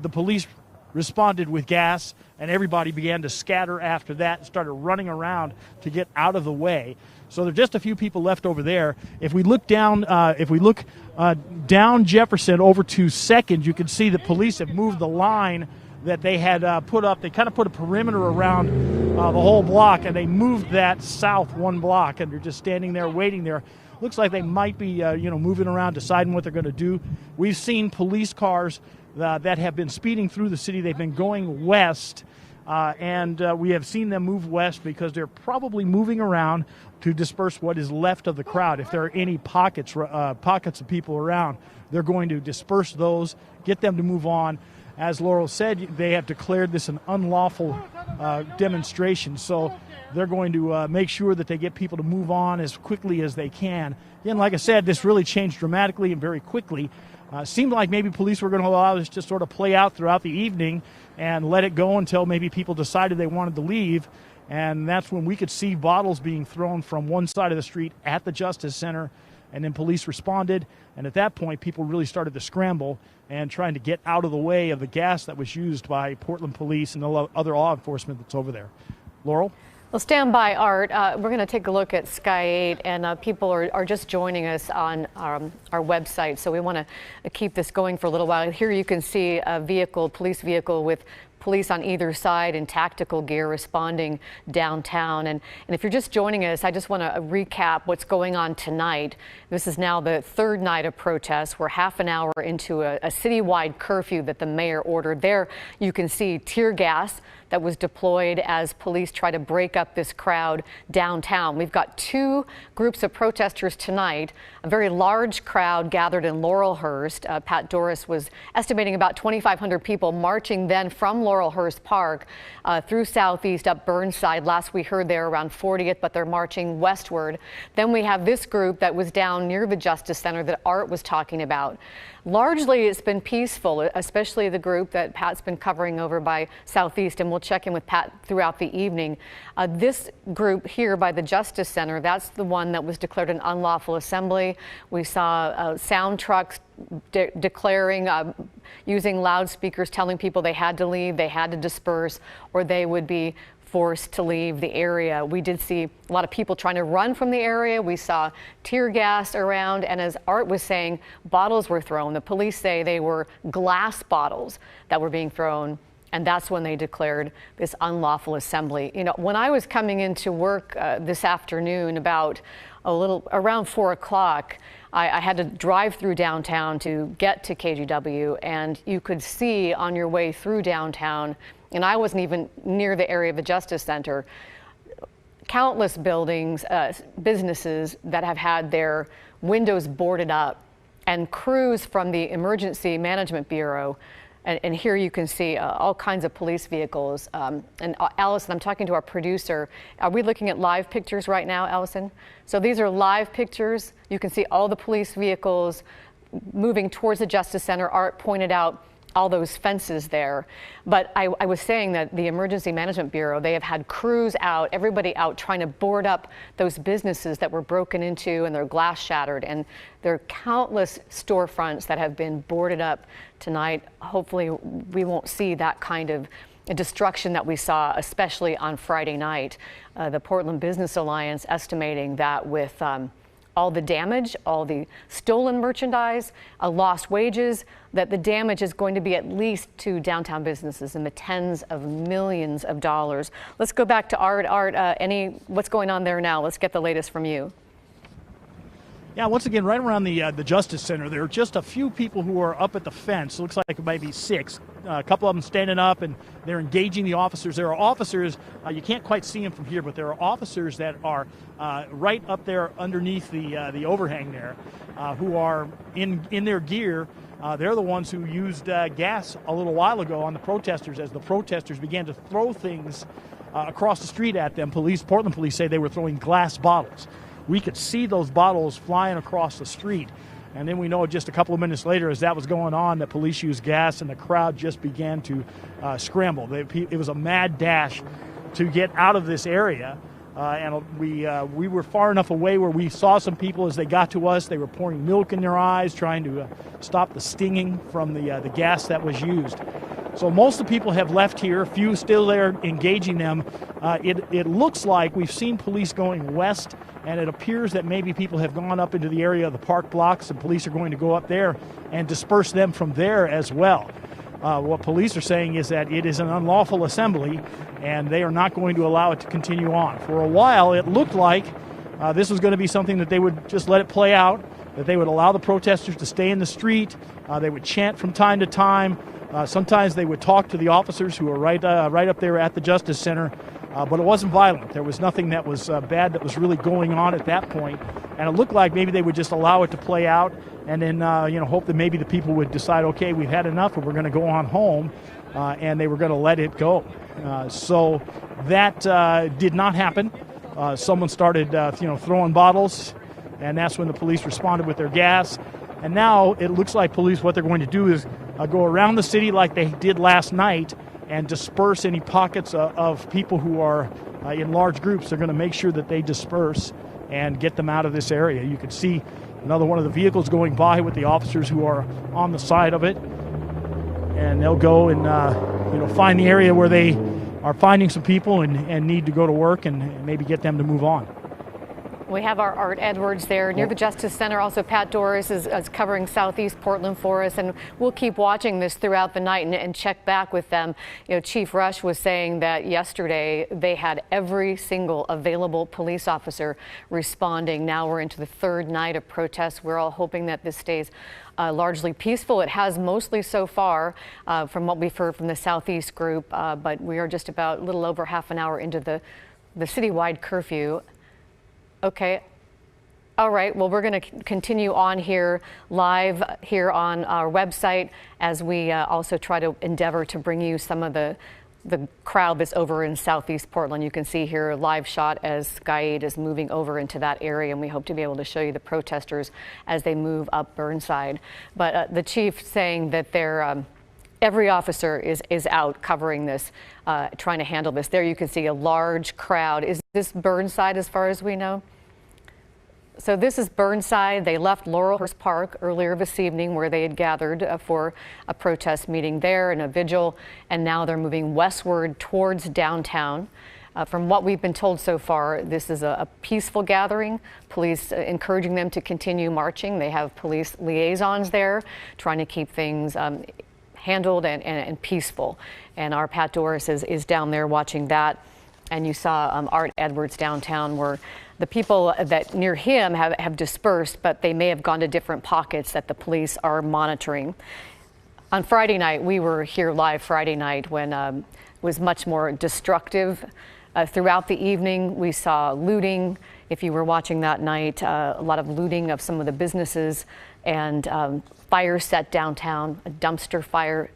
the police responded with gas, and everybody began to scatter after that and started running around to get out of the way. So there are just a few people left over there. If we look down, down Jefferson over to Second, you can see the police have moved the line that they had put up. They kind of put a perimeter around the whole block, and they moved that south one block, and they're just standing there waiting there. Looks like they might be, moving around, deciding what they're going to do. We've seen police cars that have been speeding through the city. They've been going west, and we have seen them move west because they're probably moving around to disperse what is left of the crowd. If there are any pockets of people around, they're going to disperse those, get them to move on. As Laurel said, they have declared this an unlawful demonstration, so they're going to make sure that they get people to move on as quickly as they can. Again, like I said, this really changed dramatically and very quickly. Seemed like maybe police were going to allow this to sort of play out throughout the evening and let it go until maybe people decided they wanted to leave. And that's when we could see bottles being thrown from one side of the street at the Justice Center, and then police responded. And at that point, people really started to scramble and trying to get out of the way of the gas that was used by Portland police and the other law enforcement that's over there. Laurel? Well, stand by, Art. We're going to take a look at Sky 8, and people are just joining us on our website, so we want to keep this going for a little while. Here you can see a police vehicle with police on either side in tactical gear responding downtown. And if you're just joining us, I just want to recap what's going on tonight. This is now the third night of protests. We're half an hour into a citywide curfew that the mayor ordered. There you can see tear gas that was deployed as police try to break up this crowd downtown. We've got two groups of protesters tonight. A very large crowd gathered in Laurelhurst. Pat Doris was estimating about 2,500 people marching then from Laurelhurst Park through Southeast up Burnside. Last we heard they're around 40th, but they're marching westward. Then we have this group that was down near the Justice Center that Art was talking about. Largely, it's been peaceful, especially the group that Pat's been covering over by Southeast, and we'll check in with Pat throughout the evening. This group here by the Justice Center, that's the one that was declared an unlawful assembly. We saw sound trucks declaring, using loudspeakers, telling people they had to leave, they had to disperse, or they would be forced to leave the area. We did see a lot of people trying to run from the area. We saw tear gas around, and as Art was saying, bottles were thrown. The police say they were glass bottles that were being thrown, and that's when they declared this unlawful assembly. You know, when I was coming into work this afternoon about around 4 o'clock, I had to drive through downtown to get to KGW, and you could see on your way through downtown, and I wasn't even near the area of the Justice Center, countless buildings, businesses that have had their windows boarded up, and crews from the Emergency Management Bureau. And here you can see all kinds of police vehicles. And Allison, I'm talking to our producer. Are we looking at live pictures right now, Allison? So these are live pictures. You can see all the police vehicles moving towards the Justice Center. Art pointed out all those fences there. But I was saying that the Emergency Management Bureau, they have had crews out, everybody out trying to board up those businesses that were broken into and their glass shattered. And there are countless storefronts that have been boarded up tonight. Hopefully we won't see that kind of destruction that we saw, especially on Friday night. The Portland Business Alliance estimating that with all the damage, all the stolen merchandise, lost wages, that the damage is going to be at least to downtown businesses in the tens of millions of dollars. Let's go back to Art. Art, what's going on there now? Let's get the latest from you. Yeah, once again, right around the Justice Center, there are just a few people who are up at the fence. It looks like it might be 6. A couple of them standing up, and they're engaging the officers. There are officers, you can't quite see them from here, but there are officers that are right up there underneath the overhang there who are in their gear. They're the ones who used gas a little while ago on the protesters as the protesters began to throw things across the street at them. Portland police say they were throwing glass bottles. We could see those bottles flying across the street. And then we know just a couple of minutes later, as that was going on, that police used gas and the crowd just began to scramble. It was a mad dash to get out of this area. And we were far enough away where we saw some people as they got to us. They were pouring milk in their eyes, trying to stop the stinging from the gas that was used. So most of the people have left here, a few still there engaging them. It looks like we've seen police going west, and it appears that maybe people have gone up into the area of the park blocks, and police are going to go up there and disperse them from there as well. What police are saying is that it is an unlawful assembly, and they are not going to allow it to continue on. For a while, it looked like this was going to be something that they would just let it play out, that they would allow the protesters to stay in the street. They would chant from time to time. Sometimes they would talk to the officers who were right up there at the Justice Center, but it wasn't violent. There was nothing that was bad that was really going on at that point, and it looked like maybe they would just allow it to play out, and then hope that maybe the people would decide, okay, we've had enough, and we're going to go on home, and they were going to let it go. So that did not happen. Someone started, throwing bottles, and that's when the police responded with their gas. And now it looks like police, what they're going to do is go around the city like they did last night and disperse any pockets of people who are in large groups. They're going to make sure that they disperse and get them out of this area. You can see another one of the vehicles going by with the officers who are on the side of it. And they'll go and find the area where they are finding some people and need to go to work and maybe get them to move on. We have our Art Edwards there near the Justice Center. Also, Pat Doris is covering Southeast Portland for us, and we'll keep watching this throughout the night and check back with them. Chief Rush was saying that yesterday they had every single available police officer responding. Now we're into the third night of protests. We're all hoping that this stays largely peaceful. It has mostly so far, from what we've heard from the Southeast group, but we are just about a little over half an hour into the citywide curfew. Okay. All right. Well, we're going to continue on here live here on our website as we also try to endeavor to bring you some of the crowd that's over in Southeast Portland. You can see here a live shot as Sky 8 is moving over into that area, and we hope to be able to show you the protesters as they move up Burnside. But the chief saying that they're every officer is out covering this, trying to handle this. There you can see a large crowd. Is this Burnside as far as we know? So this is Burnside. They left Laurelhurst Park earlier this evening where they had gathered for a protest meeting there and a vigil, and now they're moving westward towards downtown. From what we've been told so far, this is a peaceful gathering. Police encouraging them to continue marching. They have police liaisons there trying to keep things handled and peaceful. And our Pat Doris is down there watching that. And you saw Art Edwards downtown where the people that near him have dispersed, but they may have gone to different pockets that the police are monitoring. On Friday night, we were here live Friday night when it was much more destructive. Throughout the evening, we saw looting. If you were watching that night, a lot of looting of some of the businesses and fire set downtown, a dumpster fire.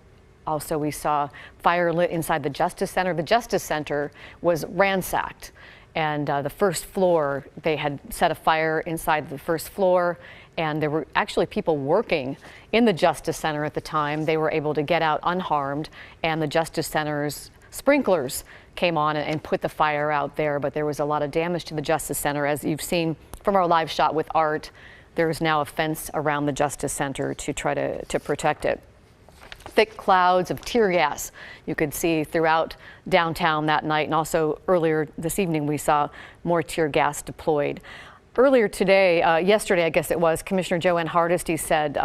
Also, we saw fire lit inside the Justice Center. The Justice Center was ransacked, and the first floor, they had set a fire inside the first floor, and there were actually people working in the Justice Center at the time. They were able to get out unharmed, and the Justice Center's sprinklers came on and put the fire out there, but there was a lot of damage to the Justice Center. As you've seen from our live shot with Art, there is now a fence around the Justice Center to try to protect it. Thick clouds of tear gas you could see throughout downtown that night, and also earlier this evening we saw more tear gas deployed. Earlier today, yesterday I guess it was, Commissioner Joanne Hardesty said,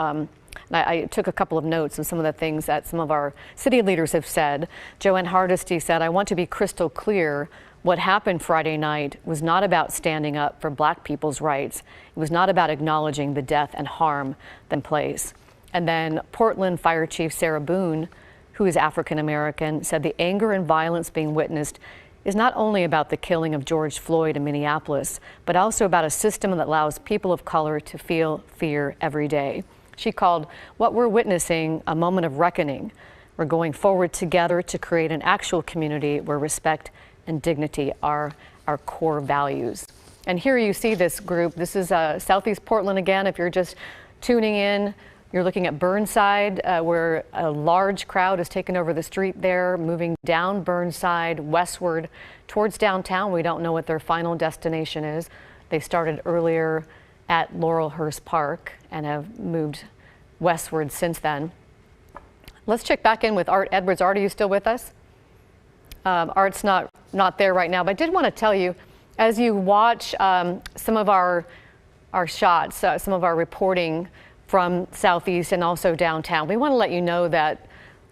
I took a couple of notes of some of the things that some of our city leaders have said. Joanne Hardesty said, "I want to be crystal clear. What happened Friday night was not about standing up for Black people's rights. It was not about acknowledging the death and harm that took place." And then Portland Fire Chief Sarah Boone, who is African American, said the anger and violence being witnessed is not only about the killing of George Floyd in Minneapolis, but also about a system that allows people of color to feel fear every day. She called what we're witnessing a moment of reckoning. We're going forward together to create an actual community where respect and dignity are our core values. And here you see this group. This is Southeast Portland again. If you're just tuning in, you're looking at Burnside, where a large crowd has taken over the street there, moving down Burnside westward towards downtown. We don't know what their final destination is. They started earlier at Laurelhurst Park and have moved westward since then. Let's check back in with Art Edwards. Art, are you still with us? Art's not there right now, but I did want to tell you, as you watch some of our shots, some of our reporting from Southeast and also downtown, we want to let you know that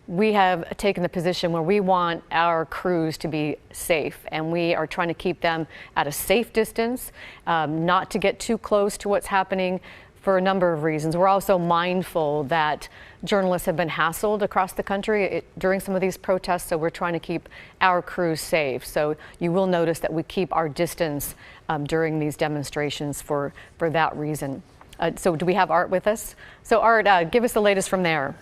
we have taken the position where we want our crews to be safe, and we are trying to keep them at a safe distance, not to get too close to what's happening for a number of reasons. We're also mindful that journalists have been hassled across the country during some of these protests, so we're trying to keep our crews safe. So you will notice that we keep our distance during these demonstrations for that reason. So do we have Art with us? So Art, give us the latest from there.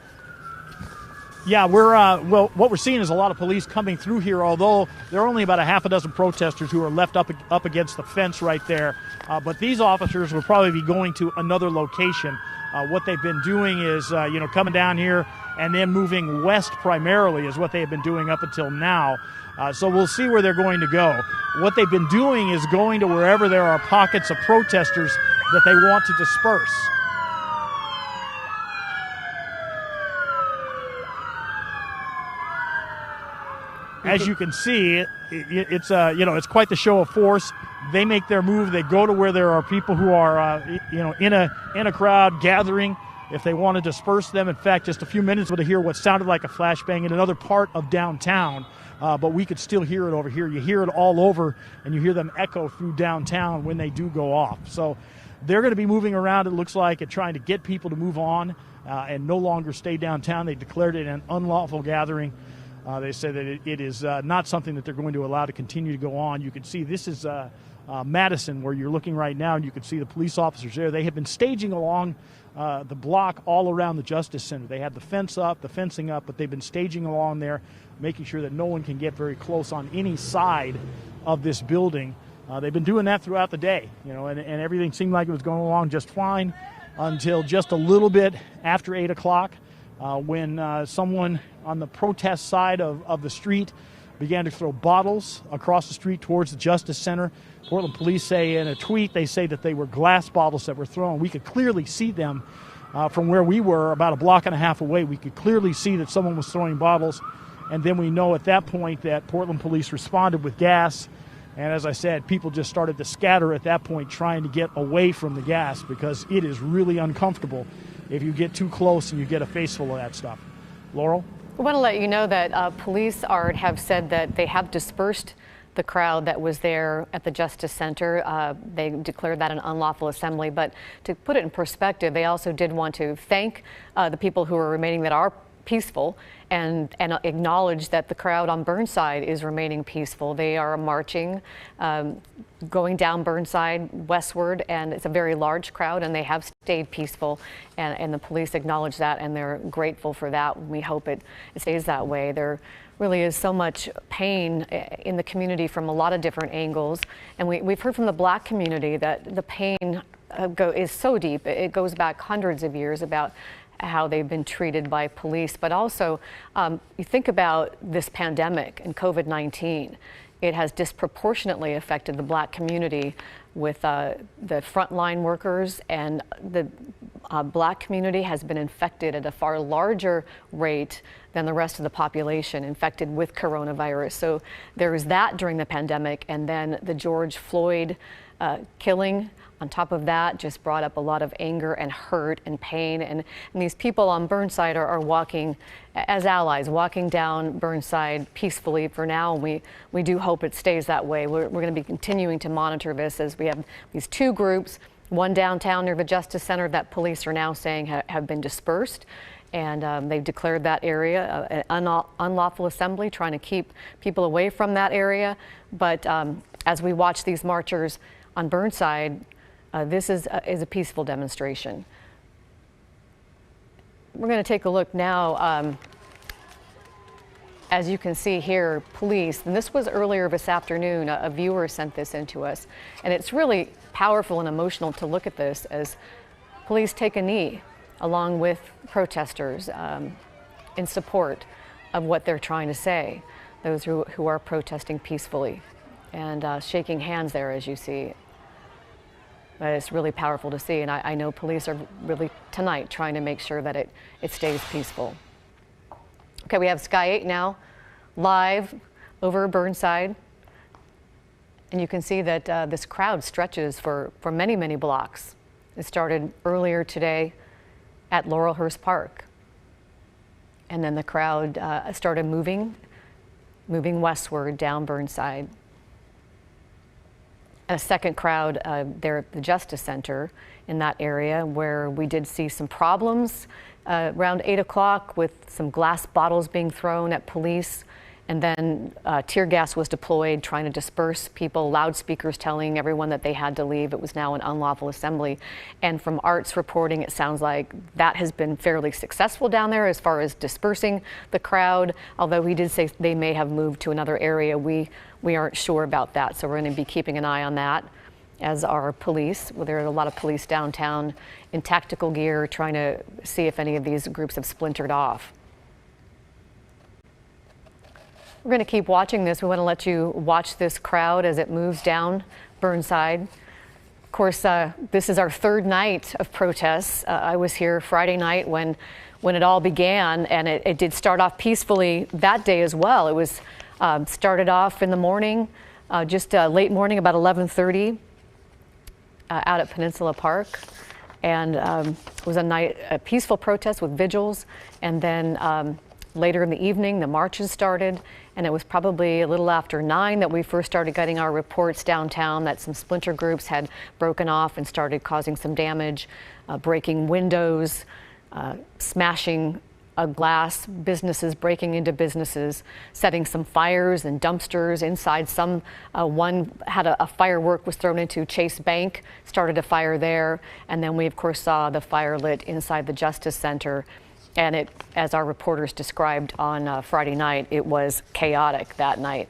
Yeah, well, what we're seeing is a lot of police coming through here, although there are only about a half a dozen protesters who are left up against the fence right there. But these officers will probably be going to another location. What they've been doing is, coming down here and then moving west primarily is what they've been doing up until now. So we'll see where they're going to go. What they've been doing is going to wherever there are pockets of protesters that they want to disperse. As you can see, it's quite the show of force. They make their move. They go to where there are people who are, in a crowd gathering. If they want to disperse them, in fact, just a few minutes ago to hear what sounded like a flashbang in another part of downtown, but we could still hear it over here. You hear it all over, and you hear them echo through downtown when they do go off. So they're going to be moving around, it looks like, and trying to get people to move on and no longer stay downtown. They declared it an unlawful gathering. They say that it is not something that they're going to allow to continue to go on. You can see this is Madison, where you're looking right now, and you can see the police officers there. They have been staging along the block all around the Justice Center. They had the fencing up, but they've been staging along there, making sure that no one can get very close on any side of this building. They've been doing that throughout the day, and everything seemed like it was going along just fine until just a little bit after 8 o'clock. When someone on the protest side of the street began to throw bottles across the street towards the Justice Center. Portland police say in a tweet, they say that they were glass bottles that were thrown. We could clearly see them from where we were about a block and a half away. We could clearly see that someone was throwing bottles. And then we know at that point that Portland police responded with gas. And as I said, people just started to scatter at that point, trying to get away from the gas, because it is really uncomfortable if you get too close and you get a face full of that stuff. Laurel? We want to let you know that police have said that they have dispersed the crowd that was there at the Justice Center. They declared that an unlawful assembly. But to put it in perspective, they also did want to thank the people who are remaining that are peaceful and acknowledge that the crowd on Burnside is remaining peaceful. They are marching, going down Burnside westward, and it's a very large crowd, and they have stayed peaceful, and the police acknowledge that, and they're grateful for that. We hope it stays that way. There really is so much pain in the community from a lot of different angles, and we've heard from the Black community that the pain is so deep. It goes back hundreds of years about how they've been treated by police, but also you think about this pandemic and COVID-19. It has disproportionately affected the Black community with the frontline workers, and the Black community has been infected at a far larger rate than the rest of the population infected with coronavirus. So there was that during the pandemic, and then the George Floyd killing on top of that just brought up a lot of anger and hurt and pain. And these people on Burnside are walking as allies, walking down Burnside peacefully for now. And we do hope it stays that way. We're going to be continuing to monitor this, as we have these two groups, one downtown near the Justice Center that police are now saying have been dispersed. And they've declared that area an unlawful assembly, trying to keep people away from that area. But as we watch these marchers on Burnside, this is a peaceful demonstration. We're going to take a look now. As you can see here, police, and this was earlier this afternoon, a viewer sent this in to us, and it's really powerful and emotional to look at this as police take a knee along with protesters in support of what they're trying to say, those who are protesting peacefully, and shaking hands there, as you see. But it's really powerful to see, and I know police are really tonight trying to make sure that it stays peaceful. Okay, we have Sky 8 now, live over Burnside. And you can see that this crowd stretches for many, many blocks. It started earlier today at Laurelhurst Park. And then the crowd started moving westward down Burnside. And a second crowd there at the Justice Center in that area, where we did see some problems around 8 o'clock with some glass bottles being thrown at police. And then tear gas was deployed trying to disperse people, loudspeakers telling everyone that they had to leave. It was now an unlawful assembly. And from Art's reporting, it sounds like that has been fairly successful down there as far as dispersing the crowd. Although he did say they may have moved to another area. We aren't sure about that. So we're going to be keeping an eye on that, as are police. Well, there are a lot of police downtown in tactical gear trying to see if any of these groups have splintered off. We're going to keep watching this. We want to let you watch this crowd as it moves down Burnside. Of course, this is our third night of protests. I was here Friday night when it all began, and it did start off peacefully that day as well. It was started off in the morning, just late morning, about 11:30, out at Peninsula Park, and it was a peaceful protest with vigils, and then later in the evening, the marches started, and it was probably a little after 9 that we first started getting our reports downtown that some splinter groups had broken off and started causing some damage, breaking windows, smashing glass, businesses breaking into businesses, setting some fires and dumpsters inside. One had a firework was thrown into Chase Bank, started a fire there, and then we of course saw the fire lit inside the Justice Center. And it, as our reporters described on Friday night, it was chaotic that night.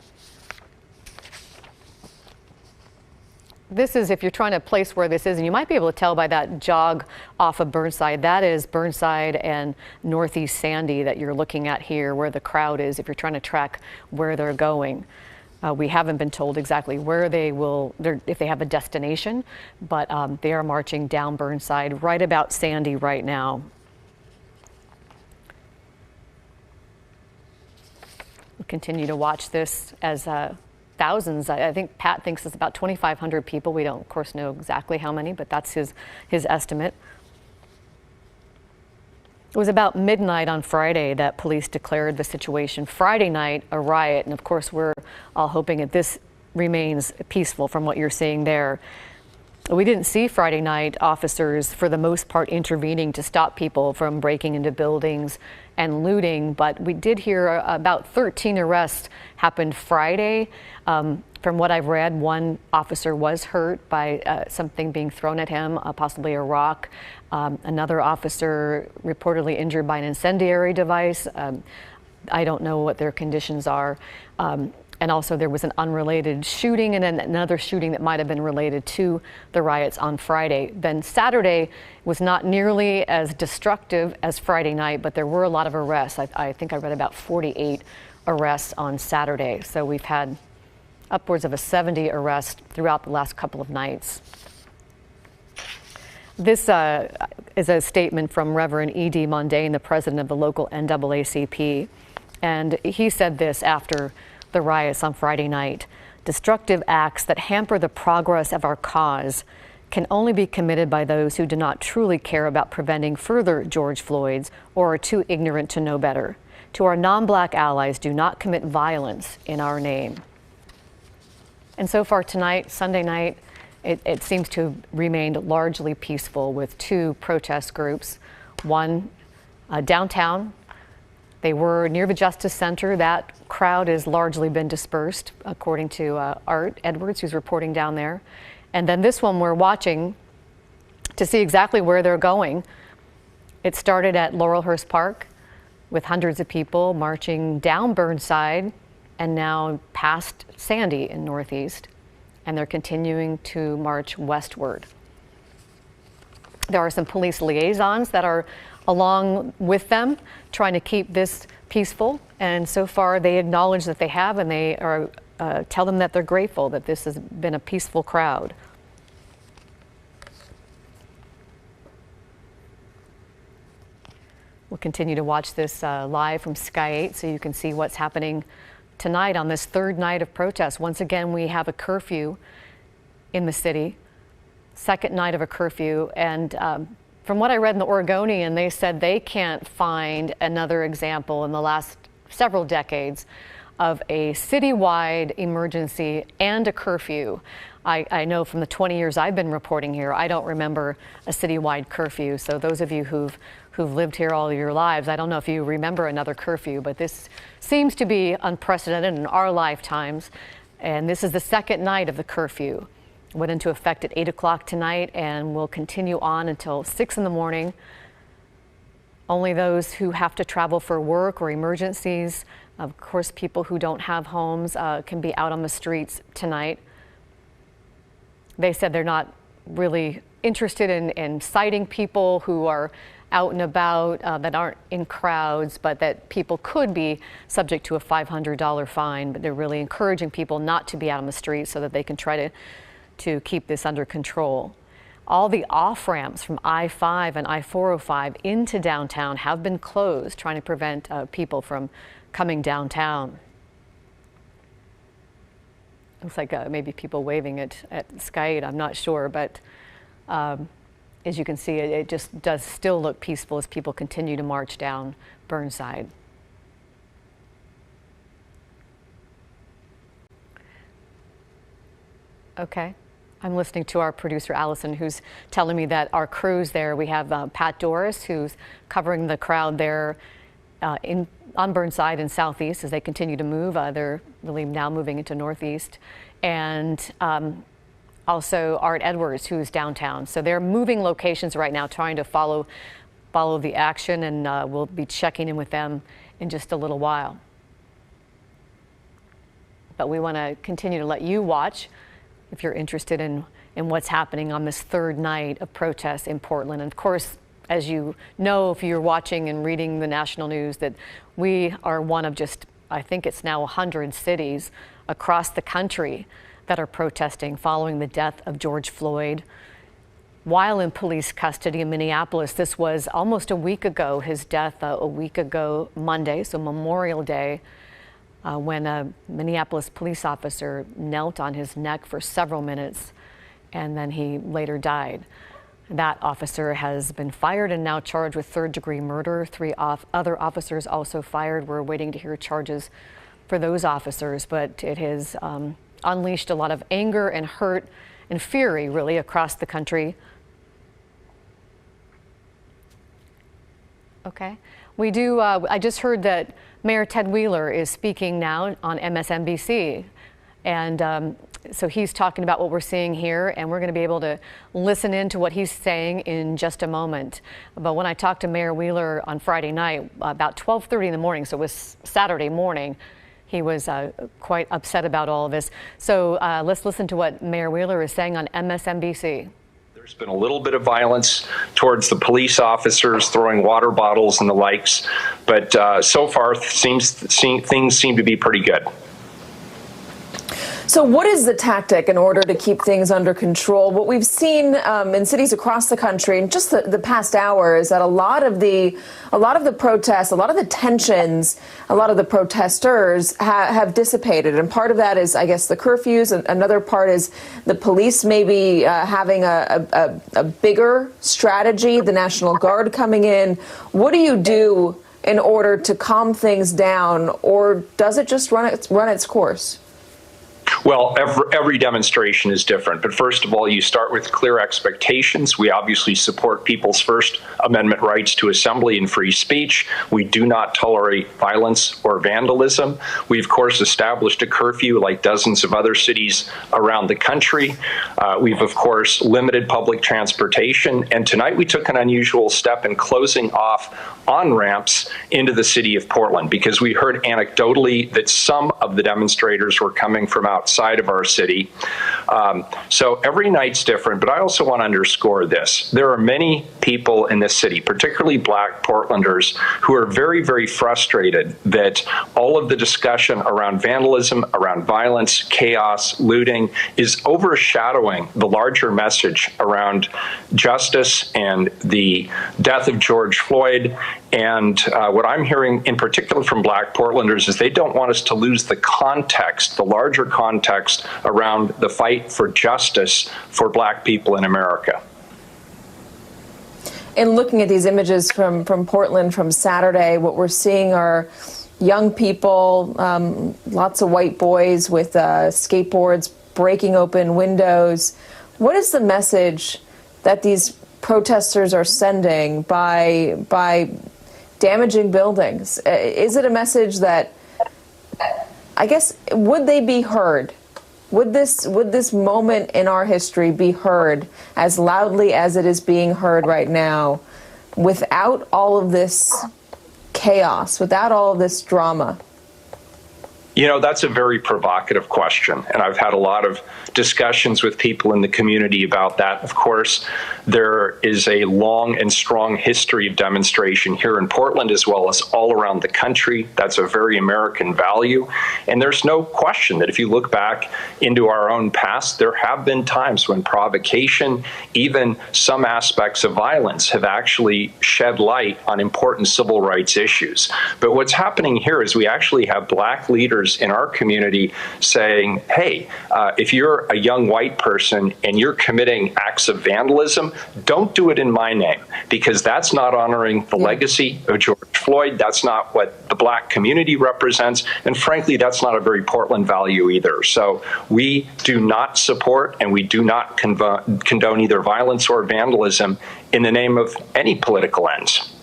This is, if you're trying to place where this is, and you might be able to tell by that jog off of Burnside, that is Burnside and Northeast Sandy that you're looking at here, where the crowd is, if you're trying to track where they're going. We haven't been told exactly where they will, if they have a destination, but they are marching down Burnside, right about Sandy right now. We'll continue to watch this as thousands. I think Pat thinks it's about 2,500 people. We don't, of course, know exactly how many, but that's his estimate. It was about midnight on Friday that police declared the situation. Friday night, a riot, and of course, we're all hoping that this remains peaceful from what you're seeing there. We didn't see Friday night officers, for the most part, intervening to stop people from breaking into buildings and looting, but we did hear about 13 arrests happened Friday. From what I've read, one officer was hurt by something being thrown at him, possibly a rock. Another officer reportedly injured by an incendiary device. I don't know what their conditions are. And also there was an unrelated shooting and then another shooting that might have been related to the riots on Friday. Then Saturday was not nearly as destructive as Friday night, but there were a lot of arrests. I think I read about 48 arrests on Saturday. So we've had upwards of 70 arrests throughout the last couple of nights. This is a statement from Reverend E.D. Mundane, the president of the local NAACP. And he said this after the riots on Friday night: destructive acts that hamper the progress of our cause can only be committed by those who do not truly care about preventing further George Floyd's or are too ignorant to know better. To our non-black allies, do not commit violence in our name. And so far tonight, Sunday night, it seems to have remained largely peaceful with two protest groups. One downtown. They were near the Justice Center. That crowd has largely been dispersed, according to Art Edwards, who's reporting down there. And then this one we're watching to see exactly where they're going. It started at Laurelhurst Park with hundreds of people marching down Burnside and now past Sandy in Northeast. And they're continuing to march westward. There are some police liaisons that are along with them, trying to keep this peaceful. And so far, they acknowledge that they have, and they are tell them that they're grateful that this has been a peaceful crowd. We'll continue to watch this live from Sky 8 so you can see what's happening tonight on this third night of protest. Once again, we have a curfew in the city, second night of a curfew. And from what I read in the Oregonian, they said they can't find another example in the last several decades of a citywide emergency and a curfew. I know from the 20 years I've been reporting here, I don't remember a citywide curfew. So those of you who've lived here all your lives, I don't know if you remember another curfew, but this seems to be unprecedented in our lifetimes. And this is the second night of the curfew. It went into effect at 8 o'clock tonight and will continue on until 6 in the morning. Only those who have to travel for work or emergencies, of course, people who don't have homes can be out on the streets tonight. They said they're not really interested in citing people who are out and about that aren't in crowds, but that people could be subject to a $500 fine. But they're really encouraging people not to be out on the street so that they can try to keep this under control. All the off-ramps from I-5 and I-405 into downtown have been closed, trying to prevent people from coming downtown. Looks like maybe people waving at Sky 8, I'm not sure, but as you can see, it just does still look peaceful as people continue to march down Burnside. Okay. I'm listening to our producer, Allison, who's telling me that our crews there, we have Pat Doris, who's covering the crowd there on Burnside and Southeast as they continue to move. They're really now moving into Northeast. And also Art Edwards, who's downtown. So they're moving locations right now, trying to follow the action, and we'll be checking in with them in just a little while. But we want to continue to let you watch if you're interested in what's happening on this third night of protests in Portland. And of course, as you know, if you're watching and reading the national news, that we are one of just, I think it's now 100 cities across the country that are protesting following the death of George Floyd while in police custody in Minneapolis. This was almost a week ago, his death a week ago Monday, so Memorial Day, when a Minneapolis police officer knelt on his neck for several minutes, and then he later died. That officer has been fired and now charged with third-degree murder. 3 other officers also fired. We're waiting to hear charges for those officers, but it has unleashed a lot of anger and hurt and fury, really, across the country. Okay. We do, I just heard that Mayor Ted Wheeler is speaking now on MSNBC. And so he's talking about what we're seeing here, and we're going to be able to listen in to what he's saying in just a moment. But when I talked to Mayor Wheeler on Friday night, about 12:30 in the morning, so it was Saturday morning, he was quite upset about all of this. So let's listen to what Mayor Wheeler is saying on MSNBC. There's been a little bit of violence towards the police officers, throwing water bottles and the likes, but so far things seem to be pretty good. So what is the tactic in order to keep things under control? What we've seen in cities across the country in just the past hour is that a lot of the protests, a lot of the tensions, a lot of the protesters have dissipated. And part of that is, I guess, the curfews. And another part is the police maybe having a bigger strategy, the National Guard coming in. What do you do in order to calm things down, or does it just run its course? Well, every demonstration is different. But first of all, you start with clear expectations. We obviously support people's First Amendment rights to assembly and free speech. We do not tolerate violence or vandalism. We, of course, established a curfew like dozens of other cities around the country. We've, of course, limited public transportation. And tonight we took an unusual step in closing off on-ramps into the city of Portland, because we heard anecdotally that some of the demonstrators were coming from outside of our city. So every night's different, but I also want to underscore this. There are many people in this city, particularly Black Portlanders, who are very, very frustrated that all of the discussion around vandalism, around violence, chaos, looting is overshadowing the larger message around justice and the death of George Floyd. And what I'm hearing in particular from Black Portlanders is they don't want us to lose the context, the larger context around the fight for justice for Black people in America. In looking at these images from Portland from Saturday, what we're seeing are young people, lots of white boys with skateboards breaking open windows. What is the message that these protesters are sending by damaging buildings? Is it a message that, I guess, would they be heard? Would this moment in our history be heard as loudly as it is being heard right now without all of this chaos, without all of this drama? You know, that's a very provocative question, and I've had a lot of discussions with people in the community about that. Of course, there is a long and strong history of demonstration here in Portland as well as all around the country. That's a very American value, and there's no question that if you look back into our own past, there have been times when provocation, even some aspects of violence, have actually shed light on important civil rights issues. But what's happening here is we actually have Black leaders in our community saying, hey, if you're a young white person and you're committing acts of vandalism, don't do it in my name, because that's not honoring the legacy of George Floyd. That's not what the Black community represents. And frankly, that's not a very Portland value either. So we do not support and we do not condone either violence or vandalism in the name of any political ends.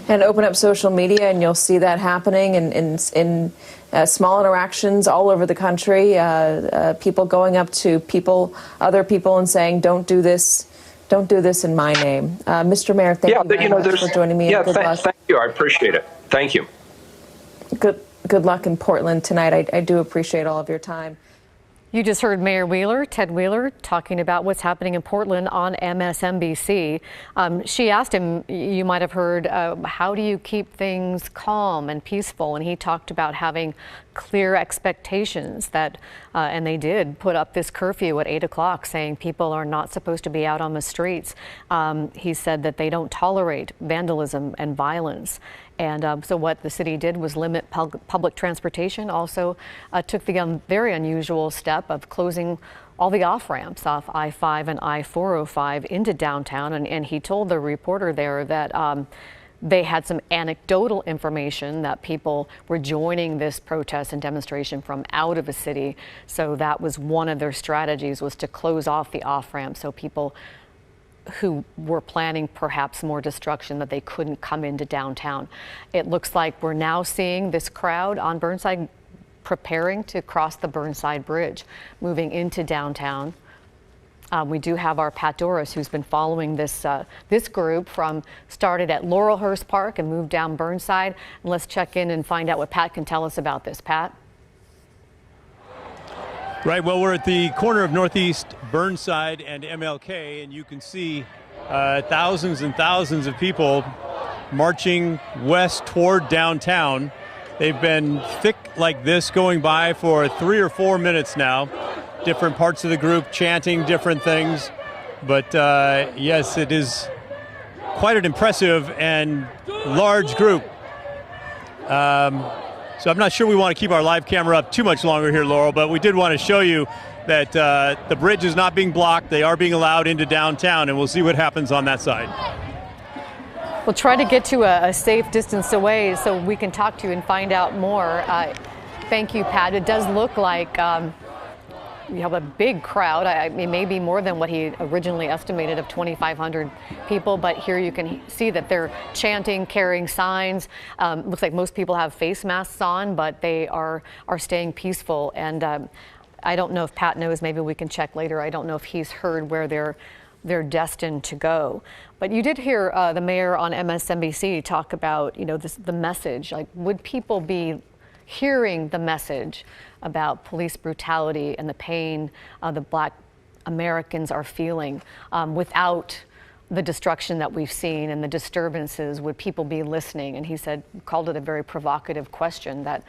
And open up social media, and you'll see that happening in small interactions all over the country. People going up to other people, and saying, "Don't do this in my name." Mr. Mayor, thank you very much for joining me. Yeah, thank you. I appreciate it. Thank you. Good luck in Portland tonight. I do appreciate all of your time. You just heard Mayor Wheeler, Ted Wheeler, talking about what's happening in Portland on MSNBC. She asked him, you might have heard, how do you keep things calm and peaceful? And he talked about having clear expectations that, and they did put up this curfew at 8 o'clock saying people are not supposed to be out on the streets. He said that they don't tolerate vandalism and violence. And so what the city did was limit public transportation, also took the very unusual step of closing all the off-ramps off I-5 and I-405 into downtown. And he told the reporter there that they had some anecdotal information that people were joining this protest and demonstration from out of the city. So that was one of their strategies, was to close off the off-ramp so people who were planning perhaps more destruction, that they couldn't come into downtown. It looks like we're now seeing this crowd on Burnside preparing to cross the Burnside Bridge, moving into downtown. We do have our Pat Doris, who's been following this group started at Laurelhurst Park and moved down Burnside. And let's check in and find out what Pat can tell us about this. Pat? Right, well, we're at the corner of Northeast Burnside and MLK, and you can see thousands and thousands of people marching west toward downtown. They've been thick like this going by for 3 or 4 minutes now. Different parts of the group chanting different things. But yes, it is quite an impressive and large group. So I'm not sure we want to keep our live camera up too much longer here, Laurel, but we did want to show you that the bridge is not being blocked. They are being allowed into downtown, and we'll see what happens on that side. We'll try to get to a safe distance away so we can talk to you and find out more. Thank you, Pat. It does look like we have a big crowd. It may be more than what he originally estimated of 2,500 people, but here you can see that they're chanting, carrying signs. Looks like most people have face masks on, but they are staying peaceful. And I don't know if Pat knows, maybe we can check later. I don't know if he's heard where they're destined to go. But you did hear the mayor on MSNBC talk about, the message. Like, would people be hearing the message about police brutality and the pain the Black Americans are feeling without the destruction that we've seen and the disturbances, would people be listening? And he said, called it a very provocative question, that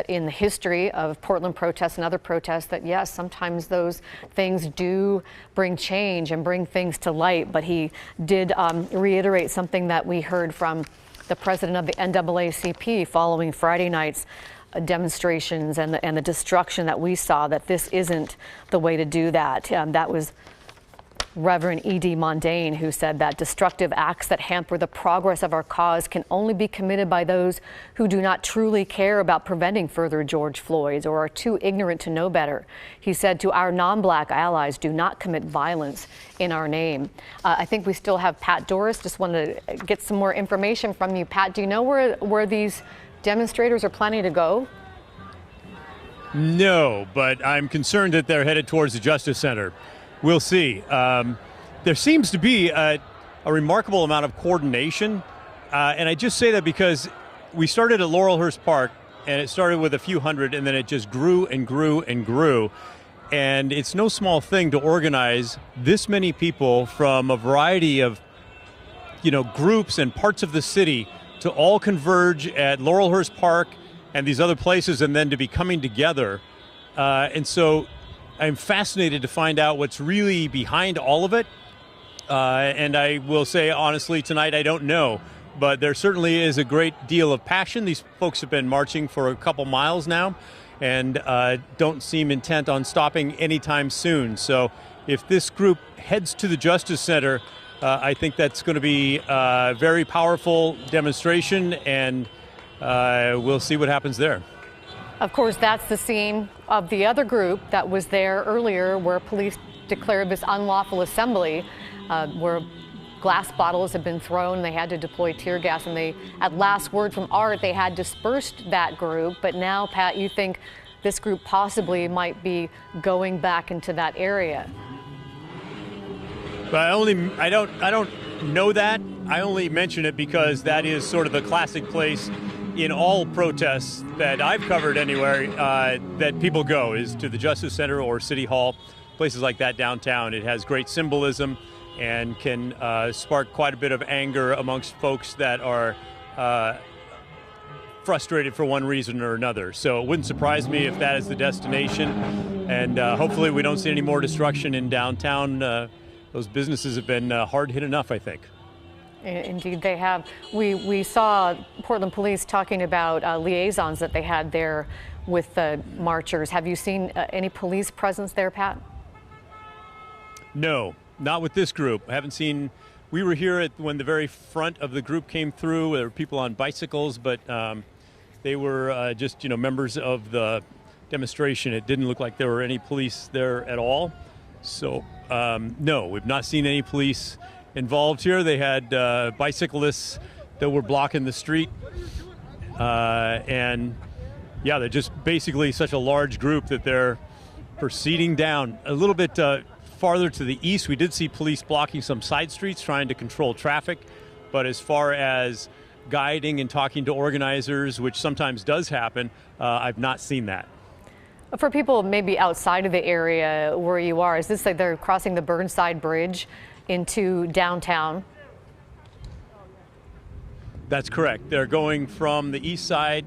in the history of Portland protests and other protests, that yes, sometimes those things do bring change and bring things to light. But he did reiterate something that we heard from the president of the NAACP following Friday night's demonstrations and the destruction that we saw, that this isn't the way to do that. That was Reverend E.D. Mondane, who said that destructive acts that hamper the progress of our cause can only be committed by those who do not truly care about preventing further George Floyd's or are too ignorant to know better. He said to our non-Black allies, do not commit violence in our name. I think we still have Pat Doris. Just wanted to get some more information from you. Pat, do you know where these demonstrators are planning to go? No, but I'm concerned that they're headed towards the Justice Center. We'll see. There seems to be a remarkable amount of coordination, and I just say that because we started at Laurelhurst Park, and it started with a few hundred, and then it just grew and grew and grew. And it's no small thing to organize this many people from a variety of, groups and parts of the city to all converge at Laurelhurst Park and these other places, and then to be coming together. And so I'm fascinated to find out what's really behind all of it. And I will say, honestly, tonight I don't know. But there certainly is a great deal of passion. These folks have been marching for a couple miles now and don't seem intent on stopping anytime soon. So if this group heads to the Justice Center, I think that's going to be a very powerful demonstration, and we'll see what happens there. Of course, that's the scene of the other group that was there earlier, where police declared this unlawful assembly, where glass bottles had been thrown. They had to deploy tear gas, and they, at last word from Art, they had dispersed that group. But now, Pat, you think this group possibly might be going back into that area? But I don't know that. I only mention it because that is sort of the classic place in all protests that I've covered anywhere that people go, is to the Justice Center or City Hall, places like that downtown. It has great symbolism and can spark quite a bit of anger amongst folks that are frustrated for one reason or another. So it wouldn't surprise me if that is the destination. And hopefully we don't see any more destruction in downtown. Those businesses have been hard hit enough, I think. Indeed, they have. We saw Portland police talking about liaisons that they had there with the marchers. Have you seen any police presence there, Pat? No, not with this group. I haven't seen. We were here when the very front of the group came through. There were people on bicycles, but they were just members of the demonstration. It didn't look like there were any police there at all. So no, we've not seen any police involved here. They had bicyclists that were blocking the street, and yeah, they're just basically such a large group that they're proceeding down a little bit farther to the east. We did see police blocking some side streets trying to control traffic, but as far as guiding and talking to organizers, which sometimes does happen, I've not seen that. For people maybe outside of the area where you are, is this like they're crossing the Burnside Bridge into downtown? That's correct. They're going from the east side,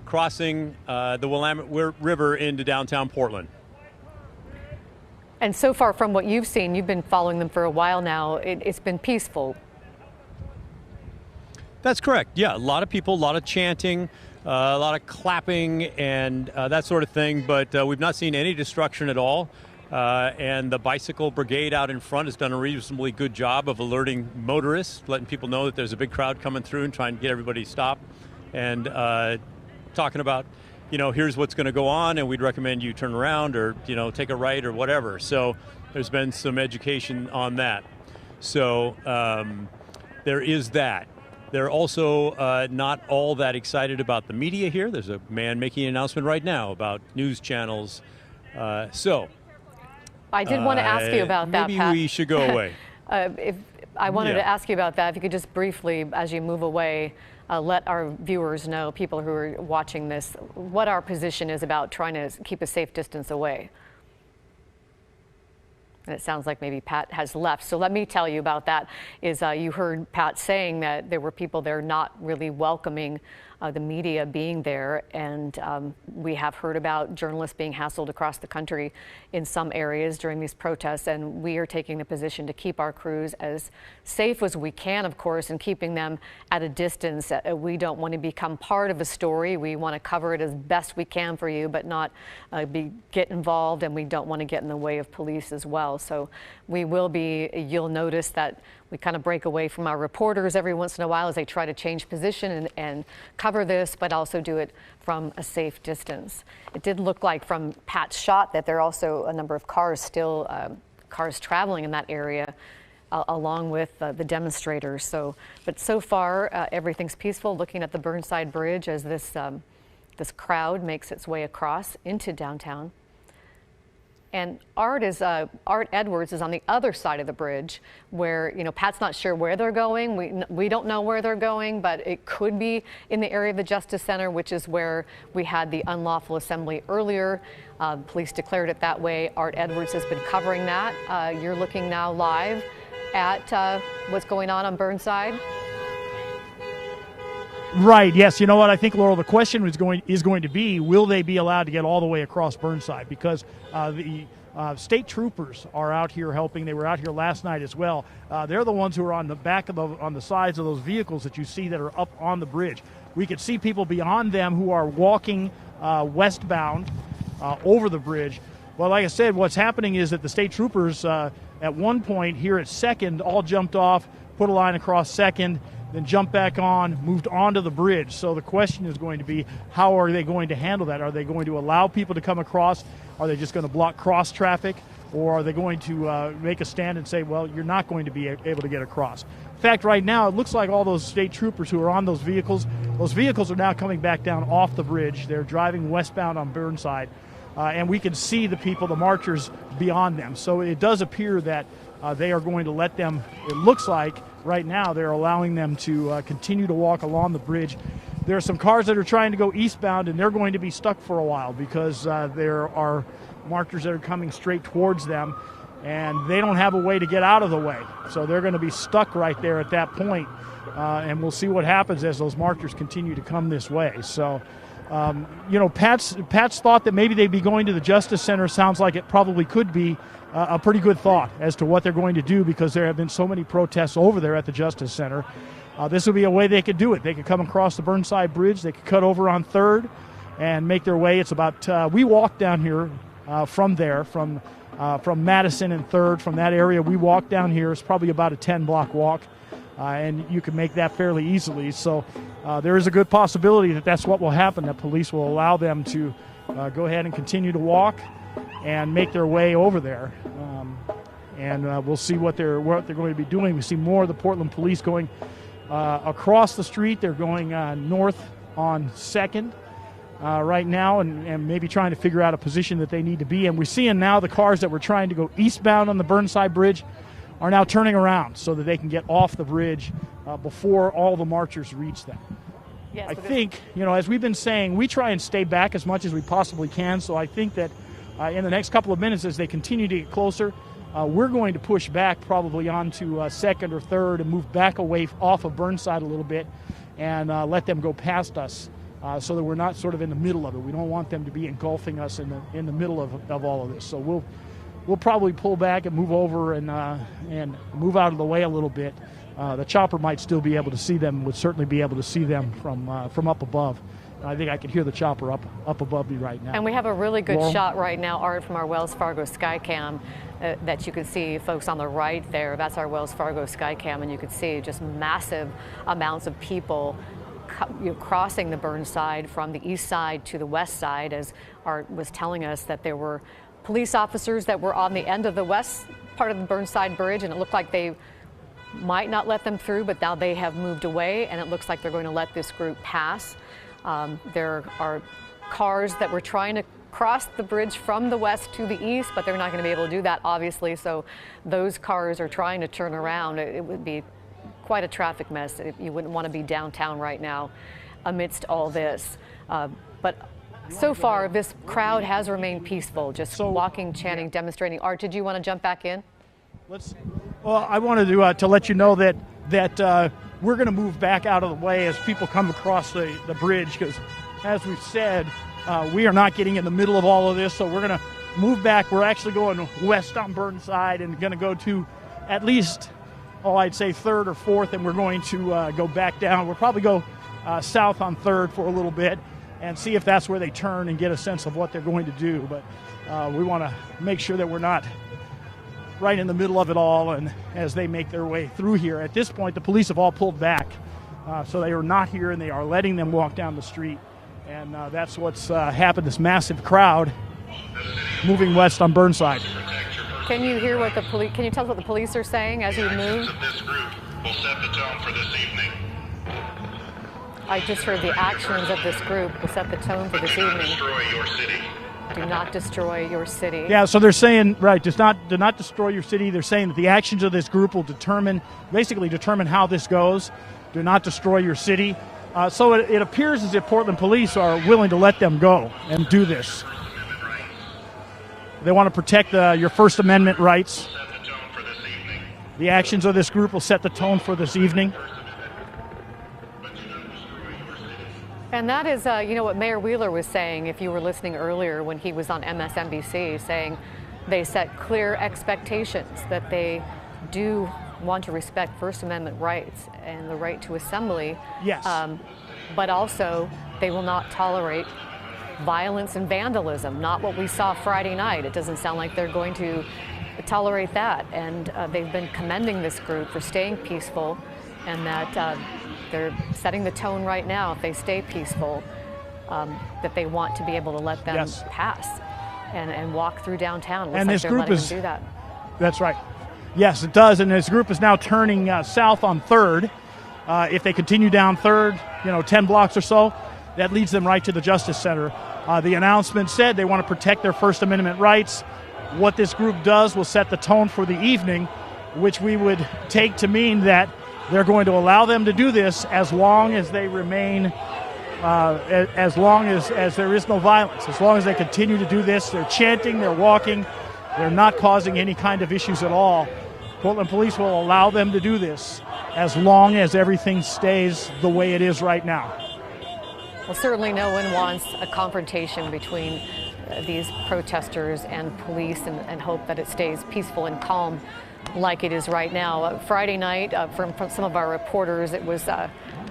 crossing the Willamette River into downtown Portland. And so far from what you've seen, you've been following them for a while now, it's been peaceful. That's correct. Yeah, a lot of people, a lot of chanting, a lot of clapping and that sort of thing, but we've not seen any destruction at all. And the bicycle brigade out in front has done a reasonably good job of alerting motorists, letting people know that there's a big crowd coming through and trying to get everybody to stop, and talking about, here's what's going to go on, and we'd recommend you turn around or, take a right or whatever. So there's been some education on that. So there is that. They're also not all that excited about the media here. There's a man making an announcement right now about news channels. I did want to ask you about that, Pat. Maybe we should go away. If I wanted Yeah. to ask you about that, if you could just briefly, as you move away, let our viewers know, people who are watching this, what our position is about trying to keep a safe distance away. And it sounds like maybe Pat has left. So let me tell you about that. You heard Pat saying that there were people there not really welcoming the media being there. And we have heard about journalists being hassled across the country in some areas during these protests. And we are taking the position to keep our crews as safe as we can, of course, and keeping them at a distance. We don't want to become part of a story. We want to cover it as best we can for you, but not get involved. And we don't want to get in the way of police as well. So we will be, you'll notice that we kind of break away from our reporters every once in a while as they try to change position and cover this, but also do it from a safe distance. It did look like from Pat's shot that there are also a number of cars cars traveling in that area along with the demonstrators. But so far everything's peaceful. Looking at the Burnside Bridge as this crowd makes its way across into downtown. And Art Edwards is on the other side of the bridge where, Pat's not sure where they're going. We don't know where they're going, but it could be in the area of the Justice Center, which is where we had the unlawful assembly earlier. Police declared it that way. Art Edwards has been covering that. You're looking now live at what's going on Burnside. Right. Yes. You know what? I think, Laurel, the question is going to be, will they be allowed to get all the way across Burnside? Because the state troopers are out here helping. They were out here last night as well. They're the ones who are on the back of on the sides of those vehicles that you see that are up on the bridge. We could see people beyond them who are walking westbound over the bridge. Well, like I said, what's happening is that the state troopers at one point here at Second all jumped off, put a line across Second, then jumped back on, moved onto the bridge. So the question is going to be, how are they going to handle that? Are they going to allow people to come across? Are they just going to block cross traffic? Or are they going to make a stand and say, well, you're not going to be able to get across? In fact, right now, it looks like all those state troopers who are on those vehicles are now coming back down off the bridge. They're driving westbound on Burnside. And we can see the people, the marchers, beyond them. So it does appear that they are going to let them, it looks like right now, they're allowing them to continue to walk along the bridge. There are some cars that are trying to go eastbound, and they're going to be stuck for a while because there are marchers that are coming straight towards them, and they don't have a way to get out of the way. So they're going to be stuck right there at that point, and we'll see what happens as those marchers continue to come this way. So, Pat's thought that maybe they'd be going to the Justice Center sounds like it probably could be a pretty good thought as to what they're going to do, because there have been so many protests over there at the Justice Center. This would be a way they could do it. They could come across the Burnside Bridge. They could cut over on 3rd and make their way. It's about, we walked down here from there, from Madison and 3rd, from that area. We walked down here. It's probably about a 10-block walk, and you can make that fairly easily. So there is a good possibility that that's what will happen, that police will allow them to go ahead and continue to walk and make their way over there. And we'll see what they're going to be doing. We see more of the Portland police going across the street. They're going north on 2nd right now, and maybe trying to figure out a position that they need to be in. We're seeing now the cars that were trying to go eastbound on the Burnside Bridge are now turning around so that they can get off the bridge before all the marchers reach them. Yes, I think, as we've been saying, we try and stay back as much as we possibly can. So I think that in the next couple of minutes, as they continue to get closer, we're going to push back probably onto 2nd or 3rd and move back away off of Burnside a little bit and let them go past us so that we're not sort of in the middle of it. We don't want them to be engulfing us in the middle of all of this. So we'll probably pull back and move over and move out of the way a little bit. The chopper might still be able to see them, would certainly be able to see them from up above. I think I can hear the chopper up above me right now. And we have a really good Laurel? shot right now, Art, from our Wells Fargo Skycam that you can see, folks on the right there. That's our Wells Fargo Skycam, and you can see just massive amounts of people crossing the Burnside from the east side to the west side, as Art was telling us that there were police officers that were on the end of the west part of the Burnside Bridge, and it looked like they might not let them through, but now they have moved away, and it looks like they're going to let this group pass. There are cars that were trying to cross the bridge from the west to the east, but they're not going to be able to do that, obviously. So those cars are trying to turn around. It would be quite a traffic mess. You wouldn't want to be downtown right now amidst all this. But so far, this crowd has remained peaceful, just walking, chanting, demonstrating. Art, did you want to jump back in? Well, I wanted to let you know that we're going to move back out of the way as people come across the bridge, because, as we've said, we are not getting in the middle of all of this, so we're going to move back. We're actually going west on Burnside and going to go to at least, I'd say 3rd or 4th, and we're going to go back down. We'll probably go south on 3rd for a little bit and see if that's where they turn and get a sense of what they're going to do. But we want to make sure that we're not right in the middle of it all, and as they make their way through here. At this point, the police have all pulled back, so they are not here, and they are letting them walk down the street. And that's what's happened, this massive crowd moving west on Burnside. Can you hear what can you tell us what the police are saying as you move? This group will set the tone for this evening. I just heard the actions of this group will set the tone for this evening. Destroy your city. Do not destroy your city. Yeah, so they're saying, right, do not destroy your city. They're saying that the actions of this group will basically determine how this goes. Do not destroy your city. So it appears as if Portland police are willing to let them go and do this. They want to protect your First Amendment rights. The actions of this group will set the tone for this evening. And that is, what Mayor Wheeler was saying, if you were listening earlier when he was on MSNBC, saying they set clear expectations that they do want to respect First Amendment rights and the right to assembly. Yes. But also, they will not tolerate violence and vandalism, not what we saw Friday night. It doesn't sound like they're going to tolerate that. And they've been commending this group for staying peaceful, and that they're setting the tone right now, if they stay peaceful, that they want to be able to let them pass and walk through downtown. Looks and like this they're group letting is them do that. That's right. Yes, it does. And this group is now turning south on 3rd. If they continue down 3rd, 10 blocks or so, that leads them right to the Justice Center. The announcement said they want to protect their First Amendment rights. What this group does will set the tone for the evening, which we would take to mean that they're going to allow them to do this as long as they remain, as long as there is no violence. As long as they continue to do this, they're chanting, they're walking, they're not causing any kind of issues at all. Portland police will allow them to do this as long as everything stays the way it is right now. Well, certainly no one wants a confrontation between these protesters and police, and hope that it stays peaceful and calm like it is right now. Friday night, from some of our reporters, it was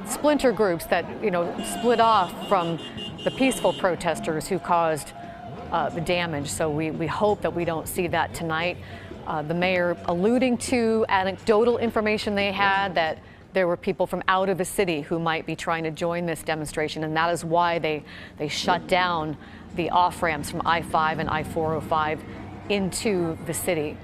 splinter groups that split off from the peaceful protesters who caused the damage. So we hope that we don't see that tonight. The mayor alluding to anecdotal information they had that there were people from out of the city who might be trying to join this demonstration, and that is why they shut down the off-ramps from I-5 and I-405 into the city.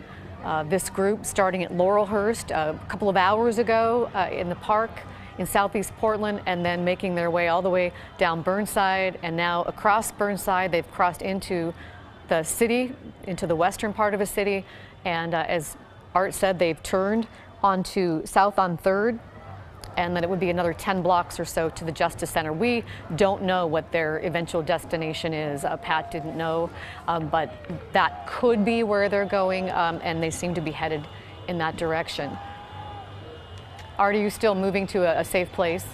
This group, starting at Laurelhurst a couple of hours ago in the park in southeast Portland, and then making their way all the way down Burnside, and now across Burnside, they've crossed into the city, into the western part of the city, and as Art said, they've turned onto South on 3rd, and then it would be another 10 blocks or so to the Justice Center. We don't know what their eventual destination is. Pat didn't know, but that could be where they're going, and they seem to be headed in that direction. Are you still moving to a safe place?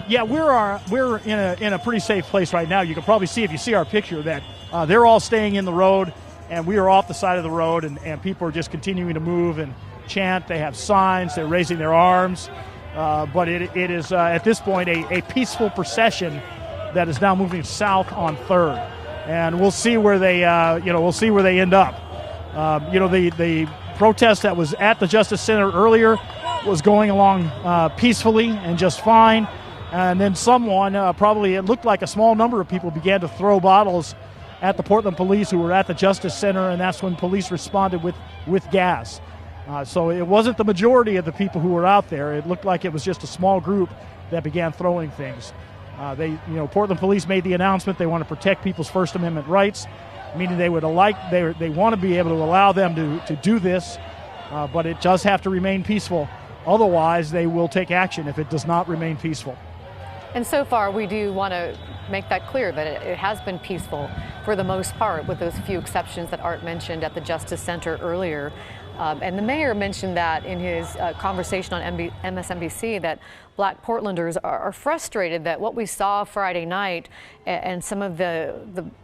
Yeah, we're in a pretty safe place right now. You can probably see, if you see our picture, that they're all staying in the road, and we are off the side of the road, and people are just continuing to move and chant. They have signs, they're raising their arms, but it is at this point a peaceful procession that is now moving south on 3rd, and we'll see where they end up. The protest that was at the Justice Center earlier was going along peacefully and just fine, and then someone, probably it looked like a small number of people, began to throw bottles at the Portland police who were at the Justice Center, and that's when police responded with gas. So it wasn't the majority of the people who were out there. It looked like it was just a small group that began throwing things. Portland police made the announcement they want to protect people's First Amendment rights, meaning they want to be able to allow them to do this, but it does have to remain peaceful. Otherwise, they will take action if it does not remain peaceful. And so far, we do want to make that clear that it has been peaceful for the most part, with those few exceptions that Art mentioned at the Justice Center earlier. And the mayor mentioned that in his conversation on MSNBC, that Black Portlanders are frustrated that what we saw Friday night and some of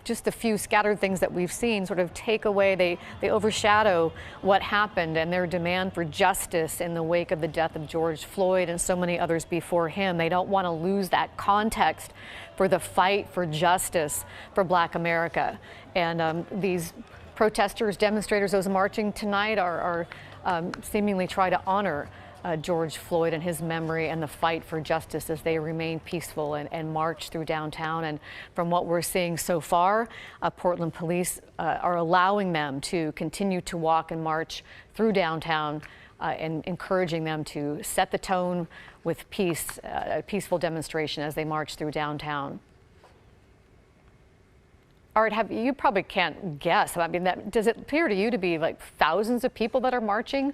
just the few scattered things that we've seen sort of take away, they overshadow what happened and their demand for justice in the wake of the death of George Floyd and so many others before him. They don't want to lose that context for the fight for justice for Black America. And these protesters, demonstrators, those marching tonight are seemingly try to honor George Floyd and his memory and the fight for justice as they remain peaceful and march through downtown. And from what we're seeing so far, Portland police are allowing them to continue to walk and march through downtown and encouraging them to set the tone with peace, a peaceful demonstration as they march through downtown. Art, you probably can't guess. I mean, does it appear to you to be like thousands of people that are marching?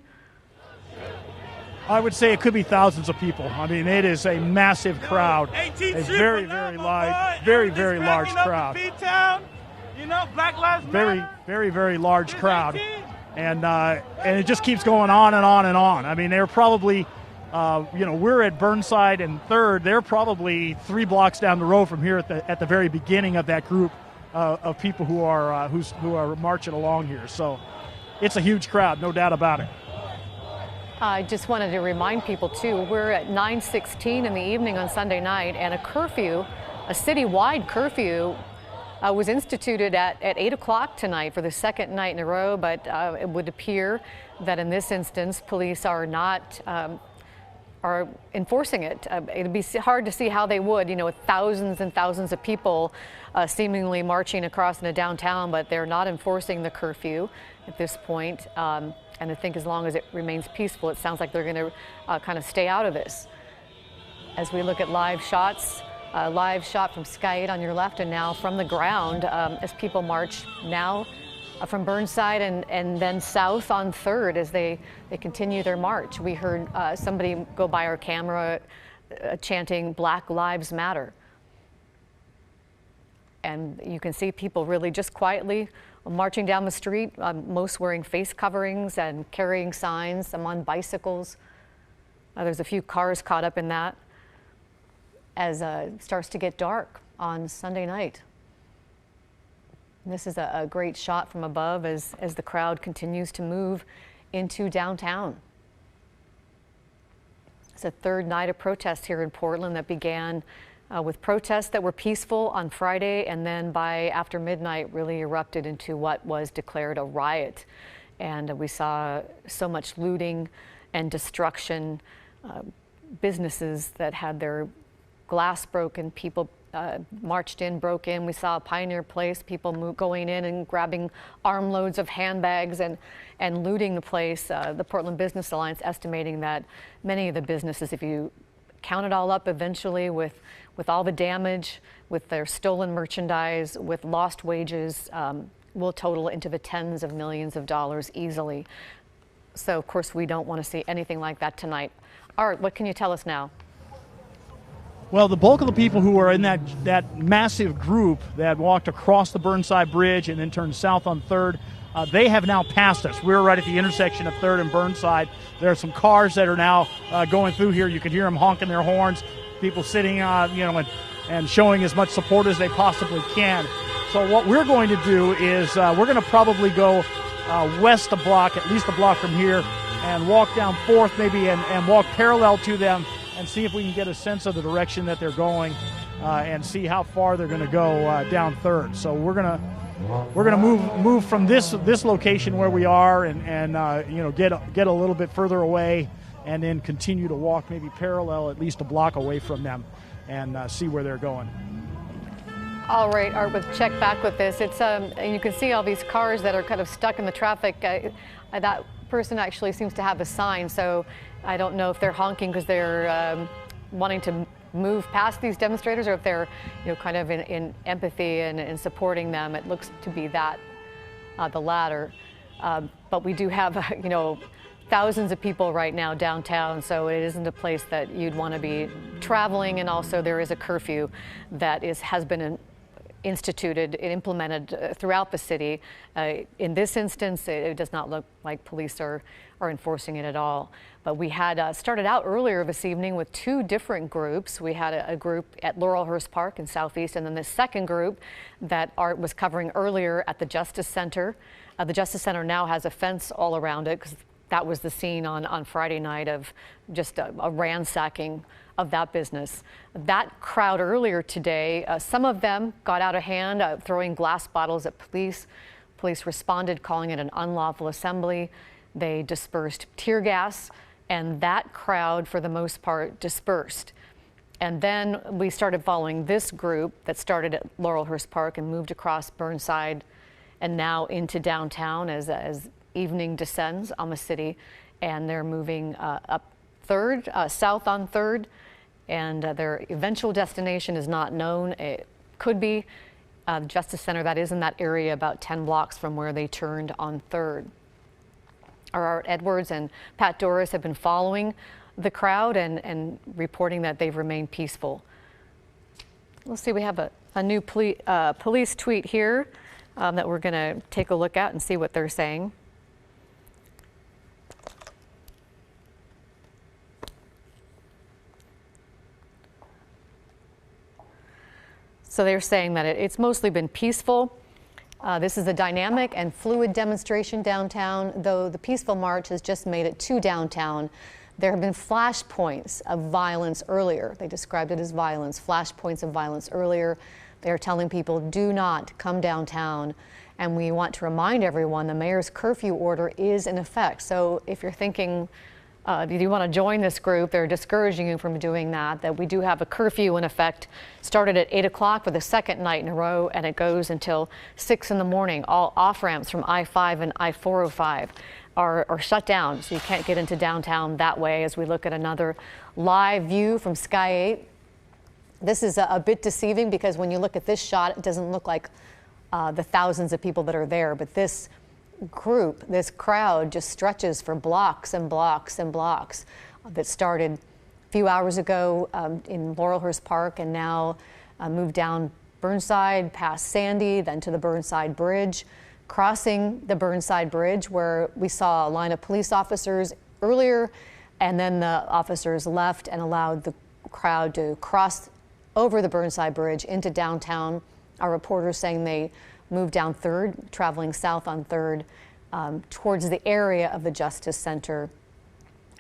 I would say it could be thousands of people. I mean, it is a massive crowd, a very, very large crowd. Very, very, very large crowd, and it just keeps going on and on and on. I mean, they're probably, we're at Burnside and 3rd. They're probably 3 blocks down the road from here at the very beginning of that group of people who are marching along here. So it's a huge crowd, no doubt about it. I just wanted to remind people, too, we're at 9:16 in the evening on Sunday night, and a citywide curfew, was instituted at 8 o'clock tonight for the second night in a row, but it would appear that in this instance, police are not are enforcing it. It'd be hard to see how they would, with thousands and thousands of people seemingly marching across into downtown, but they're not enforcing the curfew at this point. And I think as long as it remains peaceful, it sounds like they're going to kind of stay out of this. As we look at live shots, live shot from Sky 8 on your left, and now from the ground as people march now from Burnside and then south on 3rd as they continue their march. We heard somebody go by our camera chanting "Black Lives Matter." And you can see people really just quietly marching down the street, most wearing face coverings and carrying signs, some on bicycles. There's a few cars caught up in that as it starts to get dark on Sunday night. And this is a great shot from above as the crowd continues to move into downtown. It's a 3rd night of protest here in Portland that began with protests that were peaceful on Friday, and then after midnight really erupted into what was declared a riot. And we saw so much looting and destruction, businesses that had their glass broken, people marched in, broke in. We saw Pioneer Place, people going in and grabbing armloads of handbags and looting the place. The Portland Business Alliance estimating that many of the businesses, if you count it all up eventually with all the damage, with their stolen merchandise, with lost wages, will total into the tens of millions of dollars easily. So, of course, we don't want to see anything like that tonight. Art, what can you tell us now? Well, the bulk of the people who are in that massive group that walked across the Burnside Bridge and then turned south on 3rd, they have now passed us. We're right at the intersection of 3rd and Burnside. There are some cars that are now going through here. You can hear them honking their horns, people sitting, and showing as much support as they possibly can. So what we're going to do is we're going to probably go west a block, at least a block from here, and walk down 4th maybe and walk parallel to them and see if we can get a sense of the direction that they're going and see how far they're going to go down 3rd. So we're gonna move from this location where we are and get a little bit further away, and then continue to walk maybe parallel at least a block away from them and see where they're going. All right, Art, we'll check back with this. It's and you can see all these cars that are kind of stuck in the traffic. That person actually seems to have a sign, so I don't know if they're honking because they're wanting to move past these demonstrators, or if they're, kind of in empathy and supporting them. It looks to be that the latter. But we do have, thousands of people right now downtown, so it isn't a place that you'd want to be traveling. And also there is a curfew that has been instituted and implemented throughout the city. In this instance, it does not look like police are enforcing it at all. But we had started out earlier this evening with two different groups. We had a group at Laurelhurst Park in Southeast, and then the second group that Art was covering earlier at the Justice Center. The Justice Center now has a fence all around it, because that was the scene on Friday night of just a ransacking of that business. That crowd earlier today, some of them got out of hand, throwing glass bottles at police. Police responded, calling it an unlawful assembly. They dispersed tear gas, and that crowd, for the most part, dispersed. And then we started following this group that started at Laurelhurst Park and moved across Burnside and now into downtown as evening descends on the city. And they're moving up 3rd, south on 3rd, and their eventual destination is not known. It could be the Justice Center that is in that area about 10 blocks from where they turned on 3rd. Our Art Edwards and Pat Doris have been following the crowd and reporting that they've remained peaceful. We'll see, we have a new police tweet here that we're going to take a look at and see what they're saying. So they're saying that it's mostly been peaceful. This is a dynamic and fluid demonstration downtown, though the peaceful march has just made it to downtown. There have been flashpoints of violence earlier. They described it as violence, flashpoints of violence earlier. They are telling people, do not come downtown. And we want to remind everyone the mayor's curfew order is in effect. So if you're thinking, do you want to join this group, they're discouraging you from doing that we do have a curfew in effect, started at 8 o'clock for the second night in a row, and it goes until 6 in the morning. All off-ramps from I-5 and I-405 are shut down, so you can't get into downtown that way. As we look at another live view from Sky 8, this is a bit deceiving, because when you look at this shot, it doesn't look like the thousands of people that are there, but this group, this crowd, just stretches for blocks and blocks and blocks. That started a few hours ago in Laurelhurst Park, and now moved down Burnside past Sandy, then to the Burnside Bridge, crossing the Burnside Bridge, where we saw a line of police officers earlier, and then the officers left and allowed the crowd to cross over the Burnside Bridge into downtown. Our reporters saying they moved down 3rd, traveling south on 3rd, towards the area of the Justice Center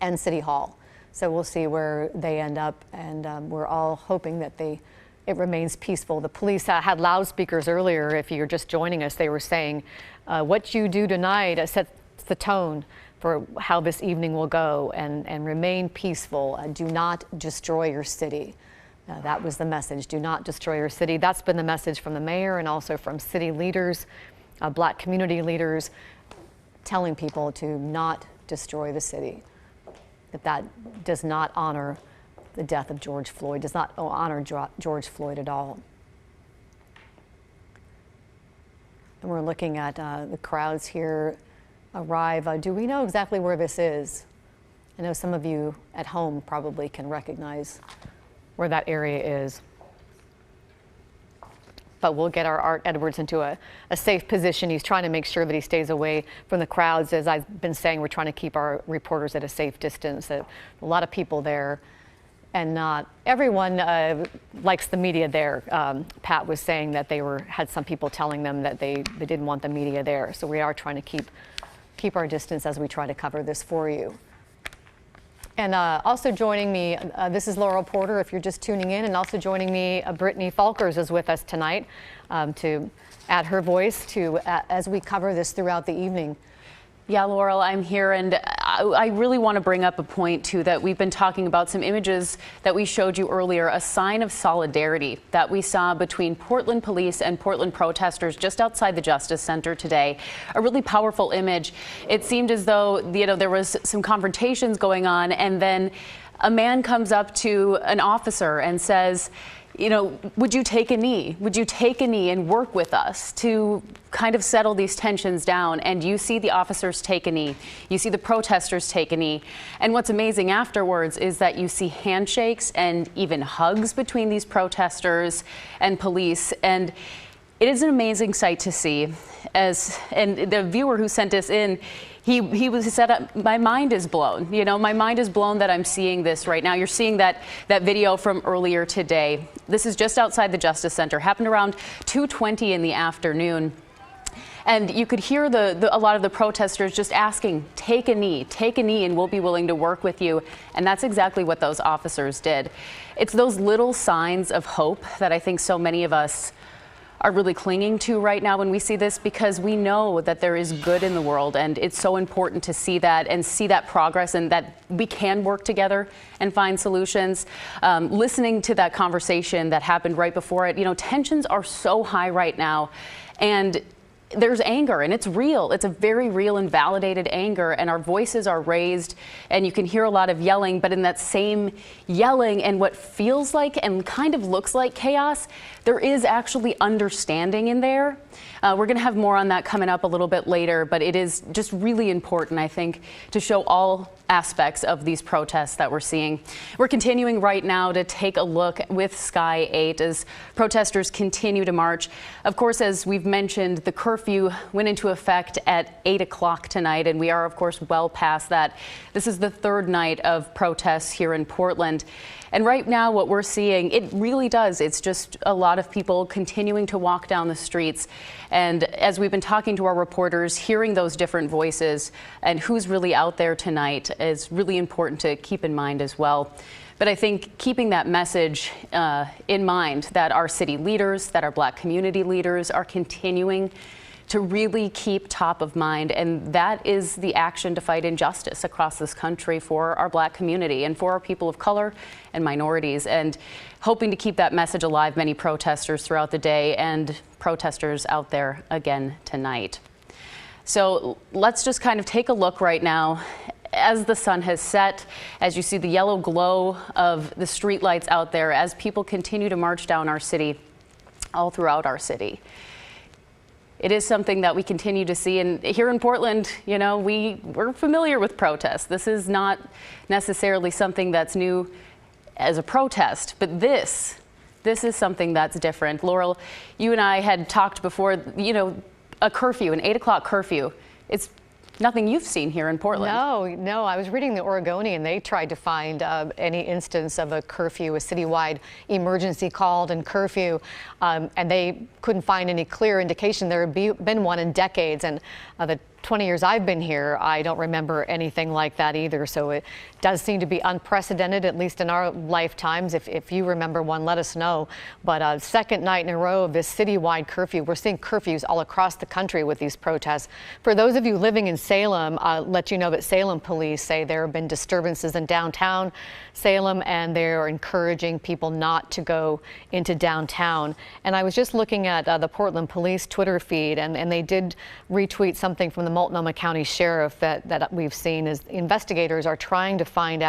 and City Hall. So we'll see where they end up, and we're all hoping that it remains peaceful. The police had loudspeakers earlier. If you're just joining us, they were saying, what you do tonight sets the tone for how this evening will go, and remain peaceful. Do not destroy your city. That was the message. Do not destroy your city. That's been the message from the mayor and also from city leaders, Black community leaders, telling people to not destroy the city. That does not honor the death of George Floyd, does not honor George Floyd at all. And we're looking at the crowds here arrive. Do we know exactly where this is? I know some of you at home probably can recognize where that area is. But we'll get our Art Edwards into a safe position. He's trying to make sure that he stays away from the crowds. As I've been saying, we're trying to keep our reporters at a safe distance. A lot of people there, and not everyone likes the media there. Pat was saying that had some people telling them that they didn't want the media there. So we are trying to keep our distance as we try to cover this for you. And also joining me, this is Laurel Porter, if you're just tuning in, and also joining me, Brittany Falkers is with us tonight to add her voice to as we cover this throughout the evening. Yeah, Laurel, I'm here, and I really want to bring up a point, too, that we've been talking about some images that we showed you earlier, a sign of solidarity that we saw between Portland police and Portland protesters just outside the Justice Center today. A really powerful image. It seemed as though, there was some confrontations going on, and then a man comes up to an officer and says, you know, would you take a knee? Would you take a knee and work with us to kind of settle these tensions down? And you see the officers take a knee. You see the protesters take a knee. And what's amazing afterwards is that you see handshakes and even hugs between these protesters and police. And it is an amazing sight to see. And the viewer who sent us in, he said, my mind is blown. You know, my mind is blown that I'm seeing this right now. You're seeing that video from earlier today. This is just outside the Justice Center. Happened around 2:20 in the afternoon. And you could hear a lot of the protesters just asking, take a knee, and we'll be willing to work with you. And that's exactly what those officers did. It's those little signs of hope that I think so many of us are really clinging to right now when we see this, because we know that there is good in the world, and it's so important to see that and see that progress and that we can work together and find solutions. Listening to that conversation that happened right before it, you know, tensions are so high right now, and there's anger, and it's real. It's a very real and validated anger, and our voices are raised, and you can hear a lot of yelling, but in that same yelling and what feels like and kind of looks like chaos, there is actually understanding in there. We're going to have more on that coming up a little bit later, but it is just really important, I think, to show all aspects of these protests that we're seeing. We're continuing right now to take a look with Sky 8 as protesters continue to march. Of course, as we've mentioned, the curfew went into effect at 8 o'clock tonight, and we are, of course, well past that. This is the third night of protests here in Portland. And right now what we're seeing, it really does. It's just a lot of people continuing to walk down the streets. And as we've been talking to our reporters, hearing those different voices and who's really out there tonight is really important to keep in mind as well. But I think keeping that message in mind, that our city leaders, that our Black community leaders are continuing to really keep top of mind, and that is the action to fight injustice across this country for our Black community and for our people of color and minorities, and hoping to keep that message alive. Many protesters throughout the day and protesters out there again tonight. So let's just kind of take a look right now as the sun has set, as you see the yellow glow of the streetlights out there, as people continue to march down our city, all throughout our city. It is something that we continue to see, and here in Portland, you know, we're familiar with protests. This is not necessarily something that's new as a protest, but this is something that's different. Laurel, you and I had talked before, you know, a curfew, an 8 o'clock curfew. It's nothing you've seen here in Portland. No. I was reading the Oregonian. They tried to find any instance of a curfew, a citywide emergency called and curfew, and they couldn't find any clear indication there had been one in decades. And the 20 years I've been here, I don't remember anything like that either. So it does seem to be unprecedented, at least in our lifetimes. If you remember one, let us know. But second night in a row of this citywide curfew. We're seeing curfews all across the country with these protests. For those of you living in Salem, I'll let you know that Salem police say there have been disturbances in downtown Salem, and they're encouraging people not to go into downtown. And I was just looking at the Portland Police Twitter feed, and they did retweet something from the Multnomah County Sheriff that we've seen as investigators are trying to find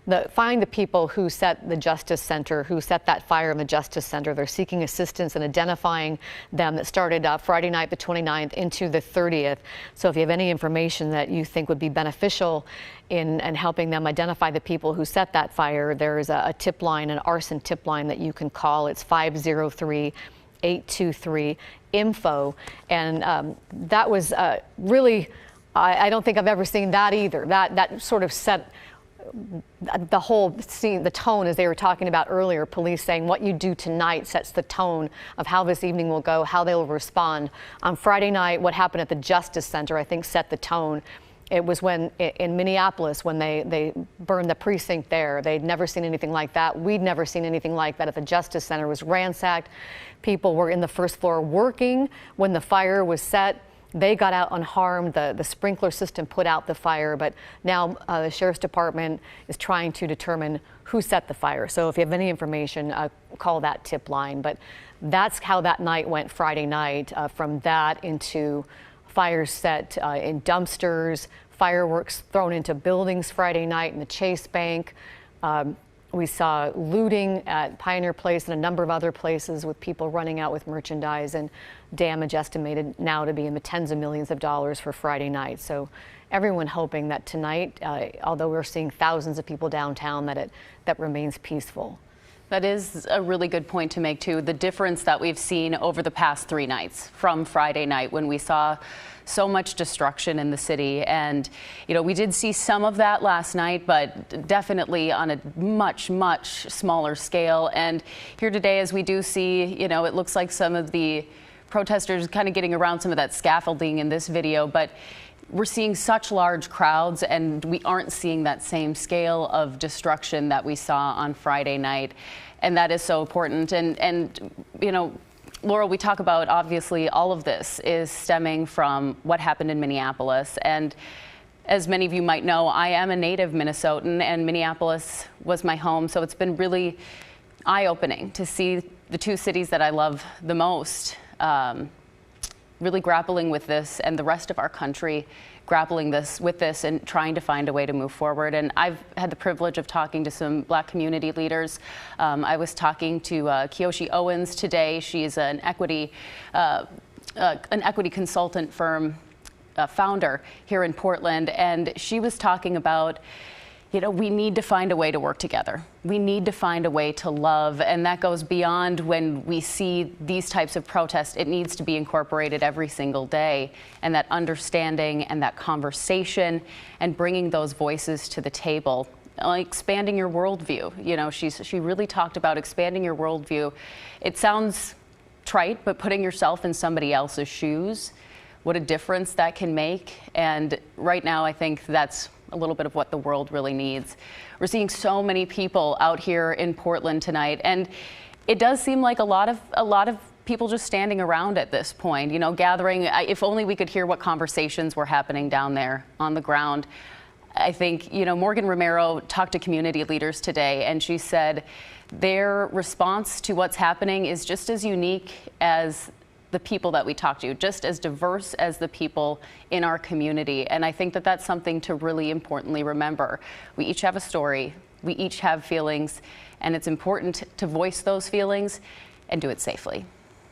the people who set the Justice Center, who set that fire in the Justice Center. They're seeking assistance in identifying them. That started Friday night, the 29th, into the 30th. So if you have any information that you think would be beneficial in helping them identify the people who set that fire, there is a tip line, an arson tip line that you can call. It's 503-823-INFO. And that was really, I don't think I've ever seen that either. That sort of set the whole scene, the tone, as they were talking about earlier, police saying what you do tonight sets the tone of how this evening will go, how they will respond. On Friday night, what happened at the Justice Center, I think, set the tone. It was when in Minneapolis, when they burned the precinct there. They'd never seen anything like that. We'd never seen anything like that at the Justice Center. It was ransacked. People were in the first floor working when the fire was set. They got out unharmed. The sprinkler system put out the fire, but now the Sheriff's Department is trying to determine who set the fire. So if you have any information, call that tip line. But that's how that night went Friday night, from that into fires set in dumpsters, fireworks thrown into buildings Friday night in the Chase Bank, We saw looting at Pioneer Place and a number of other places with people running out with merchandise, and damage estimated now to be in the tens of millions of dollars for Friday night. So everyone hoping that tonight, although we're seeing thousands of people downtown, that remains peaceful. That is a really good point to make, too. The difference that we've seen over the past 3 nights from Friday night, when we saw so much destruction in the city. And, you know, we did see some of that last night, but definitely on a much, much smaller scale. And here today, as we do see, you know, it looks like some of the protesters kind of getting around some of that scaffolding in this video, but we're seeing such large crowds, and we aren't seeing that same scale of destruction that we saw on Friday night. And that is so important. And you know, Laurel, we talk about, obviously, all of this is stemming from what happened in Minneapolis. And as many of you might know, I am a native Minnesotan, and Minneapolis was my home. So it's been really eye-opening to see the 2 cities that I love the most really grappling with this, and the rest of our country grappling with this and trying to find a way to move forward. And I've had the privilege of talking to some Black community leaders. I was talking to Kyoshi Owens today. She's an equity consultant firm founder here in Portland, and she was talking about, you know, we need to find a way to work together. We need to find a way to love, and that goes beyond when we see these types of protests. It needs to be incorporated every single day, and that understanding and that conversation and bringing those voices to the table, expanding your worldview. You know, she really talked about expanding your worldview. It sounds trite, but putting yourself in somebody else's shoes, what a difference that can make. And right now, I think that's a little bit of what the world really needs. We're seeing so many people out here in Portland tonight, and it does seem like a lot of people just standing around at this point, you know, gathering. If only we could hear what conversations were happening down there on the ground. I think, you know, Morgan Romero talked to community leaders today, and she said their response to what's happening is just as unique as the people that we talk to, just as diverse as the people in our community. And I think that that's something to really importantly remember. We each have a story, we each have feelings, and it's important to voice those feelings and do it safely.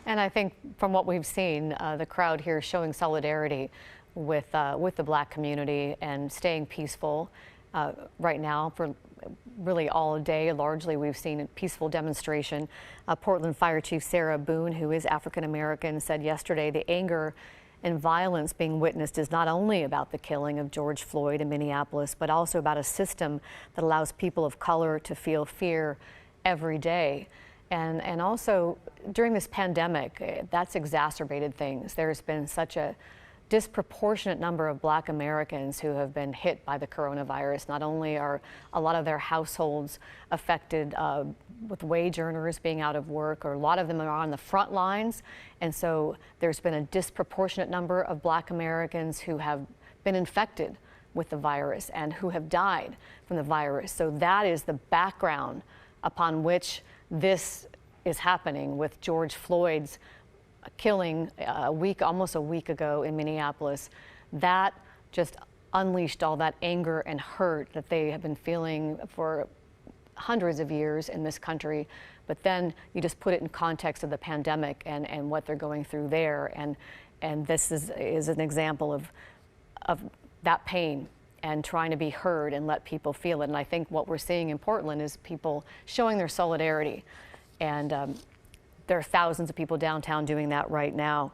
And I think from what we've seen, the crowd here showing solidarity with the Black community and staying peaceful right now for really all day. Largely, we've seen a peaceful demonstration. Portland Fire Chief Sarah Boone, who is African American, said yesterday the anger and violence being witnessed is not only about the killing of George Floyd in Minneapolis, but also about a system that allows people of color to feel fear every day. And also during this pandemic, that's exacerbated things. There's been such a disproportionate number of Black Americans who have been hit by the coronavirus. Not only are a lot of their households affected with wage earners being out of work, or a lot of them are on the front lines, and so there's been a disproportionate number of Black Americans who have been infected with the virus and who have died from the virus. So that is the background upon which this is happening, with George Floyd's killing almost a week ago in Minneapolis. That just unleashed all that anger and hurt that they have been feeling for hundreds of years in this country. But then you just put it in context of the pandemic and what they're going through there. And this is an example of that pain and trying to be heard and let people feel it. And I think what we're seeing in Portland is people showing their solidarity. And there are thousands of people downtown doing that right now.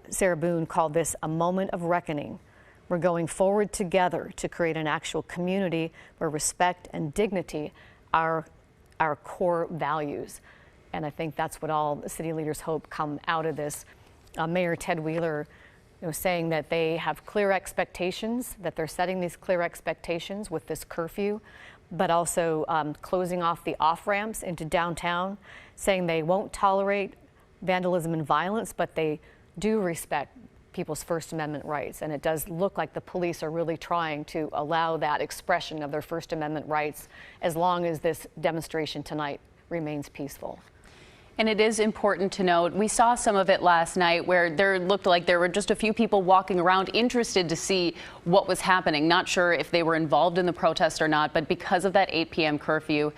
Sarah Boone called this a moment of reckoning. We're going forward together to create an actual community where respect and dignity are our core values. And I think that's what all the city leaders hope come out of this. Mayor Ted Wheeler, saying that they have clear expectations, that they're setting these clear expectations with this curfew, but also closing off the off-ramps into downtown, saying they won't tolerate vandalism and violence, but they do respect people's First Amendment rights. And it does look like the police are really trying to allow that expression of their First Amendment rights as long as this demonstration tonight remains peaceful. And it is important to note, we saw some of it last night where there looked like there were just a few people walking around interested to see what was happening. Not sure if they were involved in the protest or not, but because of that 8 p.m. curfew,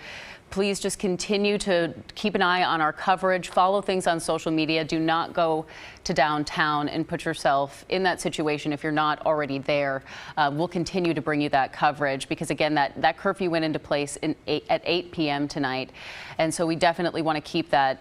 please just continue to keep an eye on our coverage, follow things on social media. Do not go to downtown and put yourself in that situation if you're not already there. We'll continue to bring you that coverage because, again, that curfew went into place at 8 p.m. tonight. And so we definitely want to keep that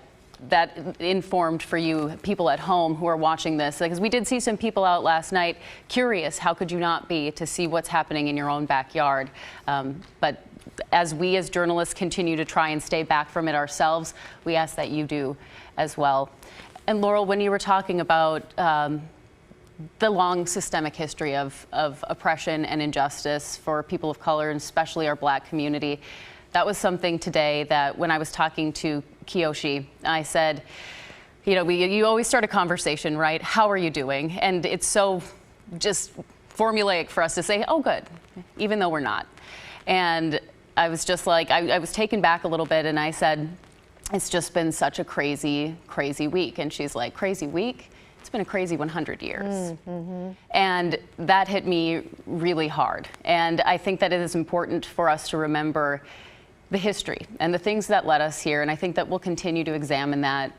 informed for you people at home who are watching this, because we did see some people out last night curious, how could you not be, to see what's happening in your own backyard. But as we as journalists continue to try and stay back from it ourselves, we ask that you do as well. And Laurel, when you were talking about the long systemic history of oppression and injustice for people of color, and especially our Black community, that was something today that when I was talking to Kiyoshi, I said, you know, you always start a conversation, right? How are you doing? And it's so just formulaic for us to say, oh, good, even though we're not. And I was just like, I was taken back a little bit, and I said, it's just been such a crazy, crazy week. And she's like, crazy week? It's been a crazy 100 years. Mm-hmm. And that hit me really hard. And I think that it is important for us to remember the history and the things that led us here. And I think that we'll continue to examine that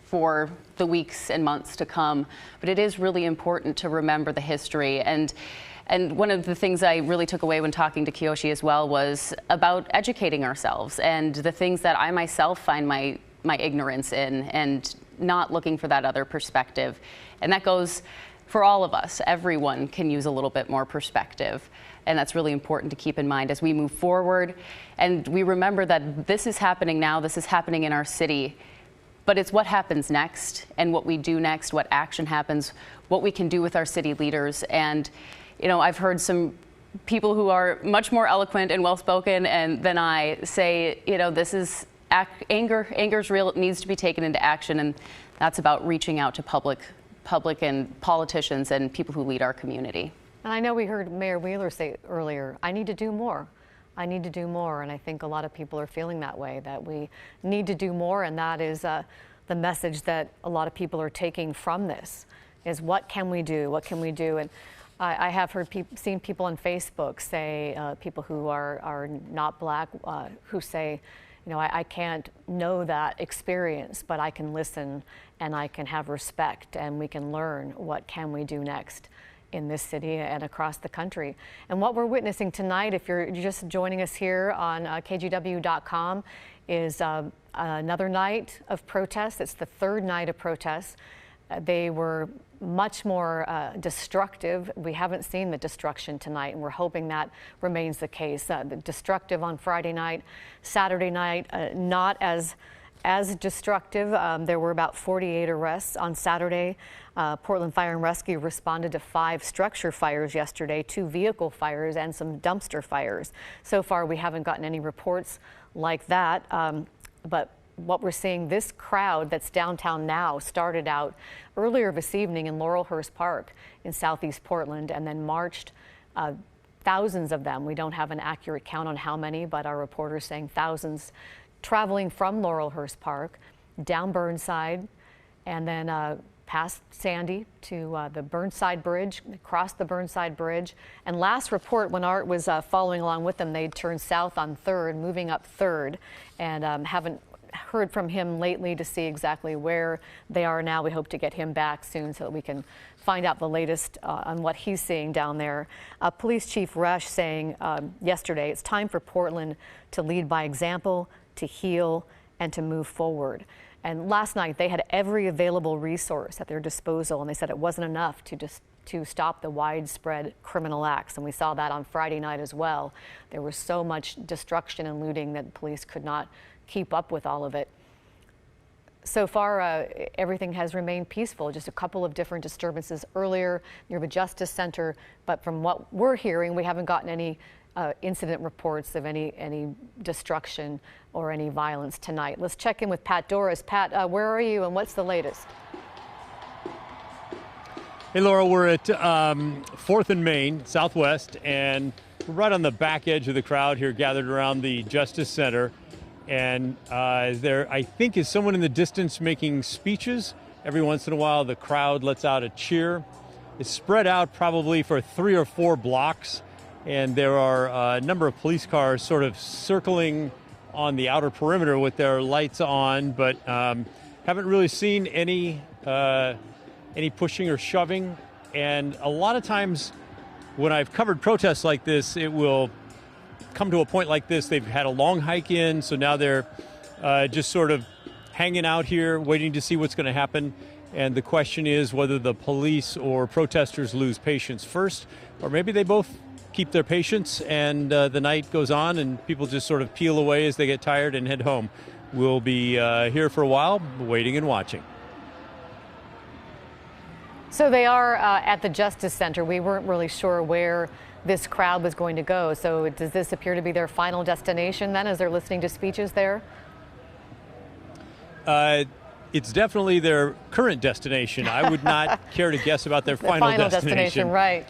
for the weeks and months to come. But it is really important to remember the history. And one of the things I really took away when talking to Kiyoshi as well was about educating ourselves and the things that I myself find my ignorance in, and not looking for that other perspective. And that goes for all of us. Everyone can use a little bit more perspective. And that's really important to keep in mind as we move forward. And we remember that this is happening now, this is happening in our city, but it's what happens next and what we do next, what action happens, what we can do with our city leaders. And, you know, I've heard some people who are much more eloquent and well-spoken than I say, you know, this is anger's real, it needs to be taken into action. And that's about reaching out to public and politicians and people who lead our community. And I know we heard Mayor Wheeler say earlier, I need to do more. I need to do more. And I think a lot of people are feeling that way, that we need to do more. And that is the message that a lot of people are taking from this, is what can we do? What can we do? And I have seen people on Facebook say, people who are not Black, who say, you know, I can't know that experience, but I can listen and I can have respect and we can learn what can we do next in this city and across the country. And what we're witnessing tonight, if you're just joining us here on KGW.com, is another night of protests. It's the third night of protests. They were much more destructive. We haven't seen the destruction tonight, and we're hoping that remains the case. The destructive on Friday night, Saturday night, not as destructive. There were about 48 arrests on Saturday. Portland Fire and Rescue responded to 5 structure fires yesterday, 2 vehicle fires, and some dumpster fires. So far, we haven't gotten any reports like that. But what we're seeing, this crowd that's downtown now started out earlier this evening in Laurelhurst Park in southeast Portland and then marched, thousands of them. We don't have an accurate count on how many, but our reporters saying thousands, traveling from Laurelhurst Park down Burnside and then past Sandy to the Burnside Bridge, across the Burnside Bridge. And last report, when Art was following along with them, they'd turned south on 3rd, moving up 3rd, and haven't heard from him lately to see exactly where they are now. We hope to get him back soon so that we can find out the latest on what he's seeing down there. Police Chief Rush saying yesterday, it's time for Portland to lead by example, to heal, and to move forward. And last night they had every available resource at their disposal, and they said it wasn't enough to stop the widespread criminal acts. And we saw that on Friday night as well. There was so much destruction and looting that police could not keep up with all of it. So far, everything has remained peaceful. Just a couple of different disturbances earlier near the Justice Center, but from what we're hearing, we haven't gotten any incident reports of any destruction or any violence tonight. Let's check in with Pat Doris. Pat, where are you and what's the latest? Hey, Laura, we're at 4th and Main, Southwest, and we're right on the back edge of the crowd here gathered around the Justice Center. And there, I think, is someone in the distance making speeches. Every once in a while, the crowd lets out a cheer. It's spread out probably for 3 or 4 blocks, and there are a number of police cars sort of circling on the outer perimeter with their lights on, but haven't really seen any pushing or shoving. And a lot of times when I've covered protests like this, it will come to a point like this. They've had a long hike in, so now they're just sort of hanging out here, waiting to see what's going to happen. And the question is whether the police or protesters lose patience first, or maybe they both keep their patience and the night goes on and people just sort of peel away as they get tired and head home. We'll be here for a while, waiting and watching. So they are at the Justice Center. We weren't really sure where this crowd was going to go. So does this appear to be their final destination then as they're listening to speeches there? It's definitely their current destination. I would not care to guess about their final destination. Right.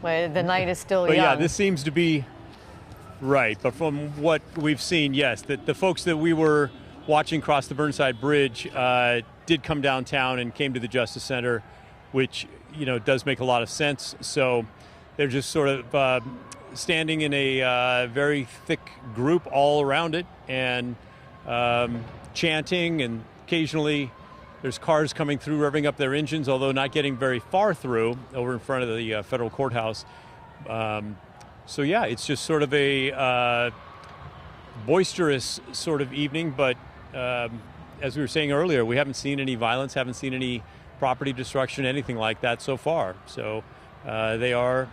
Well, the night is still young. Yeah, this seems to be right. But from what we've seen, yes, the folks that we were watching cross the Burnside Bridge did come downtown and came to the Justice Center, which, does make a lot of sense. So they're just sort of standing in a very thick group all around it and chanting, and occasionally there's cars coming through revving up their engines, although not getting very far through over in front of the federal courthouse. So yeah, it's just sort of a boisterous sort of evening, but as we were saying earlier, we haven't seen any violence, haven't seen any property destruction, anything like that so far. So they are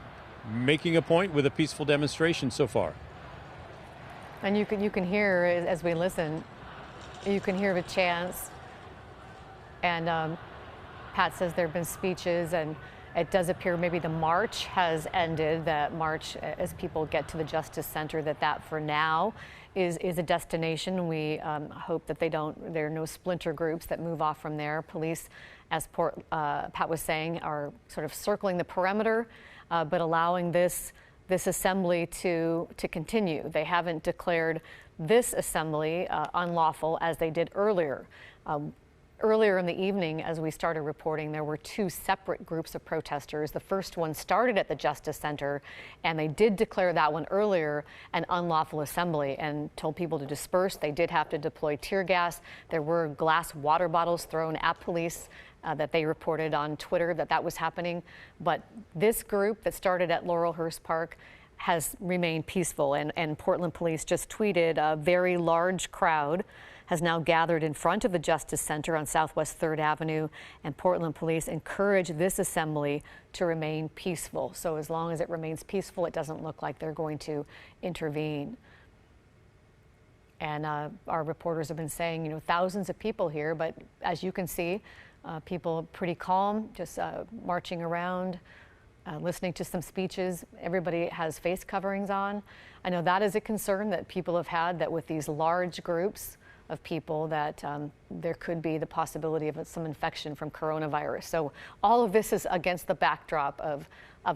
making a point with a peaceful demonstration so far. And you can hear, as we listen, you can hear the chants. And Pat says there have been speeches, and it does appear maybe the march has ended, that march as people get to the Justice Center, that for now is a destination. We hope that there are no splinter groups that move off from there. Police, as Pat was saying, are sort of circling the perimeter, but allowing this assembly to continue. They haven't declared this assembly unlawful as they did earlier. Earlier in the evening, as we started reporting, there were 2 separate groups of protesters. The first one started at the Justice Center, and they did declare that one earlier an unlawful assembly and told people to disperse. They did have to deploy tear gas. There were glass water bottles thrown at police that they reported on Twitter that was happening. But this group that started at Laurelhurst Park has remained peaceful, and Portland police just tweeted a very large crowd has now gathered in front of the Justice Center on Southwest 3rd Avenue, and Portland police encourage this assembly to remain peaceful. So as long as it remains peaceful, it doesn't look like they're going to intervene. And our reporters have been saying, thousands of people here, but as you can see, people pretty calm, just marching around, listening to some speeches. Everybody has face coverings on. I know that is a concern that people have had, that with these large groups of people that there could be the possibility of some infection from coronavirus. So all of this is against the backdrop of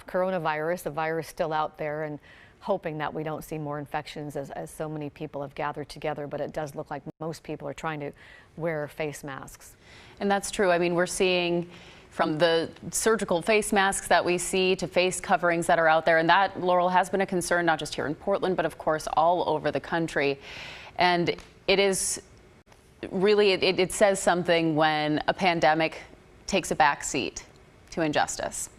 coronavirus, the virus still out there, and hoping that we don't see more infections as so many people have gathered together. But it does look like most people are trying to wear face masks. And that's true. I mean, we're seeing from the surgical face masks that we see to face coverings that are out there. And that, Laurel, has been a concern, not just here in Portland, but of course all over the country. And it is really, it says something when a pandemic takes a back seat to injustice.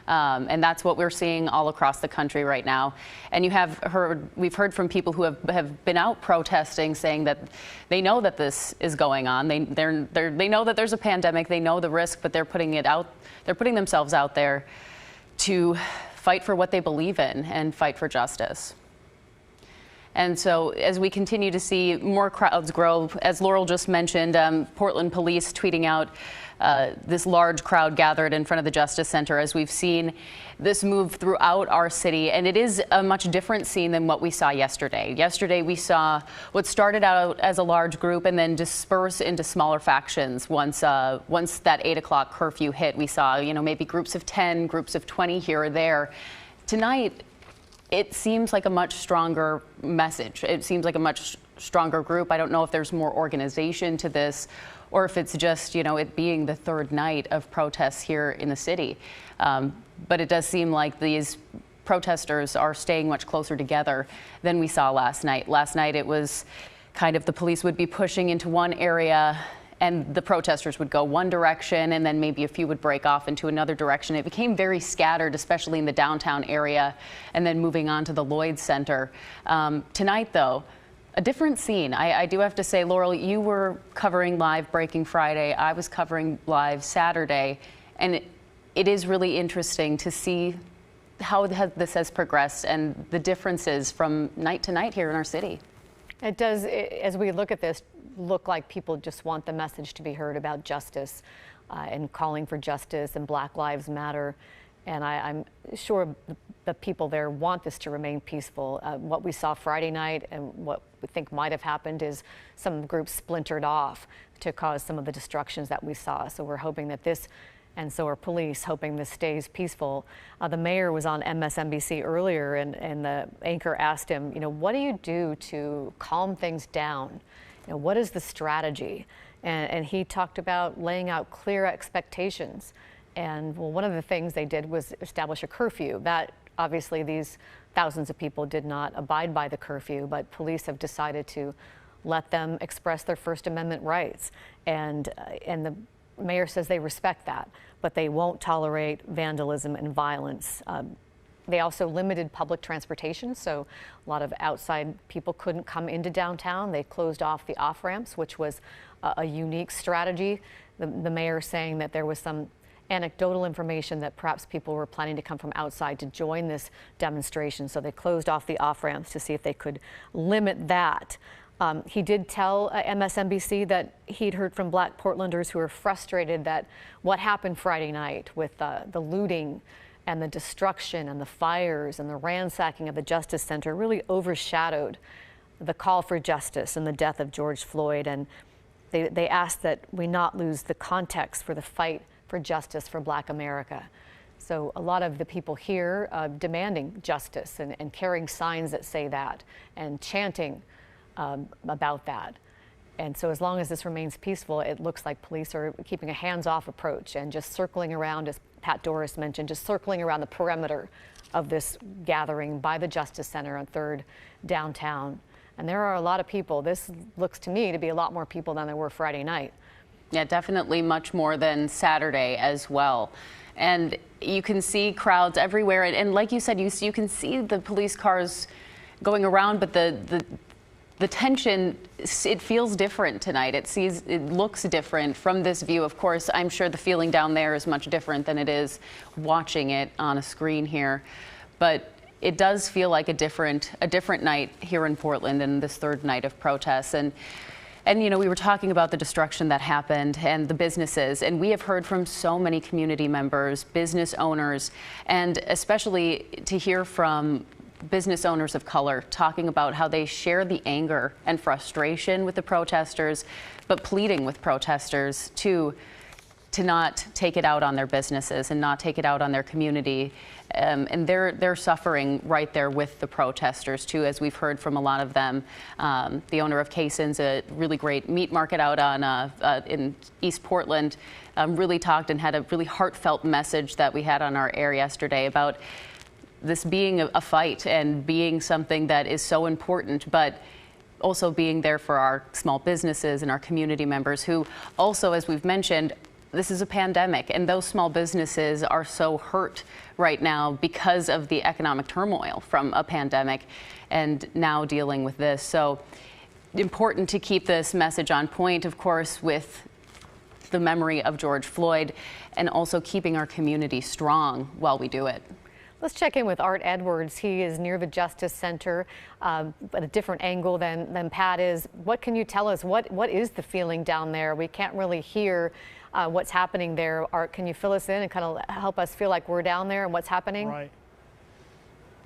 And that's what we're seeing all across the country right now. And we've heard from people who have been out protesting, saying that they know that this is going on. They know that there's a pandemic. They know the risk, but they're putting themselves out there to fight for what they believe in and fight for justice. And so as we continue to see more crowds grow, as Laurel just mentioned, Portland police tweeting out this large crowd gathered in front of the Justice Center, as we've seen this move throughout our city. And it is a much different scene than what we saw yesterday. Yesterday, we saw what started out as a large group and then disperse into smaller factions. Once that 8 o'clock curfew hit, we saw, maybe groups of 10, groups of 20 here or there. Tonight, it seems like a much stronger message. It seems like a much stronger group. I don't know if there's more organization to this, or if it's just, it being the third night of protests here in the city. But it does seem like these protesters are staying much closer together than we saw last night. Last night it was kind of the police would be pushing into one area and the protesters would go one direction, and then maybe a few would break off into another direction. It became very scattered, especially in the downtown area, and then moving on to the Lloyd Center. Tonight, though, a different scene. I do have to say, Laurel, you were covering live Breaking Friday. I was covering live Saturday, and it is really interesting to see how this has progressed and the differences from night to night here in our city. It does, as we look at this, look like people just want the message to be heard about justice and calling for justice and Black Lives Matter. And I'm sure the people there want this to remain peaceful. What we saw Friday night and what we think might have happened is some groups splintered off to cause some of the destructions that we saw. So we're hoping that this, and so are police, hoping this stays peaceful. The mayor was on MSNBC earlier, and the anchor asked him, what do you do to calm things down? What is the strategy? And he talked about laying out clear expectations. And well, one of the things they did was establish a curfew. That obviously these thousands of people did not abide by the curfew, but police have decided to let them express their First Amendment rights. And the mayor says they respect that, but they won't tolerate vandalism and violence. They also limited public transportation, so a lot of outside people couldn't come into downtown. They closed off the off-ramps, which was a unique strategy. The mayor saying that there was some anecdotal information that perhaps people were planning to come from outside to join this demonstration, so they closed off the off-ramps to see if they could limit that. He did tell MSNBC that he'd heard from Black Portlanders who were frustrated that what happened Friday night with the looting and the destruction and the fires and the ransacking of the Justice Center really overshadowed the call for justice and the death of George Floyd. And they asked that we not lose the context for the fight for justice for Black America. So a lot of the people here demanding justice and carrying signs that say that and chanting about that. And so as long as this remains peaceful, it looks like police are keeping a hands-off approach and just circling around, as Pat Doris mentioned, just circling around the perimeter of this gathering by the Justice Center on 3rd downtown. And there are a lot of people. This looks to me to be a lot more people than there were Friday night. Yeah, definitely much more than Saturday as well. And you can see crowds everywhere. And like you said, you can see the police cars going around, but the tension, it feels different tonight. It looks different from this view. Of course, I'm sure the feeling down there is much different than it is watching it on a screen here. But it does feel like a different night here in Portland and this third night of protests. And we were talking about the destruction that happened and the businesses, and we have heard from so many community members, business owners, and especially to hear from business owners of color talking about how they share the anger and frustration with the protesters, but pleading with protesters to not take it out on their businesses and not take it out on their community. And they're suffering right there with the protesters too, as we've heard from a lot of them. The owner of Cason's, a really great meat market out on in East Portland, really talked and had a really heartfelt message that we had on our air yesterday about this being a fight and being something that is so important, but also being there for our small businesses and our community members who also, as we've mentioned, this is a pandemic, and those small businesses are so hurt right now because of the economic turmoil from a pandemic and now dealing with this. So important to keep this message on point, of course, with the memory of George Floyd, and also keeping our community strong while we do it. Let's check in with Art Edwards. He is near the Justice Center, at a different angle than Pat is. What can you tell us? What is the feeling down there? We can't really hear what's happening there. Art, can you fill us in and kind of help us feel like we're down there and what's happening? Right.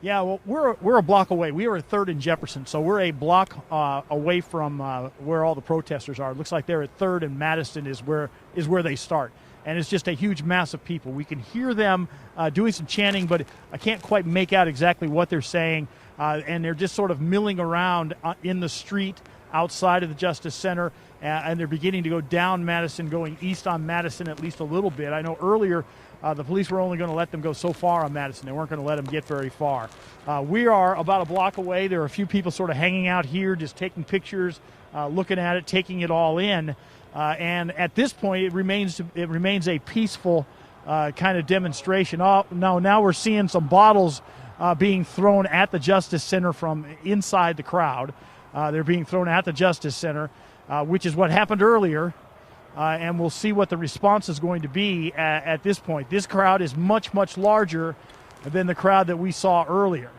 Yeah, well, we're a block away. We are at 3rd and Jefferson, so we're a block away from where all the protesters are. It looks like they're at 3rd and Madison is where they start. And it's just a huge mass of people. We can hear them doing some chanting, but I can't quite make out exactly what they're saying. And they're just sort of milling around in the street outside of the Justice Center, and they're beginning to go down Madison, going east on Madison at least a little bit. I know earlier the police were only going to let them go so far on Madison. They weren't going to let them get very far. We are about a block away. There are a few people sort of hanging out here, just taking pictures, looking at it, taking it all in. And at this point, it remains a peaceful kind of demonstration. Oh, no, now we're seeing some bottles being thrown at the Justice Center from inside the crowd. They're being thrown at the Justice Center, which is what happened earlier. And we'll see what the response is going to be at this point. This crowd is much, much larger than the crowd that we saw earlier.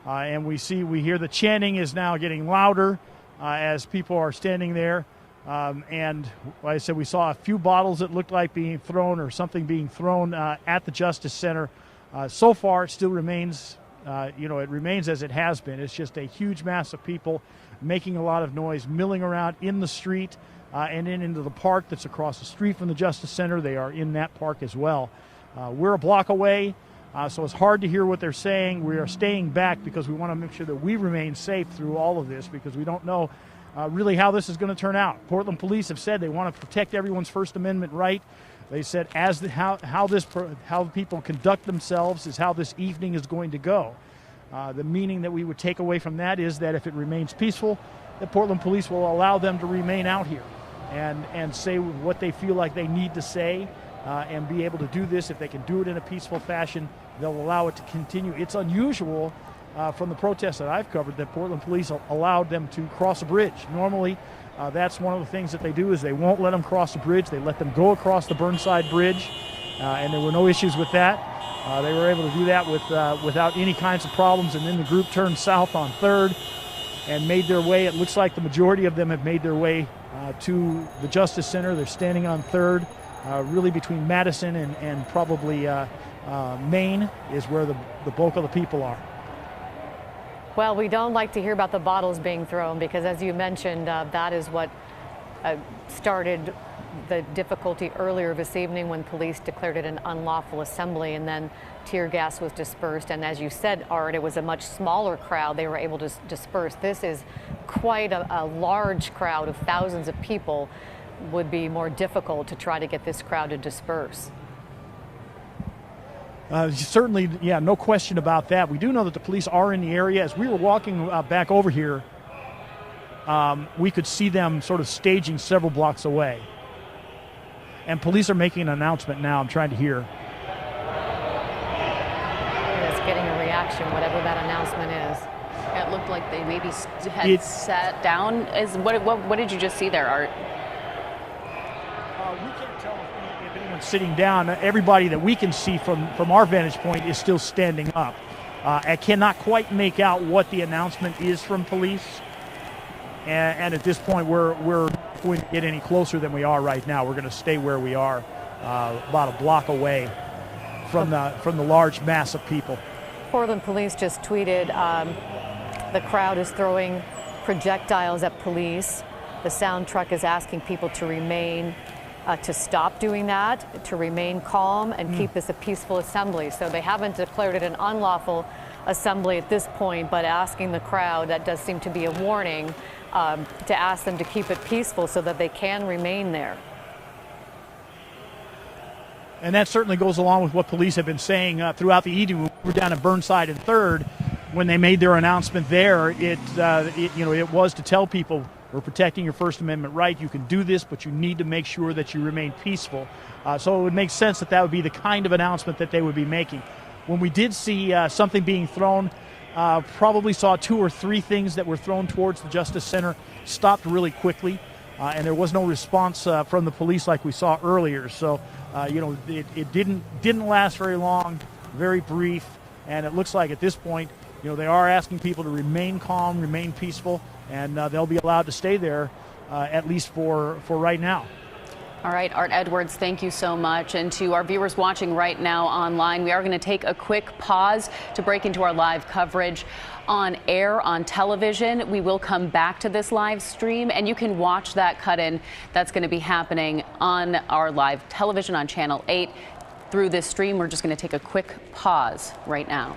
And we hear the chanting is now getting louder as people are standing there. And like I said, we saw a few bottles that looked like being thrown or something being thrown at the Justice Center. So far, it still remains, it remains as it has been. It's just a huge mass of people making a lot of noise, milling around in the street and into the park that's across the street from the Justice Center. They are in that park as well. We're a block away, so it's hard to hear what they're saying. We are staying back because we want to make sure that we remain safe through all of this, because we don't know really how this is going to turn out. Portland police have said they want to protect everyone's First Amendment right. They said how people conduct themselves is how this evening is going to go. The meaning that we would take away from that is that if it remains peaceful, the Portland police will allow them to remain out here and say what they feel like they need to say and be able to do this. If they can do it in a peaceful fashion, they'll allow it to continue. It's unusual from the protests that I've covered that Portland police allowed them to cross a bridge. Normally, that's one of the things that they do is they won't let them cross the bridge. They let them go across the Burnside Bridge, and there were no issues with that. They were able to do that without any kinds of problems, and then the group turned south on 3rd and made their way. It looks like the majority of them have made their way to the Justice Center. They're standing on 3rd, really between Madison and probably Main is where the bulk of the people are. Well, we don't like to hear about the bottles being thrown because, as you mentioned, that is what started the difficulty earlier this evening when police declared it an unlawful assembly, and then tear gas was dispersed. And as you said, Art, it was a much smaller crowd. They were able to disperse. This is quite a large crowd of thousands of people. Would be more difficult to try to get this crowd to disperse. Certainly, yeah, no question about that. We do know that the police are in the area. As we were walking back over here, we could see them sort of staging several blocks away. And police are making an announcement now. I'm trying to hear. It's getting a reaction, whatever that announcement is. It looked like they maybe had sat down. What did you just see there, Art? We can't tell if anyone's sitting down. Everybody that we can see from our vantage point is still standing up. I cannot quite make out what the announcement is from police. And at this point, we're going to get any closer than we are right now. We're going to stay where we are, about a block away from the large mass of people. Portland police just tweeted the crowd is throwing projectiles at police. The sound truck is asking people to remain, to stop doing that, to remain calm and keep this a peaceful assembly. So they haven't declared it an unlawful assembly at this point, but asking the crowd, that does seem to be a warning, to ask them to keep it peaceful so that they can remain there. And that certainly goes along with what police have been saying throughout the evening. We were down at Burnside and 3rd when they made their announcement there. It was to tell people, we're protecting your First Amendment right. You can do this, but you need to make sure that you remain peaceful. So it would make sense that would be the kind of announcement that they would be making. When we did see something being thrown, probably saw 2 or 3 things that were thrown towards the Justice Center, stopped really quickly, and there was no response from the police like we saw earlier. So, it didn't last very long, very brief, and it looks like at this point, they are asking people to remain calm, remain peaceful, and they'll be allowed to stay there at least for right now. All right, Art Edwards, thank you so much. And to our viewers watching right now online, we are going to take a quick pause to break into our live coverage on air on television. We will come back to this live stream, and you can watch that cut-in. That's going to be happening on our live television on Channel 8 through this stream. We're just going to take a quick pause right now.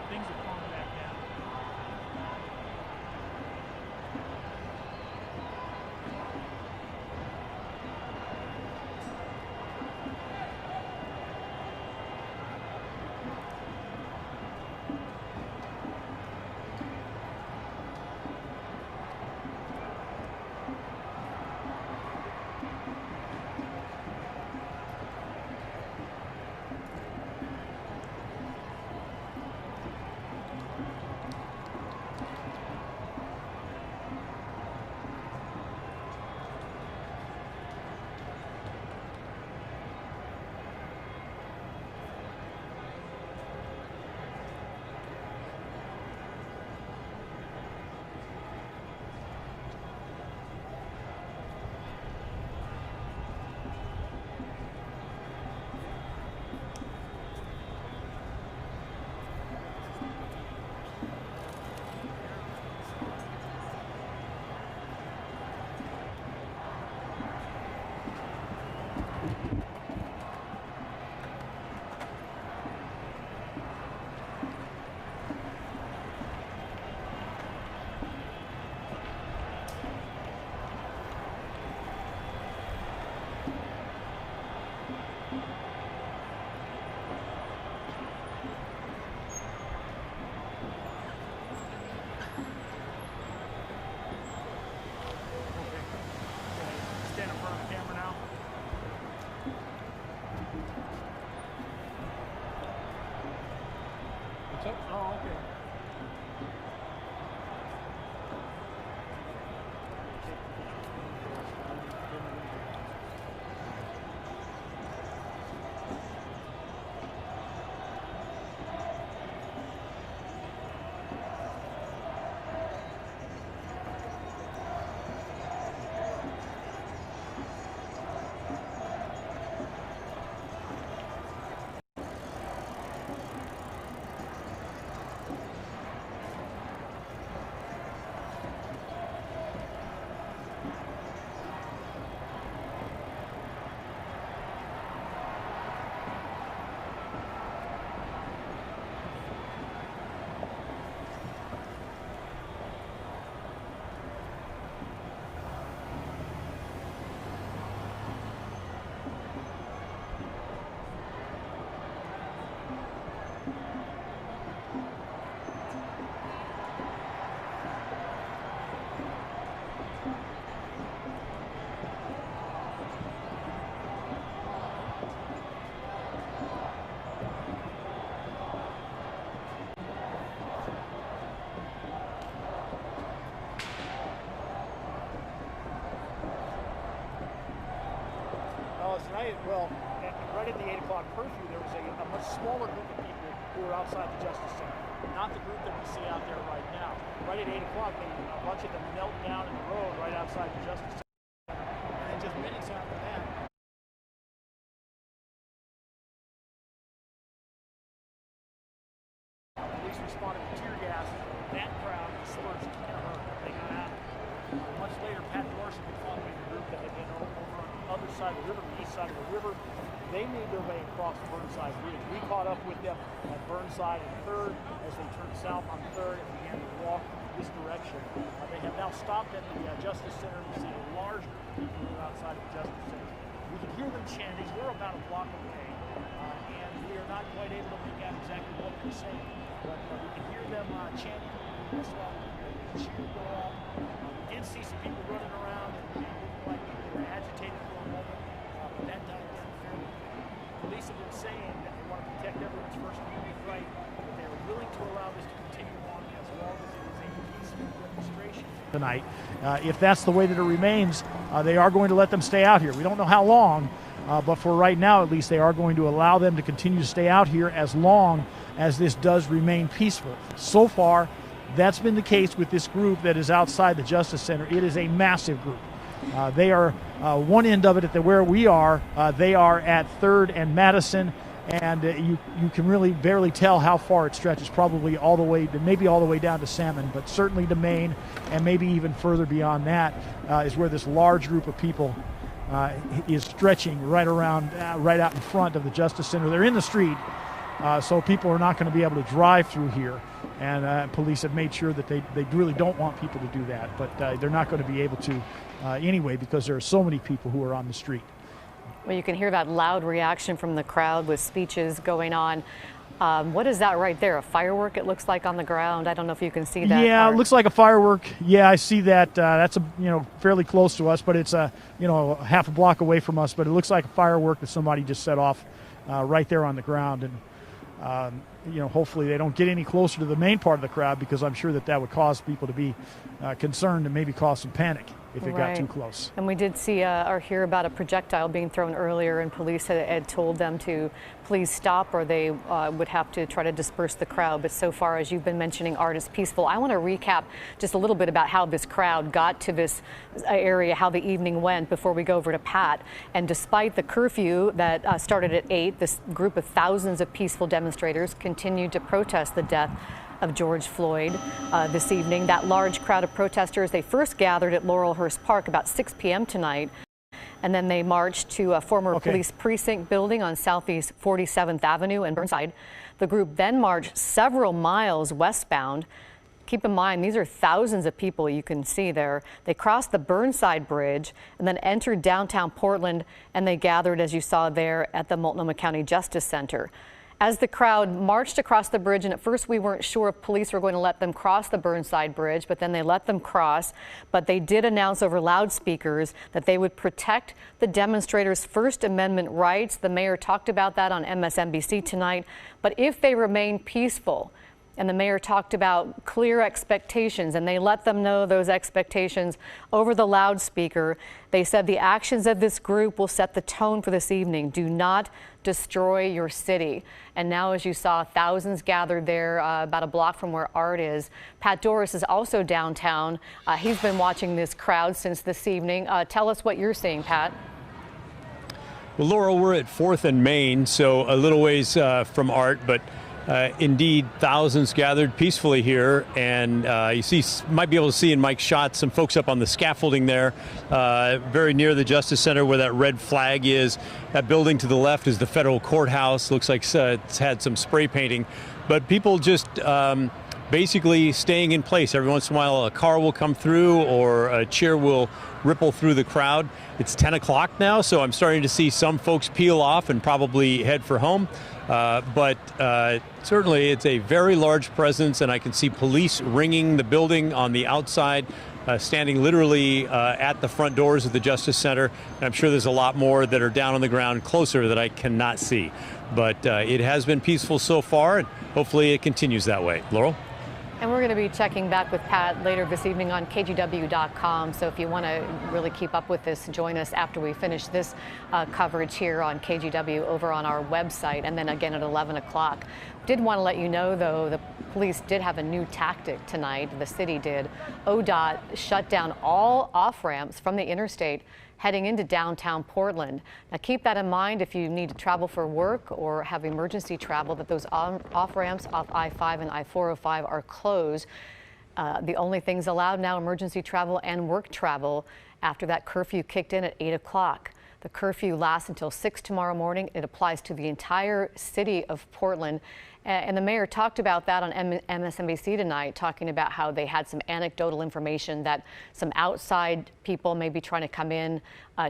things have calmed back down. Stand in front of the camera now. What's up? Oh, okay. Tonight, well, right at the 8 o'clock curfew, there was a much smaller group of people who were outside the Justice Center. Not the group that we see out there right now. Right at 8 o'clock, a bunch of them knelt down in the road right outside the Justice Center. And then just minutes after that, police responded with tear gas. That crowd dispersed in a hurry. They got out. Much later, Pat Morrison was following the group that had been over on the other side of the river, the east side of the river. They made their way across Burnside Bridge. We caught up with them at Burnside and 3rd as they turned south on 3rd and began to walk this direction. They have now stopped at the Justice Center. You see a large group of people who are outside of the Justice Center. We can hear them chanting. We're about a block away, and we are not quite able to make out exactly what they're saying. But we can hear them chanting as well. The cheer go up. We did see some people running around and looked like they were agitated for a moment, but that died down fairly quickly. Police have been saying that they want to protect everyone's First Amendment right, but they are willing to allow this to continue on as long as it is a peaceful demonstration. Tonight, if that's the way that it remains, they are going to let them stay out here. We don't know how long, but for right now at least, they are going to allow them to continue to stay out here as long as this does remain peaceful. So far, that's been the case with this group that is outside the Justice Center. It is a massive group. They are one end of it at where we are. They are at 3rd and Madison, and you can really barely tell how far it stretches. Probably all the way, maybe all the way down to Salmon, but certainly to Maine, and maybe even further beyond that is where this large group of people is stretching right around, right out in front of the Justice Center. They're in the street, so people are not going to be able to drive through here. And police have made sure that they really don't want people to do that, but they're not going to be able to anyway, because there are so many people who are on the street. Well, you can hear that loud reaction from the crowd with speeches going on. What is that right there? A firework, it looks like, on the ground. I don't know if you can see that. Yeah, part. It looks like a firework. Yeah, I see that. That's fairly close to us, but it's half a block away from us. But it looks like a firework that somebody just set off right there on the ground. And hopefully they don't get any closer to the main part of the crowd, because I'm sure that would cause people to be concerned and maybe cause some panic if it got too close. And we did see or hear about a projectile being thrown earlier, and police had told them to please stop, or they would have to try to disperse the crowd. But so far, as you've been mentioning, Art, is peaceful. I want to recap just a little bit about how this crowd got to this area, how the evening went, before we go over to Pat. And despite the curfew that started at 8, this group of thousands of peaceful demonstrators continued to protest the death of George Floyd this evening. That large crowd of protesters, they first gathered at Laurelhurst Park about 6 p.m. tonight, and then they marched to a former police precinct building on Southeast 47th Avenue and Burnside. The group then marched several miles westbound. Keep in mind, these are thousands of people you can see there. They crossed the Burnside Bridge and then entered downtown Portland, and they gathered, as you saw there, at the Multnomah County Justice Center. As the crowd marched across the bridge, and at first we weren't sure if police were going to let them cross the Burnside Bridge, but then they let them cross. But they did announce over loudspeakers that they would protect the demonstrators' First Amendment rights. The mayor talked about that on MSNBC tonight. But if they remain peaceful, and the mayor talked about clear expectations, and they let them know those expectations over the loudspeaker. They said the actions of this group will set the tone for this evening. Do not destroy your city. And now, as you saw, thousands gathered there about a block from where Art is. Pat Doris is also downtown. He's been watching this crowd since this evening. Tell us what you're seeing, Pat. Well, Laurel, we're at 4th and Main, so a little ways from Art, but indeed, thousands gathered peacefully here, and you might be able to see in Mike's shot some folks up on the scaffolding there, very near the Justice Center where that red flag is. That building to the left is the federal courthouse. Looks like it's had some spray painting, but people just basically staying in place. Every once in a while, a car will come through or a cheer will ripple through the crowd. It's 10 o'clock now, so I'm starting to see some folks peel off and probably head for home. But certainly it's a very large presence, and I can see police ringing the building on the outside, standing literally at the front doors of the Justice Center. And I'm sure there's a lot more that are down on the ground closer that I cannot see. But it has been peaceful so far, and hopefully it continues that way. Laurel? And we're going to be checking back with Pat later this evening on KGW.com. So if you want to really keep up with this, join us after we finish this coverage here on KGW over on our website, and then again at 11 o'clock. Did want to let you know, though, the police did have a new tactic tonight. The city did. ODOT shut down all off-ramps from the interstate heading into downtown Portland. Now keep that in mind if you need to travel for work or have emergency travel, that those off-ramps off I-5 and I-405 are closed. The only things allowed now, emergency travel and work travel, after that curfew kicked in at 8 o'clock. The curfew lasts until 6 tomorrow morning. It applies to the entire city of Portland. And the mayor talked about that on MSNBC tonight, talking about how they had some anecdotal information that some outside people may be trying to come in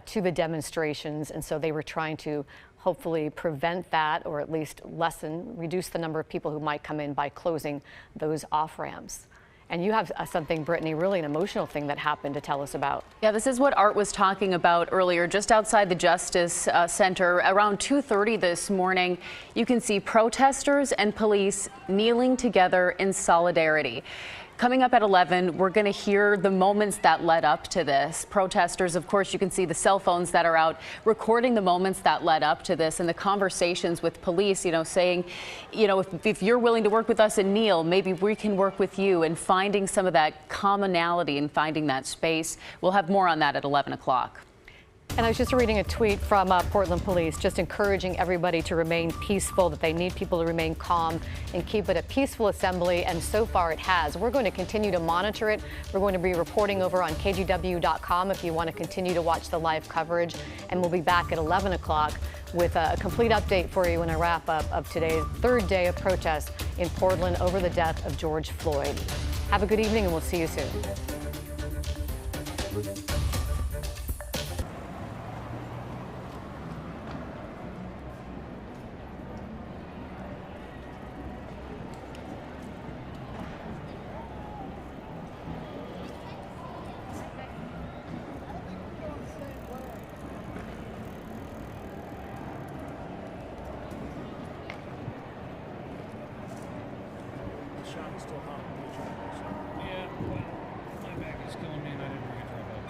to the demonstrations. And so they were trying to hopefully prevent that, or at least reduce the number of people who might come in by closing those off-ramps. And you have something, Brittany, really an emotional thing that happened to tell us about. Yeah, this is what Art was talking about earlier, just outside the Justice Center. Around 2:30 this morning, you can see protesters and police kneeling together in solidarity. Coming up at 11, we're going to hear the moments that led up to this. Protesters, of course, you can see the cell phones that are out recording the moments that led up to this, and the conversations with police, saying, if you're willing to work with us and kneel, maybe we can work with you, and finding some of that commonality and finding that space. We'll have more on that at 11 o'clock. And I was just reading a tweet from Portland Police just encouraging everybody to remain peaceful, that they need people to remain calm and keep it a peaceful assembly. And so far it has. We're going to continue to monitor it. We're going to be reporting over on kgw.com if you want to continue to watch the live coverage. And we'll be back at 11 o'clock with a complete update for you in a wrap up of today's third day of protests in Portland over the death of George Floyd. Have a good evening and we'll see you soon. Yeah, well, my back is killing me and I didn't bring it up.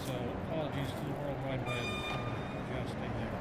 So apologies to the World Wide Web for adjusting there.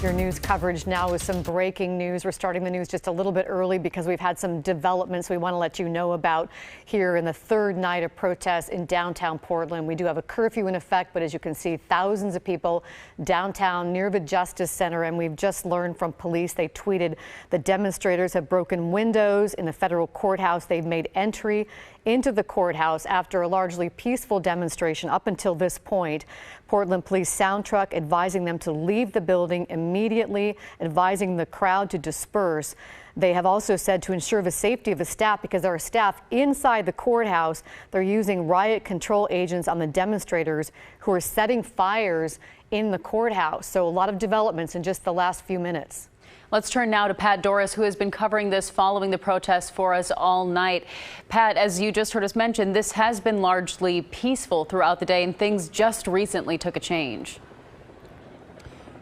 your news coverage now with some breaking news. We're starting the news just a little bit early because we've had some developments we want to let you know about here in the third night of protests in downtown Portland. We do have a curfew in effect, but as you can see, thousands of people downtown near the Justice Center. And we've just learned from police, they tweeted the demonstrators have broken windows in the federal courthouse. They've made entry into the courthouse after a largely peaceful demonstration up until this point. Portland Police sound truck advising them to leave the building immediately, advising the crowd to disperse. They have also said to ensure the safety of the staff, because there are staff inside the courthouse, they're using riot control agents on the demonstrators who are setting fires in the courthouse. So a lot of developments in just the last few minutes. Let's turn now to Pat Doris, who has been covering this following the protests for us all night. Pat, as you just heard us mention, this has been largely peaceful throughout the day, and things just recently took a change.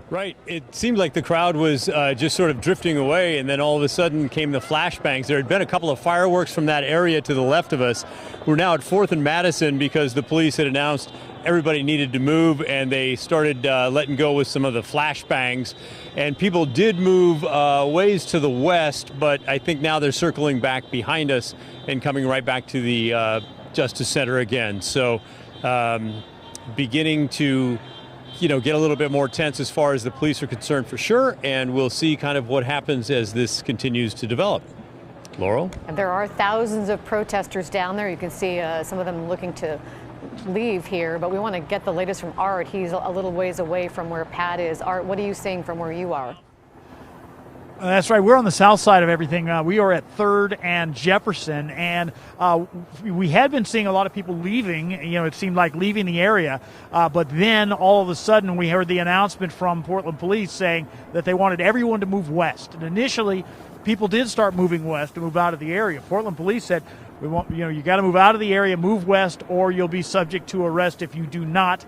Right. It seemed like the crowd was just sort of drifting away, and then all of a sudden came the flashbangs. There had been a couple of fireworks from that area to the left of us. We're now at 4th and Madison because the police had announced everybody needed to move, and they started letting go with some of the flashbangs. And people did move ways to the west, but I think now they're circling back behind us and coming right back to the Justice Center again. So beginning to get a little bit more tense as far as the police are concerned for sure, and we'll see kind of what happens as this continues to develop. Laurel? And there are thousands of protesters down there. You can see some of them looking to leave here, but we want to get the latest from Art. He's a little ways away from where Pat is. Art, what are you seeing from where you are? That's right. We're on the south side of everything. We are at 3rd and Jefferson, and we had been seeing a lot of people leaving. It seemed like leaving the area, but then all of a sudden we heard the announcement from Portland Police saying that they wanted everyone to move west. And initially, people did start moving west to move out of the area. Portland Police said, "We want you got to move out of the area, move west, or you'll be subject to arrest if you do not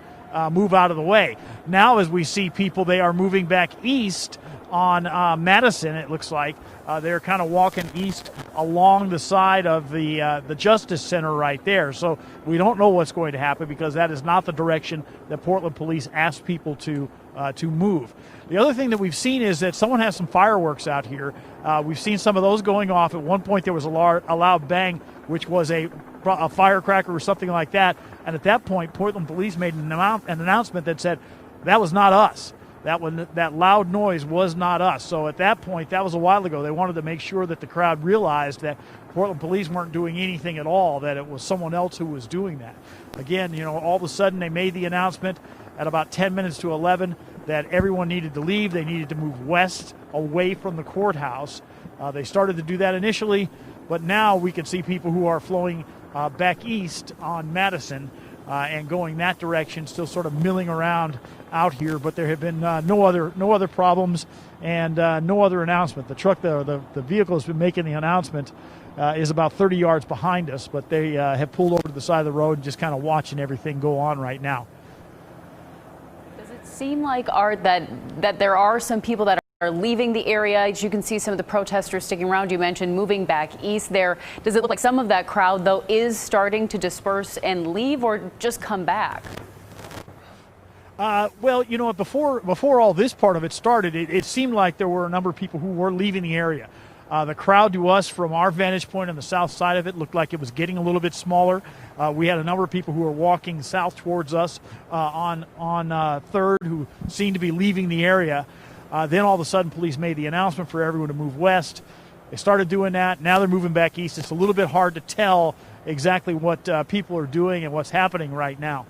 move out of the way." Now, as we see people, they are moving back east on Madison. It looks like they're kind of walking east along the side of the Justice Center right there. So we don't know what's going to happen because that is not the direction that Portland Police asked people to move. The other thing that we've seen is that someone has some fireworks out here. We've seen some of those going off. At one point, there was a loud bang, which was a firecracker or something like that. And at that point, Portland Police made an announcement that said that was not us. That loud noise was not us. So at that point, that was a while ago, they wanted to make sure that the crowd realized that Portland Police weren't doing anything at all, that it was someone else who was doing that. Again, all of a sudden they made the announcement at about 10 minutes to 11 that everyone needed to leave. They needed to move west away from the courthouse. They started to do that initially, but now we can see people who are flowing back east on Madison and going that direction, still sort of milling around out here. But there have been no other problems and no other announcement. The truck, the vehicle has been making the announcement is about 30 yards behind us, but they have pulled over to the side of the road and just kind of watching everything go on right now. Does it seem like, Art, that there are some people that are leaving the area? As you can see, some of the protesters sticking around. You mentioned moving back east there. Does it look like some of that crowd, though, is starting to disperse and leave, or just come back? Well, before all this part of it started, it seemed like there were a number of people who were leaving the area. The crowd to us from our vantage point on the south side of it looked like it was getting a little bit smaller. We had a number of people who were walking south towards us on 3rd who seemed to be leaving the area. Then all of a sudden, police made the announcement for everyone to move west. They started doing that. Now they're moving back east. It's a little bit hard to tell exactly what people are doing and what's happening right now.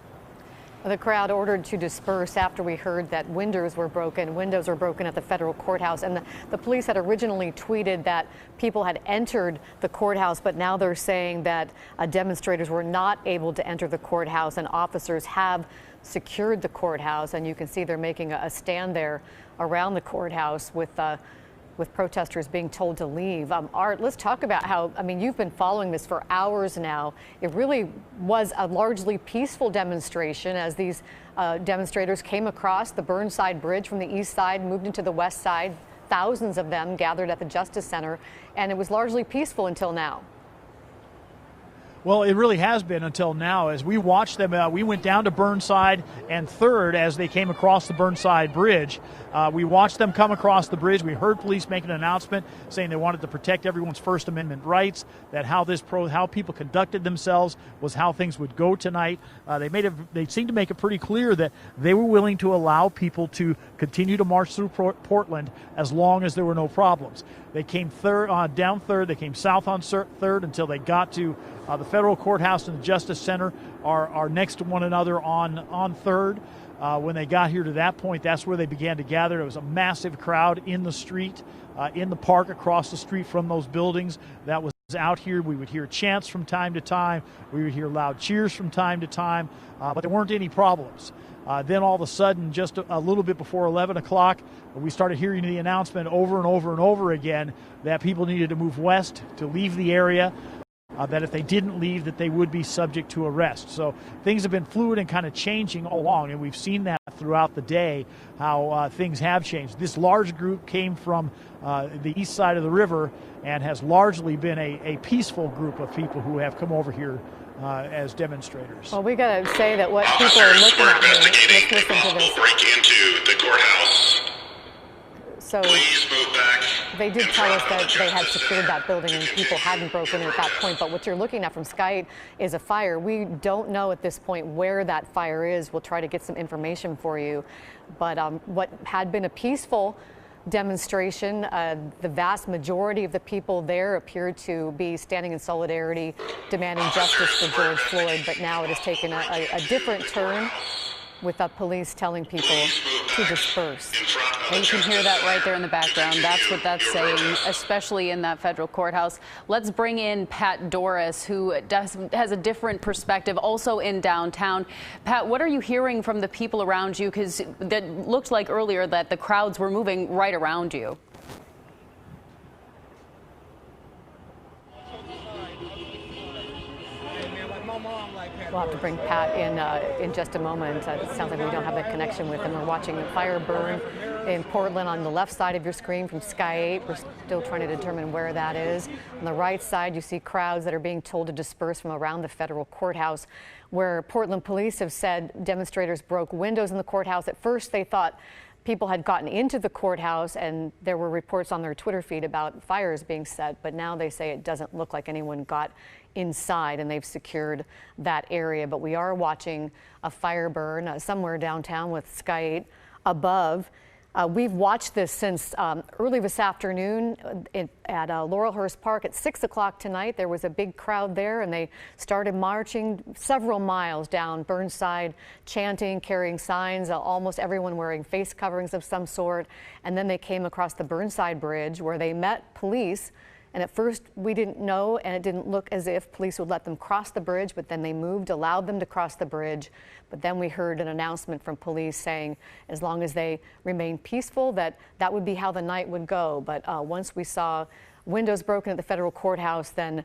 The crowd ordered to disperse after we heard that windows were broken. Windows were broken at the federal courthouse. And the police had originally tweeted that people had entered the courthouse, but now they're saying that demonstrators were not able to enter the courthouse, and officers have secured the courthouse. And you can see they're making a stand there around the courthouse with protesters being told to leave. Art, let's talk about how, you've been following this for hours now. It really was a largely peaceful demonstration as these demonstrators came across the Burnside Bridge from the east side, moved into the west side. Thousands of them gathered at the Justice Center, and it was largely peaceful until now. Well, it really has been until now. As we watched them, we went down to Burnside and 3rd as they came across the Burnside Bridge. We watched them come across the bridge. We heard police make an announcement saying they wanted to protect everyone's First Amendment rights, that how people conducted themselves was how things would go tonight. They seemed to make it pretty clear that they were willing to allow people to continue to march through Portland as long as there were no problems. They came down 3rd, they came south on 3rd until they got to the federal courthouse and the Justice Center are next to one another on 3rd. When they got here to that point, that's where they began to gather. There was a massive crowd in the street, in the park across the street from those buildings that was out here. We would hear chants from time to time. We would hear loud cheers from time to time, but there weren't any problems. Then all of a sudden, just a little bit before 11 o'clock, we started hearing the announcement over and over and over again that people needed to move west to leave the area, that if they didn't leave, that they would be subject to arrest. So things have been fluid and kind of changing all along, and we've seen that throughout the day, how things have changed. This large group came from the east side of the river and has largely been a peaceful group of people who have come over here as demonstrators. Well, we got to say that what people are looking at here, let's listen to this. Break into the courthouse. So Please move back. they did tell us that they had secured that building and people hadn't broken in at that point. But what you're looking at from Sky 8 is a fire. We don't know at this point where that fire is. We'll try to get some information for you. But what had been a peaceful demonstration, the vast majority of the people there appeared to be standing in solidarity, demanding justice for George Floyd. But now it has taken a different turn, with the police telling people to disperse. And you can hear that right there in the background. That's what that's saying, especially in that federal courthouse. Let's bring in Pat Doris, who has a different perspective, also in downtown. Pat, what are you hearing from the people around you? Because that looked like earlier that the crowds were moving right around you. We'll have to bring Pat in just a moment. It sounds like we don't have a connection with him. We're watching a fire burn in Portland on the left side of your screen from Sky 8. We're still trying to determine where that is. On the right side, you see crowds that are being told to disperse from around the federal courthouse, where Portland police have said demonstrators broke windows in the courthouse. At first, they thought people had gotten into the courthouse, and there were reports on their Twitter feed about fires being set, but now they say it doesn't look like anyone got inside, and they've secured that area. But we are watching a fire burn somewhere downtown with Sky 8 above. We've watched this since early this afternoon at Laurelhurst Park at 6 o'clock tonight. There was a big crowd there, and they started marching several miles down Burnside, chanting, carrying signs, almost everyone wearing face coverings of some sort. And then they came across the Burnside Bridge, where they met police. And at first we didn't know, and it didn't look as if police would let them cross the bridge, but then they moved, allowed them to cross the bridge. But then we heard an announcement from police saying as long as they remain peaceful, that would be how the night would go. But once we saw windows broken at the federal courthouse, then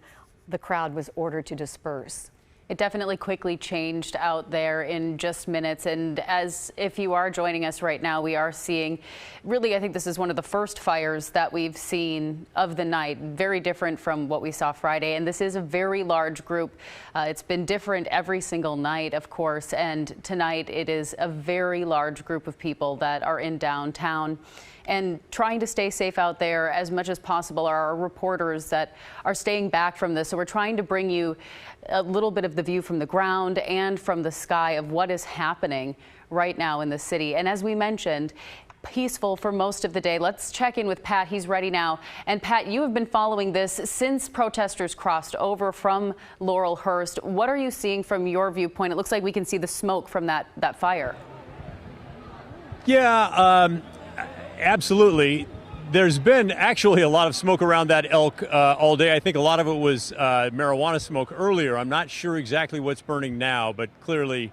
the crowd was ordered to disperse. It definitely quickly changed out there in just minutes. And as if you are joining us right now, we are seeing, really, I think this is one of the first fires that we've seen of the night. Very different from what we saw Friday. And this is a very large group. It's been different every single night, of course. And tonight it is a very large group of people that are in downtown and trying to stay safe out there as much as possible. Are our reporters that are staying back from this. So we're trying to bring you a little bit of the view from the ground and from the sky of what is happening right now in the city. And as we mentioned, peaceful for most of the day. Let's check in with Pat. He's ready now. And Pat, you have been following this since protesters crossed over from Laurelhurst. What are you seeing from your viewpoint? It looks like we can see the smoke from that fire. Yeah, absolutely. There's been actually a lot of smoke around that elk all day. I think a lot of it was marijuana smoke earlier. I'm not sure exactly what's burning now, but clearly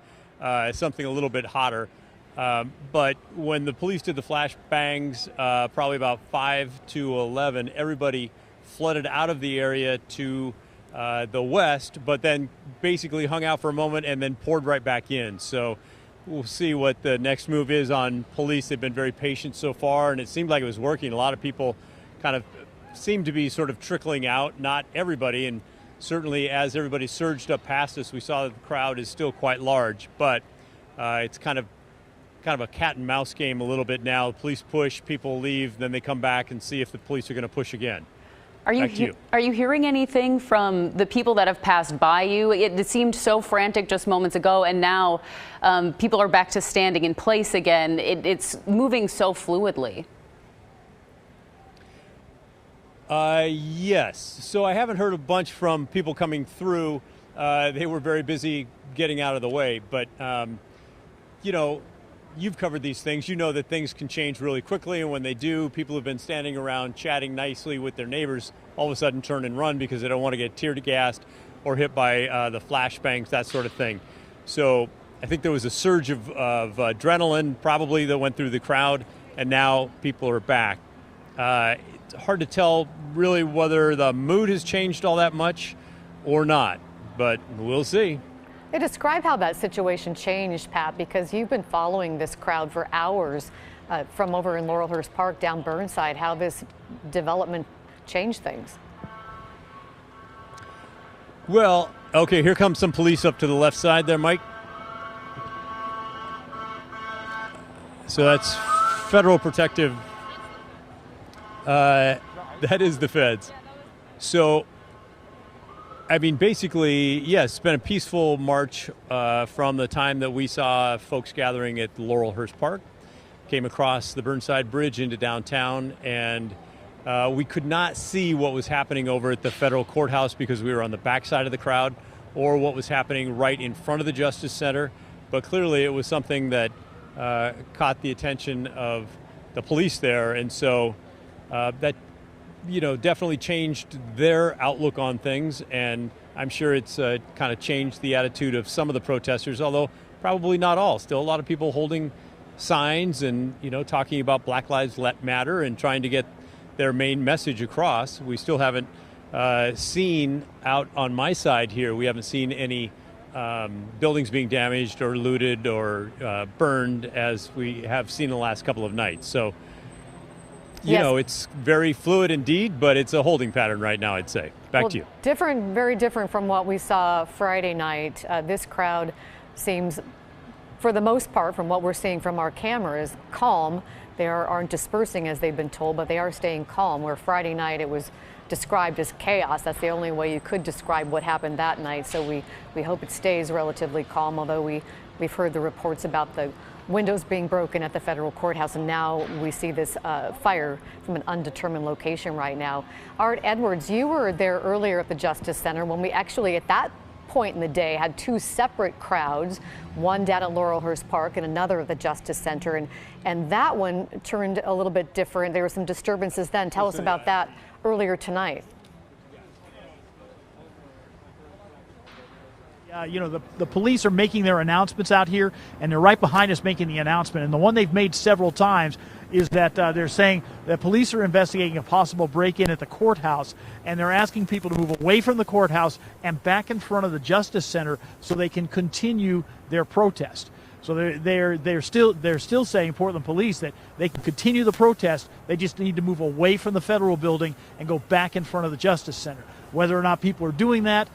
something a little bit hotter. But when the police did the flash bangs, probably about 5 to 11, everybody flooded out of the area to the west, but then basically hung out for a moment and then poured right back in. So we'll see what the next move is on police. They've been very patient so far, and it seemed like it was working. A lot of people kind of seemed to be sort of trickling out, not everybody, and certainly as everybody surged up past us, we saw that the crowd is still quite large, but it's kind of a cat and mouse game a little bit now. Police push, people leave, then they come back and see if the police are going to push again. Are you hearing anything from the people that have passed by you? It seemed so frantic just moments ago, and now people are back to standing in place again. It's moving so fluidly. Yes. So I haven't heard a bunch from people coming through. They were very busy getting out of the way. But, you know, you've covered these things. You know that things can change really quickly. And when they do, people have been standing around chatting nicely with their neighbors all of a sudden turn and run because they don't want to get tear gassed or hit by the flashbangs, that sort of thing. So I think there was a surge of adrenaline probably that went through the crowd. And now people are back. It's hard to tell really whether the mood has changed all that much or not, but we'll see. Hey, describe how that situation changed, Pat, because you've been following this crowd for hours from over in Laurelhurst Park down Burnside, how this development changed things. Well, okay, here comes some police up to the left side there, Mike. So that's Federal Protective. That is the feds. So, I mean, basically, yes, it's been a peaceful march from the time that we saw folks gathering at Laurelhurst Park, came across the Burnside Bridge into downtown, and we could not see what was happening over at the federal courthouse because we were on the backside of the crowd, or what was happening right in front of the Justice Center. But clearly it was something that caught the attention of the police there, and so that, you know, definitely changed their outlook on things, and I'm sure it's kind of changed the attitude of some of the protesters, although probably not all. Still a lot of people holding signs and, you know, talking about Black Lives Matter and trying to get their main message across. We still haven't seen out on my side here, we haven't seen any buildings being damaged or looted or burned as we have seen the last couple of nights. So, you know, it's very fluid indeed, but it's a holding pattern right now, I'd say. Back to you. Different, very different from what we saw Friday night. This crowd seems, for the most part, from what we're seeing from our cameras, calm. They aren't dispersing as they've been told, but they are staying calm, where Friday night it was described as chaos. That's the only way you could describe what happened that night. So we hope it stays relatively calm, although we've heard the reports about the windows being broken at the federal courthouse, and now we see this fire from an undetermined location right now. Art Edwards, you were there earlier at the Justice Center when we actually, at that point in the day, had two separate crowds, one down at Laurelhurst Park and another at the Justice Center, and that one turned a little bit different. There were some disturbances then. Tell us about that earlier tonight. You know, the police are making their announcements out here, and they're right behind us making the announcement. And the one they've made several times is that they're saying that police are investigating a possible break-in at the courthouse, and they're asking people to move away from the courthouse and back in front of the Justice Center so they can continue their protest. So they're still saying, Portland police, that they can continue the protest. They just need to move away from the federal building and go back in front of the Justice Center. Whether or not people are doing that,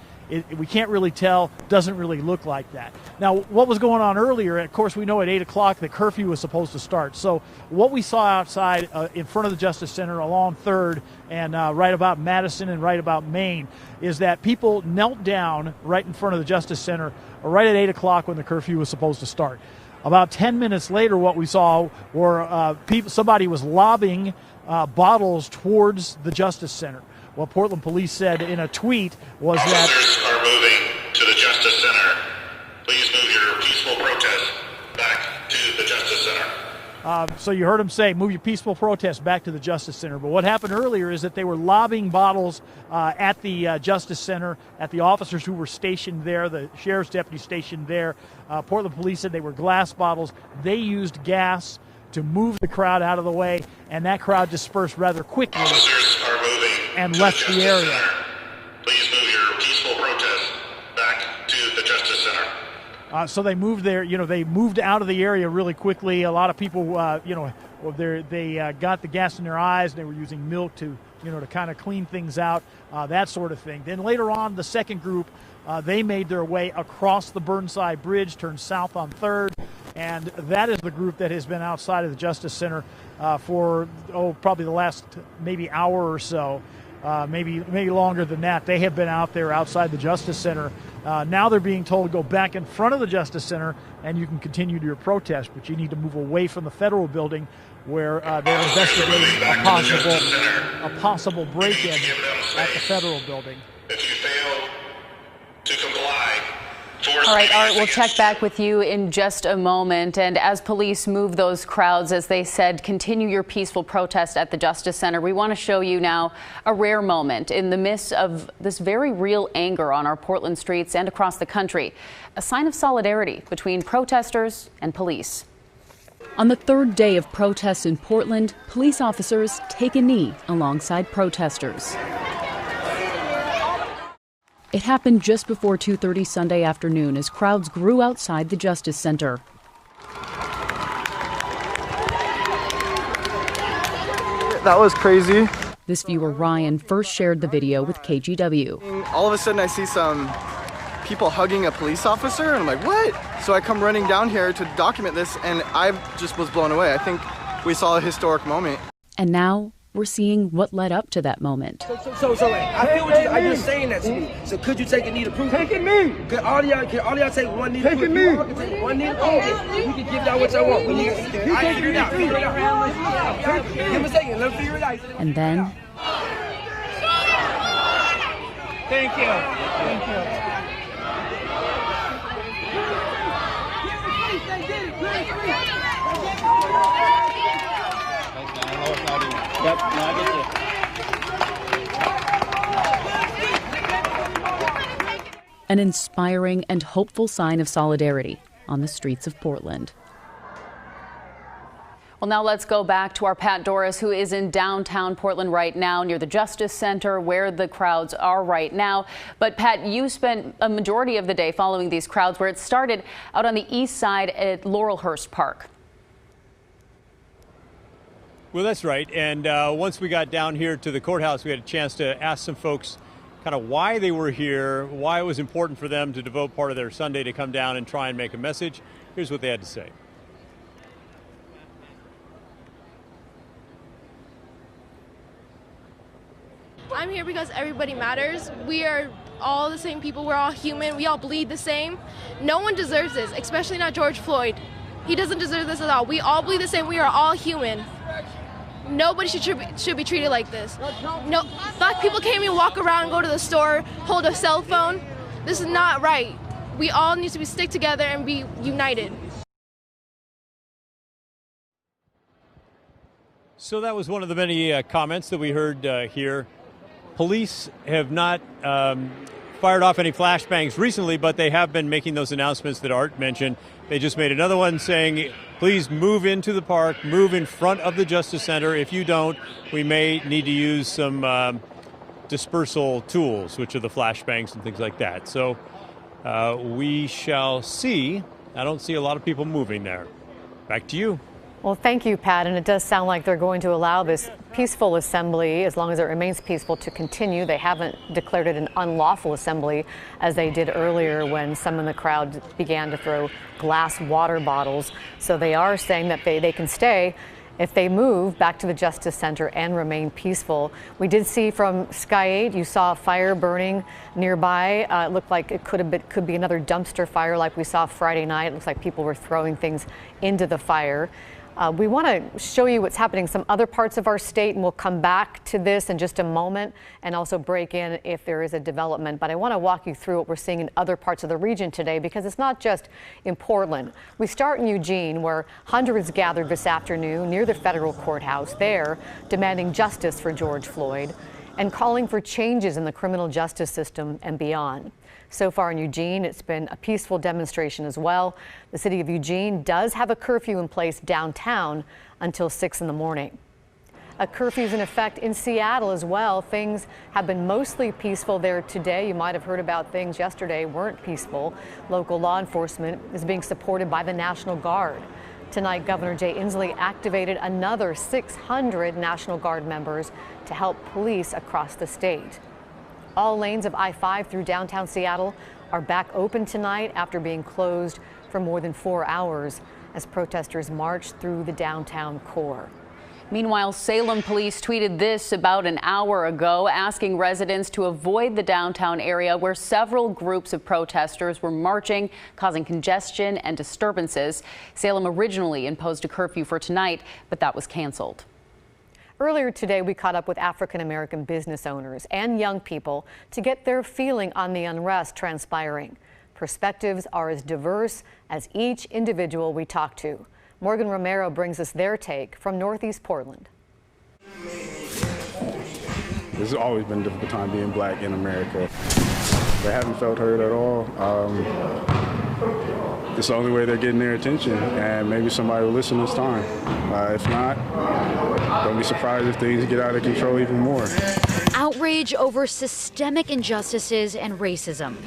we can't really tell. Doesn't really look like that. Now, what was going on earlier, of course, we know at 8 o'clock the curfew was supposed to start. So what we saw outside in front of the Justice Center along 3rd and right about Madison and right about Main is that people knelt down right in front of the Justice Center right at 8 o'clock when the curfew was supposed to start. About 10 minutes later, what we saw were somebody was lobbing bottles towards the Justice Center. What Portland police said in a tweet was that officers are moving to the Justice Center. Please move your peaceful protest back to the Justice Center. So you heard him say, move your peaceful protest back to the Justice Center. But what happened earlier is that they were lobbing bottles at the Justice Center, at the officers who were stationed there, the sheriff's deputy stationed there. Portland police said they were glass bottles. They used gas to move the crowd out of the way, and that crowd dispersed rather quickly. Officers are moving and to left the area. Center. Please move your peaceful protest back to the Justice Center. So they moved there. They moved out of the area really quickly. A lot of people, they got the gas in their eyes. And they were using milk to kind of clean things out, that sort of thing. Then later on, the second group, they made their way across the Burnside Bridge, turned south on 3rd, and that is the group that has been outside of the Justice Center for probably the last maybe hour or so. Maybe longer than that. They have been out there outside the Justice Center. Now they're being told to go back in front of the Justice Center and you can continue your protest, but you need to move away from the federal building where they're investigating a possible break-in at the federal building. If you fail to comply, all right, Art, we'll check back with you in just a moment. And as police move those crowds, as they said, continue your peaceful protest at the Justice Center, we want to show you now a rare moment in the midst of this very real anger on our Portland streets and across the country. A sign of solidarity between protesters and police. On the third day of protests in Portland, police officers take a knee alongside protesters. It happened just before 2:30 Sunday afternoon as crowds grew outside the Justice Center. That was crazy. This viewer Ryan first shared the video with KGW. All of a sudden I see some people hugging a police officer and I'm like, what? So I come running down here to document this and I just was blown away. I think we saw a historic moment. And now we're seeing what led up to that moment. So I feel what I just saying that to me. So could you take a knee to prove it? Take a knee. Can all y'all take one knee to prove it? You all can take one knee to prove it. We can give y'all what y'all want. We need to figure it out. Give me a second. Let's figure it out. And then. Thank you. Thank you. Yep, no, I get you. An inspiring and hopeful sign of solidarity on the streets of Portland. Well, now let's go back to our Pat Doris, who is in downtown Portland right now near the Justice Center where the crowds are right now. But Pat, you spent a majority of the day following these crowds where it started out on the east side at Laurelhurst Park. Well, that's right. And once we got down here to the courthouse, we had a chance to ask some folks kind of why they were here, why it was important for them to devote part of their Sunday to come down and try and make a message. Here's what they had to say. I'm here because everybody matters. We are all the same people. We're all human. We all bleed the same. No one deserves this, especially not George Floyd. He doesn't deserve this at all. We all bleed the same. We are all human. Nobody should be treated like this. No, black people can't even walk around, go to the store, hold a cell phone. This is not right. We all need to stick together and be united. So that was one of the many comments that we heard here. Police have not fired off any flashbangs recently, but they have been making those announcements that Art mentioned. They just made another one saying, please move into the park, move in front of the Justice Center. If you don't, we may need to use some dispersal tools, which are the flashbangs and things like that. So we shall see. I don't see a lot of people moving there. Back to you. Well, thank you, Pat. And it does sound like they're going to allow this peaceful assembly, as long as it remains peaceful, to continue. They haven't declared it an unlawful assembly, as they did earlier when some in the crowd began to throw glass water bottles. So they are saying that they can stay if they move back to the Justice Center and remain peaceful. We did see from Sky 8, you saw a fire burning nearby. It looked like it could be another dumpster fire like we saw Friday night. It looks like people were throwing things into the fire. We want to show you what's happening in some other parts of our state, and we'll come back to this in just a moment and also break in if there is a development. But I want to walk you through what we're seeing in other parts of the region today, because it's not just in Portland. We start in Eugene, where hundreds gathered this afternoon near the federal courthouse there, demanding justice for George Floyd and calling for changes in the criminal justice system and beyond. So far in Eugene, it's been a peaceful demonstration as well. The city of Eugene does have a curfew in place downtown until 6 in the morning. A curfew is in effect in Seattle as well. Things have been mostly peaceful there today. You might have heard about things yesterday weren't peaceful. Local law enforcement is being supported by the National Guard. Tonight, Governor Jay Inslee activated another 600 National Guard members to help police across the state. All lanes of I-5 through downtown Seattle are back open tonight after being closed for more than 4 hours as protesters marched through the downtown core. Meanwhile, Salem police tweeted this about an hour ago, asking residents to avoid the downtown area where several groups of protesters were marching, causing congestion and disturbances. Salem originally imposed a curfew for tonight, but that was canceled. Earlier today, we caught up with African-American business owners and young people to get their feeling on the unrest transpiring. Perspectives are as diverse as each individual we talk to. Morgan Romero brings us their take from Northeast Portland. This has always been a difficult time being black in America. They haven't felt heard at all. It's the only way they're getting their attention, and maybe somebody will listen this time. If not, don't be surprised if things get out of control even more. Outrage over systemic injustices and racism,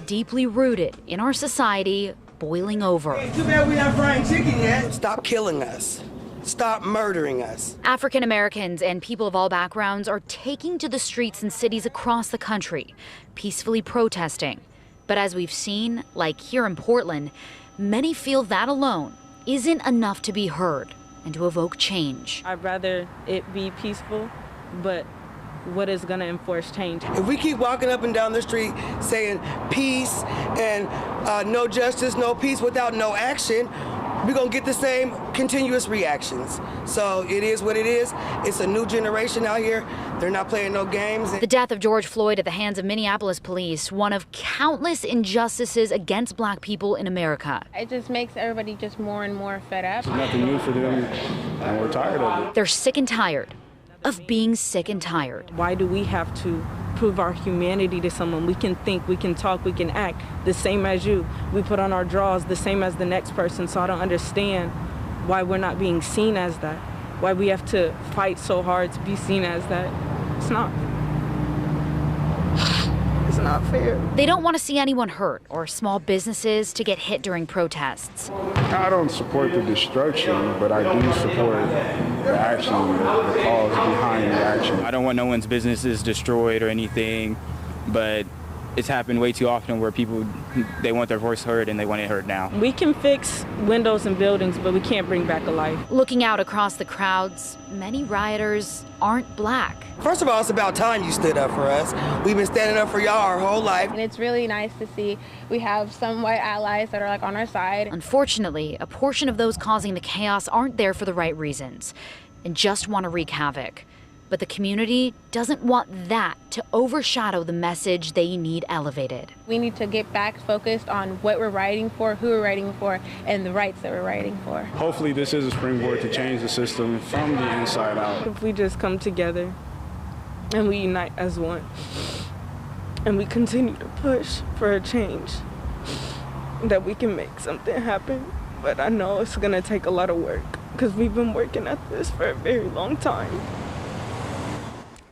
deeply rooted in our society, boiling over. Too bad we not frying chicken yet. Stop killing us. Stop murdering us. African Americans and people of all backgrounds are taking to the streets in cities across the country, peacefully protesting. But as we've seen, like here in Portland, many feel that alone isn't enough to be heard and to evoke change. I'd rather it be peaceful, but what is going to enforce change? If we keep walking up and down the street saying peace and no justice, no peace without no action, we're going to get the same continuous reactions. So it is what it is. It's a new generation out here. They're not playing no games. The death of George Floyd at the hands of Minneapolis police, one of countless injustices against black people in America. It just makes everybody just more and more fed up. There's nothing new for them, and we're tired of it. They're sick and tired of being sick and tired. Why do we have to prove our humanity to someone? We can think, we can talk, we can act the same as you. We put on our drawers the same as the next person, so I don't understand why we're not being seen as that. Why we have to fight so hard to be seen as that. It's not fair. They don't want to see anyone hurt or small businesses to get hit during protests. I don't support the destruction, but I do support the action, the cause behind the action. I don't want no one's businesses destroyed or anything, but it's happened way too often where people, they want their voice heard and they want it heard now. We can fix windows and buildings, but we can't bring back a life. Looking out across the crowds, many rioters aren't black. First of all, it's about time you stood up for us. We've been standing up for y'all our whole life. And it's really nice to see we have some white allies that are like on our side. Unfortunately, a portion of those causing the chaos aren't there for the right reasons and just want to wreak havoc. But the community doesn't want that to overshadow the message they need elevated. We need to get back focused on what we're writing for, who we're writing for, and the rights that we're writing for. Hopefully this is a springboard to change the system from the inside out. If we just come together and we unite as one, and we continue to push for a change, that we can make something happen. But I know it's gonna take a lot of work, because we've been working at this for a very long time.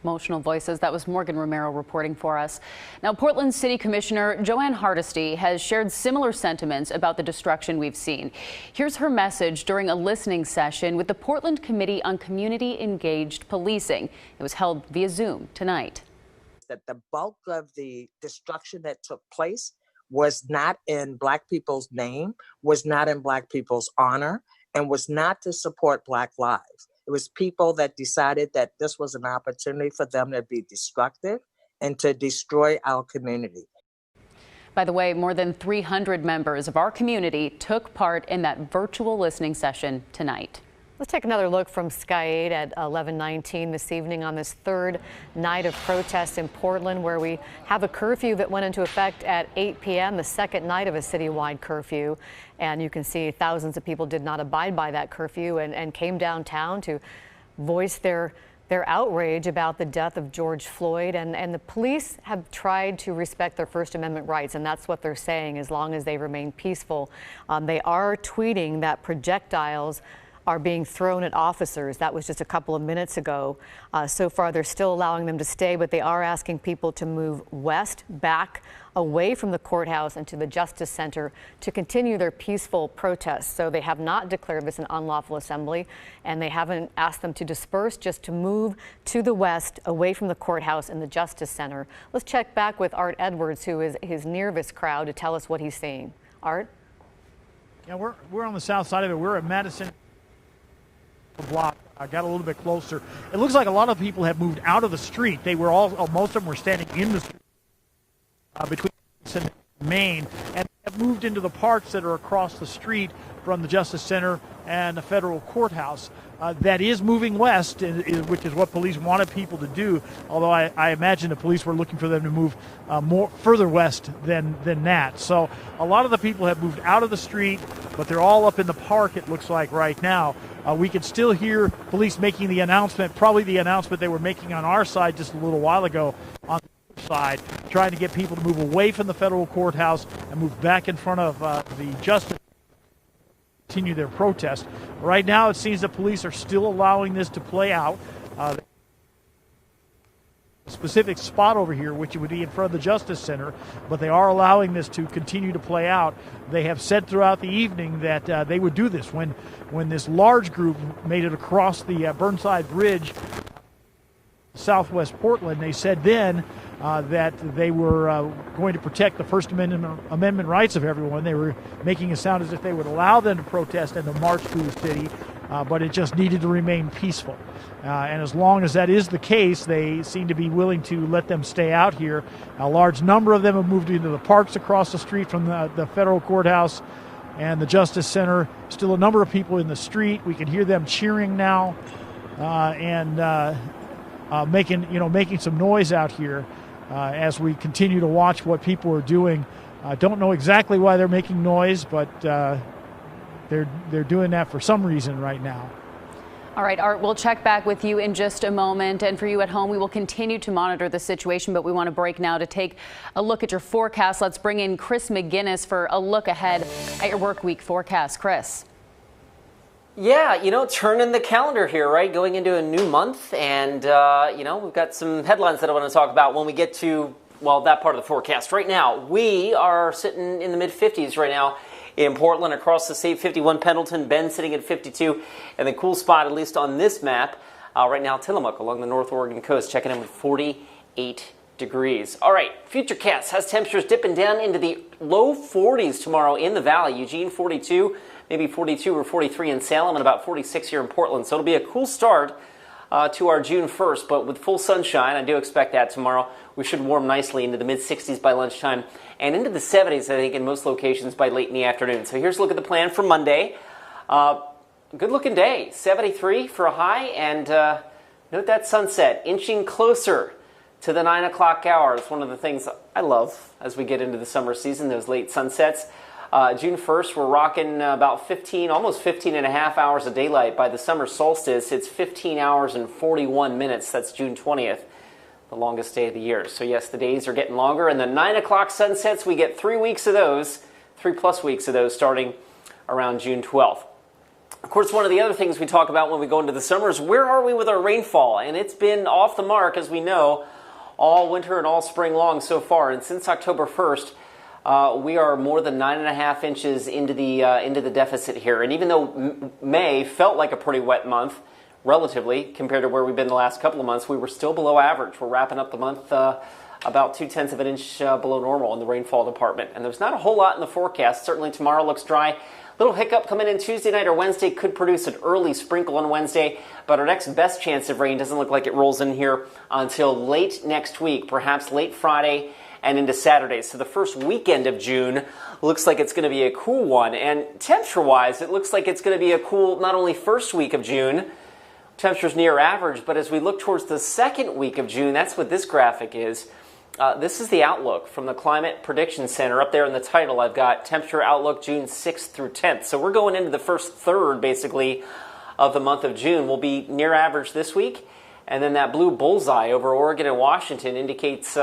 Emotional voices. That was Morgan Romero reporting for us. Now, Portland City Commissioner Joanne Hardesty has shared similar sentiments about the destruction we've seen. Here's her message during a listening session with the Portland Committee on Community Engaged Policing. It was held via Zoom tonight. That the bulk of the destruction that took place was not in Black people's name, was not in Black people's honor, and was not to support Black lives. It was people that decided that this was an opportunity for them to be destructive and to destroy our community. By the way, more than 300 members of our community took part in that virtual listening session tonight. Let's take another look from Sky 8 at 11:19 this evening on this third night of protests in Portland, where we have a curfew that went into effect at 8 p.m., the second night of a citywide curfew. And you can see thousands of people did not abide by that curfew and came downtown to voice their outrage about the death of George Floyd. And the police have tried to respect their First Amendment rights, and that's what they're saying, as long as they remain peaceful. They are tweeting that projectiles are being thrown at officers. That was just a couple of minutes ago. So far, they're still allowing them to stay, but they are asking people to move west, back away from the courthouse and to the Justice Center to continue their peaceful protests. So they have not declared this an unlawful assembly, and they haven't asked them to disperse, just to move to the west, away from the courthouse and the Justice Center. Let's check back with Art Edwards, who is near this crowd, to tell us what he's seeing. Art? Yeah, we're on the south side of it. We're at Madison block. I got a little bit closer. It looks like a lot of people have moved out of the street. They were most of them were standing in the street between and Main, and have moved into the parks that are across the street from the Justice Center and the federal courthouse. That is moving west, which is what police wanted people to do, although I imagine the police were looking for them to move further west than that. So a lot of the people have moved out of the street, but they're all up in the park, it looks like right now. We can still hear police making the announcement, probably the announcement they were making on our side just a little while ago on the side, trying to get people to move away from the federal courthouse and move back in front of the Justice, continue their protest. Right now, it seems the police are still allowing this to play out. A specific spot over here, which would be in front of the Justice Center, but they are allowing this to continue to play out. They have said throughout the evening that they would do this when this large group made it across the Burnside Bridge, southwest Portland. They said then that they were going to protect the First Amendment rights of everyone. They were making it sound as if they would allow them to protest and to march through the city, but it just needed to remain peaceful. And as long as that is the case, they seem to be willing to let them stay out here. A large number of them have moved into the parks across the street from the federal courthouse and the Justice Center. Still a number of people in the street. We can hear them cheering now and making some noise out here as we continue to watch what people are doing. I don't know exactly why they're making noise, but they're doing that for some reason right now. All right, Art, we'll check back with you in just a moment. And for you at home, we will continue to monitor the situation, but we want to break now to take a look at your forecast. Let's bring in Chris McGinnis for a look ahead at your work week forecast. Chris. Yeah, turning the calendar here, right? Going into a new month. And, we've got some headlines that I want to talk about when we get to, that part of the forecast. Right now, we are sitting in the mid-50s right now in Portland, across the state, 51 Pendleton, Bend sitting at 52. And the cool spot, at least on this map, right now, Tillamook along the North Oregon coast, checking in with 48 degrees. All right, Futurecast has temperatures dipping down into the low 40s tomorrow in the valley. Eugene, 42. Maybe 42 or 43 in Salem, and about 46 here in Portland. So it'll be a cool start to our June 1st, but with full sunshine, I do expect that tomorrow. We should warm nicely into the mid-60s by lunchtime and into the 70s, I think, in most locations by late in the afternoon. So here's a look at the plan for Monday. Good-looking day, 73 for a high, and note that sunset inching closer to the 9 o'clock hour. It's one of the things I love as we get into the summer season, those late sunsets. June 1st, we're rocking about almost 15 and a half hours of daylight. By the summer solstice, it's 15 hours and 41 minutes. That's June 20th, the longest day of the year. So yes, the days are getting longer. And the 9 o'clock sunsets, we get 3 weeks of those, 3+ weeks of those starting around June 12th. Of course, one of the other things we talk about when we go into the summer is where are we with our rainfall? And it's been off the mark, as we know, all winter and all spring long so far. And since October 1st, we are more than 9.5 inches into the deficit here. And even though May felt like a pretty wet month, relatively, compared to where we've been the last couple of months, we were still below average. We're wrapping up the month about 0.2 of an inch below normal in the rainfall department. And there's not a whole lot in the forecast. Certainly tomorrow looks dry. Little hiccup coming in Tuesday night or Wednesday could produce an early sprinkle on Wednesday, but our next best chance of rain doesn't look like it rolls in here until late next week, perhaps late Friday and into Saturday. So the first weekend of June looks like it's going to be a cool one. And temperature-wise, it looks like it's going to be a cool, not only first week of June, temperatures near average, but as we look towards the second week of June, that's what this graphic is. This is the outlook from the Climate Prediction Center. Up there in the title, I've got temperature outlook June 6th through 10th. So we're going into the first third, basically, of the month of June. We'll be near average this week. And then that blue bullseye over Oregon and Washington indicates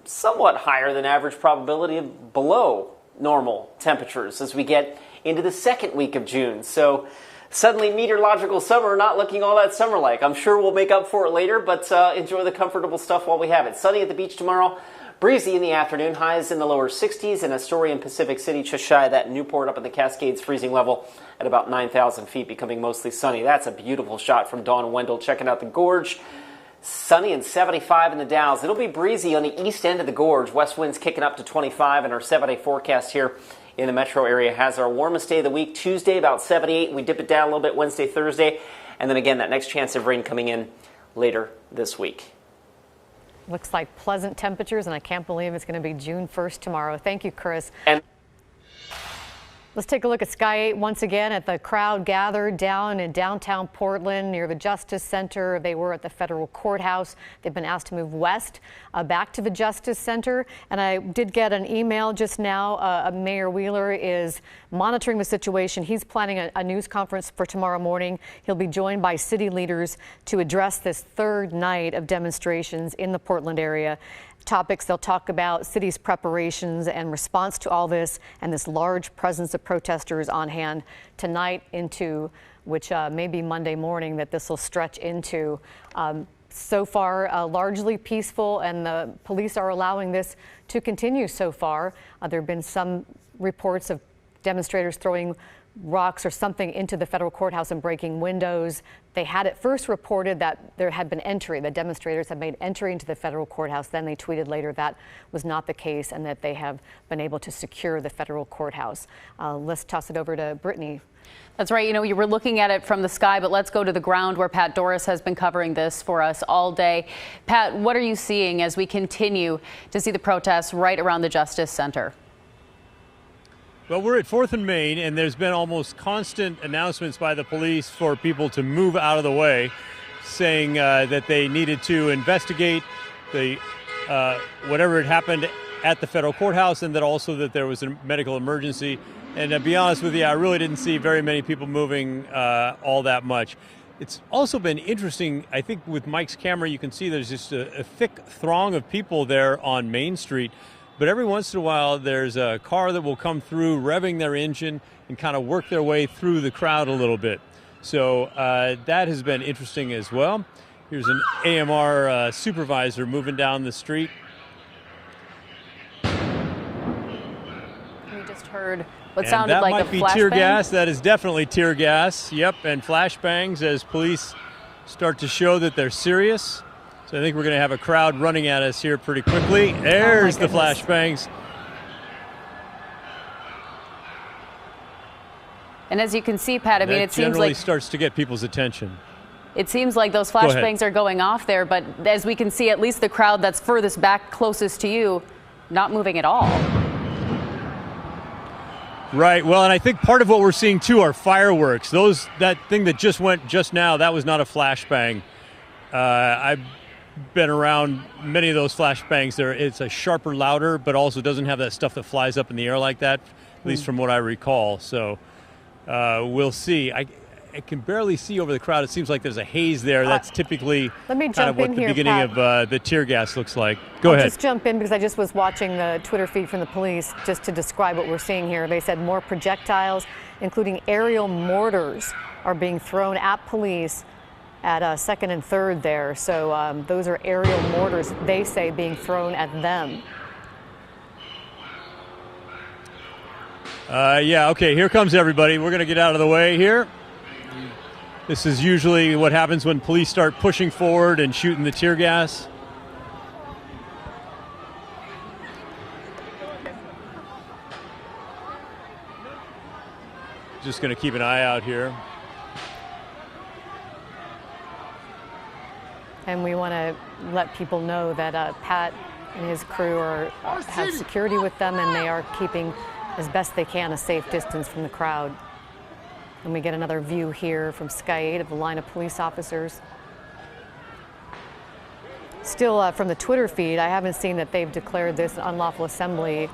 somewhat higher than average probability of below normal temperatures as we get into the second week of June. So Suddenly meteorological summer not looking all that summer-like. I'm sure we'll make up for it later, but enjoy the comfortable stuff while we have it. Sunny at the beach tomorrow. Breezy in the afternoon, highs in the lower 60s, and Astoria and Pacific City just shy of that. Newport up in the Cascades, freezing level at about 9,000 feet, becoming mostly sunny. That's a beautiful shot from Dawn Wendell checking out the gorge. Sunny and 75 in the Dalles. It'll be breezy on the east end of the gorge. West winds kicking up to 25, and our 7-day forecast here in the metro area has our warmest day of the week, Tuesday, about 78. We dip it down a little bit Wednesday, Thursday, and then again, that next chance of rain coming in later this week. Looks like pleasant temperatures, and I can't believe it's going to be June 1st tomorrow. Thank you, Chris. And let's take a look at Sky 8 once again at the crowd gathered down in downtown Portland near the Justice Center. They were at the federal courthouse. They've been asked to move west back to the Justice Center. And I did get an email just now. Mayor Wheeler is monitoring the situation. He's planning a news conference for tomorrow morning. He'll be joined by city leaders to address this third night of demonstrations in the Portland area. Topics they'll talk about: city's preparations and response to all this, and this large presence of protesters on hand tonight into which may be Monday morning that this will stretch into. So far, largely peaceful, and the police are allowing this to continue so far. There have been some reports of demonstrators throwing rocks or something into the federal courthouse and breaking windows. They had at first reported that there had been entry, that demonstrators had made entry into the federal courthouse. Then they tweeted later that was not the case and that they have been able to secure the federal courthouse. Let's toss it over to Brittany. That's right. You know, you were looking at it from the sky, but let's go to the ground where Pat Doris has been covering this for us all day. Pat, what are you seeing as we continue to see the protests right around the Justice Center? Well, we're at 4th and Main, and there's been almost constant announcements by the police for people to move out of the way, saying that they needed to investigate the whatever had happened at the federal courthouse, and that also that there was a medical emergency. And to be honest with you, I really didn't see very many people moving all that much. It's also been interesting. I think with Mike's camera, you can see there's just a thick throng of people there on Main Street. But every once in a while, there's a car that will come through, revving their engine and kind of work their way through the crowd a little bit. So that has been interesting as well. Here's an AMR supervisor moving down the street. We just heard what sounded like a flashbang. That might be tear gas. That is definitely tear gas. Yep, and flashbangs as police start to show that they're serious. So I think we're going to have a crowd running at us here pretty quickly. There's the flashbangs. And as you can see, Pat, I mean, it seems generally like starts to get people's attention. It seems like those flashbangs are going off there, but as we can see, at least the crowd that's furthest back, closest to you, not moving at all. Right. Well, and I think part of what we're seeing too are fireworks. That thing that just went just now, that was not a flashbang. I've been around many of those flashbangs. It's a sharper, louder, but also doesn't have that stuff that flies up in the air like that, at least from what I recall. So we'll see. I can barely see over the crowd. It seems like there's a haze there. That's typically kind of what the beginning of the tear gas looks like. Go ahead. Just jump in because I just was watching the Twitter feed from the police just to describe what we're seeing here. They said more projectiles, including aerial mortars, are being thrown at police at 2nd and 3rd there. So those are aerial mortars, they say, being thrown at them. Yeah, okay, here comes everybody. We're going to get out of the way here. This is usually what happens when police start pushing forward and shooting the tear gas. Just going to keep an eye out here. And we want to let people know that Pat and his crew have security with them, and they are keeping, as best they can, a safe distance from the crowd. And we get another view here from Sky 8 of the line of police officers. Still, from the Twitter feed, I haven't seen that they've declared this unlawful assembly,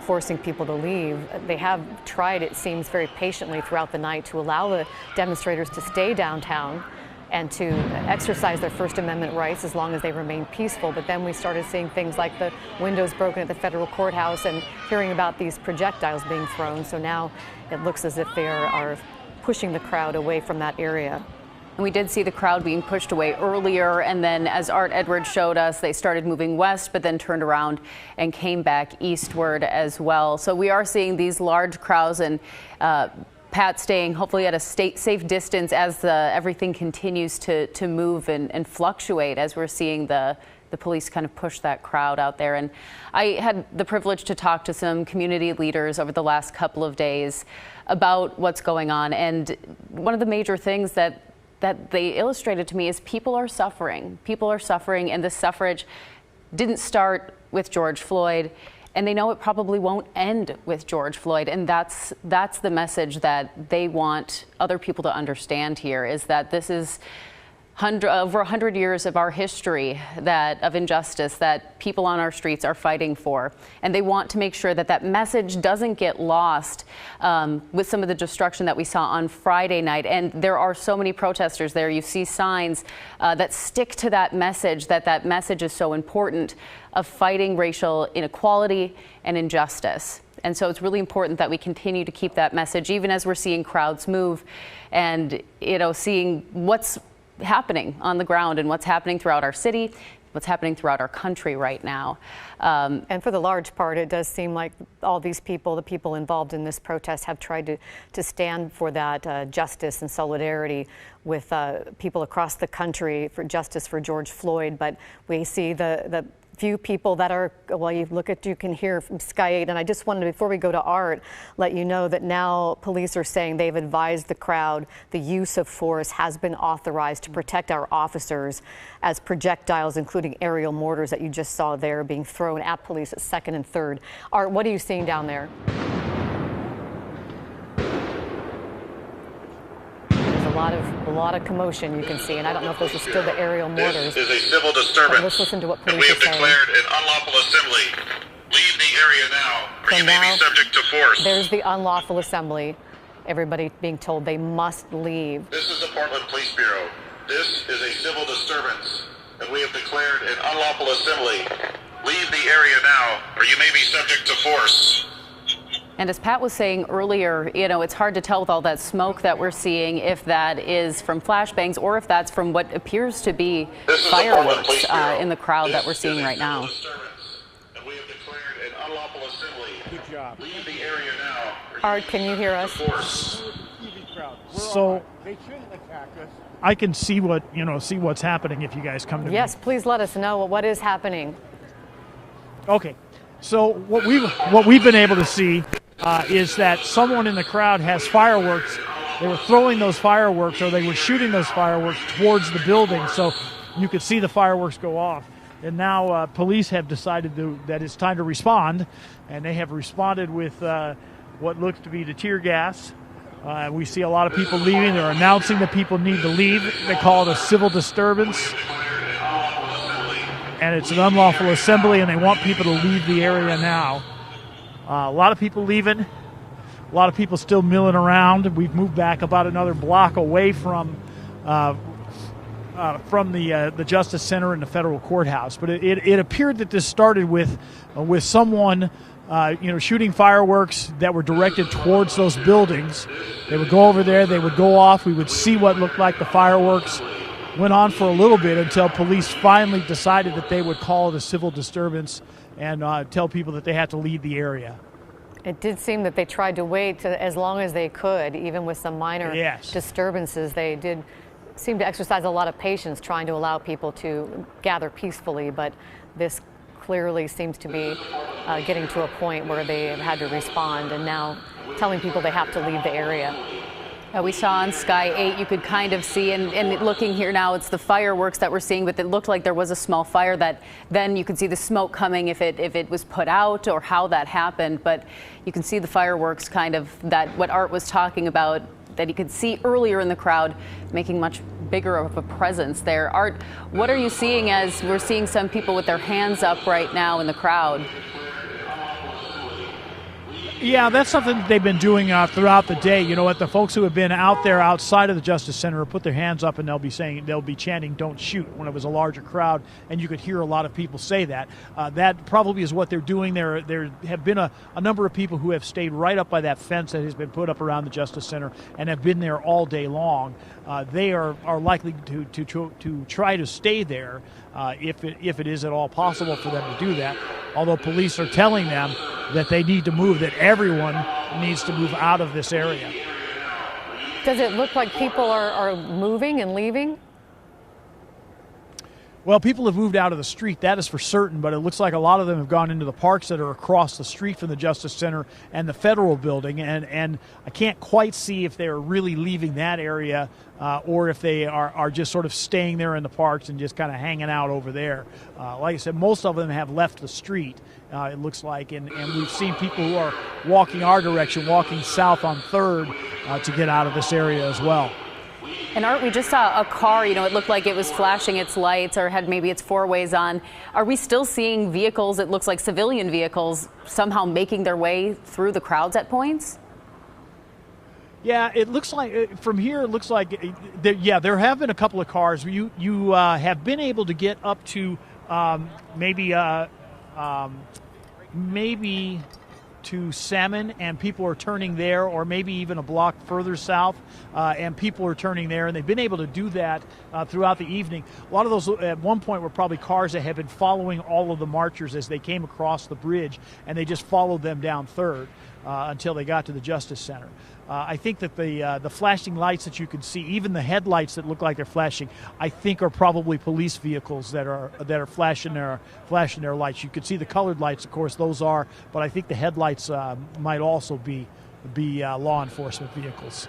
forcing people to leave. They have tried, it seems, very patiently throughout the night to allow the demonstrators to stay downtown and to exercise their First Amendment rights as long as they remain peaceful. But then we started seeing things like the windows broken at the federal courthouse and hearing about these projectiles being thrown. So now it looks as if they are pushing the crowd away from that area. And we did see the crowd being pushed away earlier, and then as Art Edwards showed us, they started moving west, but then turned around and came back eastward as well. So we are seeing these large crowds, and Pat staying hopefully at a safe distance as everything continues to move and fluctuate, as we're seeing the police kind of push that crowd out there. And I had the privilege to talk to some community leaders over the last couple of days about what's going on. And one of the major things that they illustrated to me is people are suffering. People are suffering, and the suffrage didn't start with George Floyd, and they know it probably won't end with George Floyd. And that's the message that they want other people to understand here, is that this is over 100 years of our history of injustice that people on our streets are fighting for. And they want to make sure that that message doesn't get lost with some of the destruction that we saw on Friday night. And there are so many protesters there. You see signs that stick to that message, that message is so important, of fighting racial inequality and injustice. And so it's really important that we continue to keep that message, even as we're seeing crowds move and, seeing what's happening on the ground and what's happening throughout our city, what's happening throughout our country right now. And for the large part, it does seem like all these people, the people involved in this protest, have tried to stand for that justice and solidarity with people across the country for justice for George Floyd. But we see the few people that are, well, you can hear from Sky 8, and I just wanted to, before we go to Art, let you know that now police are saying they've advised the crowd the use of force has been authorized to protect our officers, as projectiles, including aerial mortars that you just saw there, being thrown at police at 2nd and 3rd. Art, what are you seeing down there? A lot of commotion you can see, and I don't know if those are still the aerial mortars. This is a civil disturbance. Let's listen to what police and we have are saying. declared an unlawful assembly. Leave the area now, or you may be subject to force. There's the unlawful assembly. Everybody being told they must leave. This is the Portland Police Bureau. This is a civil disturbance, and we have declared an unlawful assembly. Leave the area now, or you may be subject to force. And as Pat was saying earlier, it's hard to tell with all that smoke that we're seeing if that is from flashbangs or if that's from what appears to be fireworks in the crowd that we're seeing right now. And we have declared an unlawful assembly. Good job. Leave the area now. Art, can you hear us? So They shouldn't attack us. I can see what's happening if you guys come to me. Yes, please let us know what is happening. Okay, so what we've been able to see is that someone in the crowd has fireworks. They were throwing those fireworks, or they were shooting those fireworks towards the building, so you could see the fireworks go off. And now police have decided that it's time to respond, and they have responded with what looks to be the tear gas. We see a lot of people leaving. They're announcing that people need to leave. They call it a civil disturbance. And it's an unlawful assembly, and they want people to leave the area now. A lot of people leaving. A lot of people still milling around. We've moved back about another block away from the Justice Center and the federal courthouse. But it appeared that this started with someone shooting fireworks that were directed towards those buildings. They would go over there. They would go off. We would see what looked like the fireworks. Went on for a little bit until police finally decided that they would call it a civil disturbance and tell people that they had to leave the area. It did seem that they tried to wait as long as they could, even with some minor disturbances. They did seem to exercise a lot of patience trying to allow people to gather peacefully, but this clearly seems to be getting to a point where they have had to respond and now telling people they have to leave the area. We saw on Sky 8, you could kind of see, and looking here now, it's the fireworks that we're seeing, but it looked like there was a small fire that then you could see the smoke coming if it was put out or how that happened. But you can see the fireworks kind of, that what Art was talking about, that you could see earlier in the crowd, making much bigger of a presence there. Art, what are you seeing as we're seeing some people with their hands up right now in the crowd? Yeah, that's something that they've been doing throughout the day. You know what? The folks who have been out there outside of the Justice Center put their hands up and they'll be chanting, "Don't shoot," when it was a larger crowd, and you could hear a lot of people say that. That probably is what they're doing. There have been a number of people who have stayed right up by that fence that has been put up around the Justice Center and have been there all day long. They are likely to try to stay there if it is at all possible for them to do that. Although police are telling them that they need to move, that everyone needs to move out of this area. Does it look like people are moving and leaving? Well, people have moved out of the street, that is for certain, but it looks like a lot of them have gone into the parks that are across the street from the Justice Center and the Federal Building, and I can't quite see if they're really leaving that area or if they are just sort of staying there in the parks and just kind of hanging out over there. Like I said, most of them have left the street, it looks like, and we've seen people who are walking our direction, walking south on 3rd to get out of this area as well. And Art, we just saw a car, it looked like it was flashing its lights or had maybe its four-ways on. Are we still seeing vehicles, it looks like civilian vehicles, somehow making their way through the crowds at points? Yeah, it looks like, from here, it looks like, there have been a couple of cars. You have been able to get up to maybe to Salmon, and people are turning there, or maybe even a block further south, and people are turning there, and they've been able to do that throughout the evening. A lot of those at one point were probably cars that had been following all of the marchers as they came across the bridge, and they just followed them down 3rd until they got to the Justice Center. I think that the flashing lights that you can see, even the headlights that look like they're flashing, I think are probably police vehicles that are flashing their lights. You can see the colored lights, of course, those are, but I think the headlights might also be law enforcement vehicles.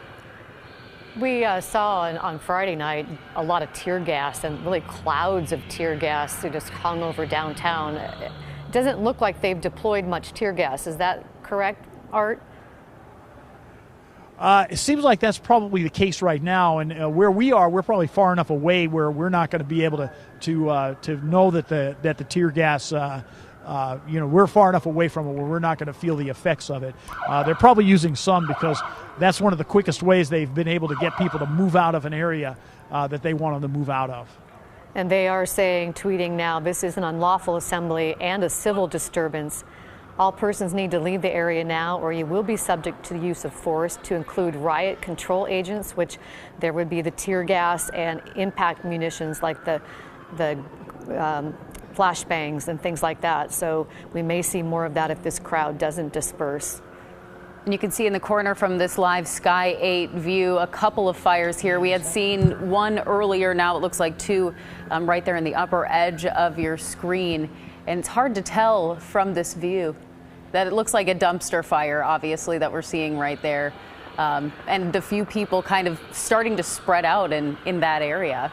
We saw on Friday night a lot of tear gas and really clouds of tear gas that just hung over downtown. It doesn't look like they've deployed much tear gas. Is that correct, Art? It seems like that's probably the case right now, and where we are, we're probably far enough away where we're not going to be able to know that the tear gas. We're far enough away from it where we're not going to feel the effects of it. They're probably using some because that's one of the quickest ways they've been able to get people to move out of an area that they want them to move out of. And they are saying, tweeting now, this is an unlawful assembly and a civil disturbance. All persons need to leave the area now, or you will be subject to the use of force, to include riot control agents, which there would be the tear gas and impact munitions like the flashbangs and things like that. So we may see more of that if this crowd doesn't disperse. And you can see in the corner from this live Sky 8 view a couple of fires here. We had seen one earlier, now it looks like two right there in the upper edge of your screen. And it's hard to tell from this view that it looks like a dumpster fire, obviously, that we're seeing right there. And a few people kind of starting to spread out in that area.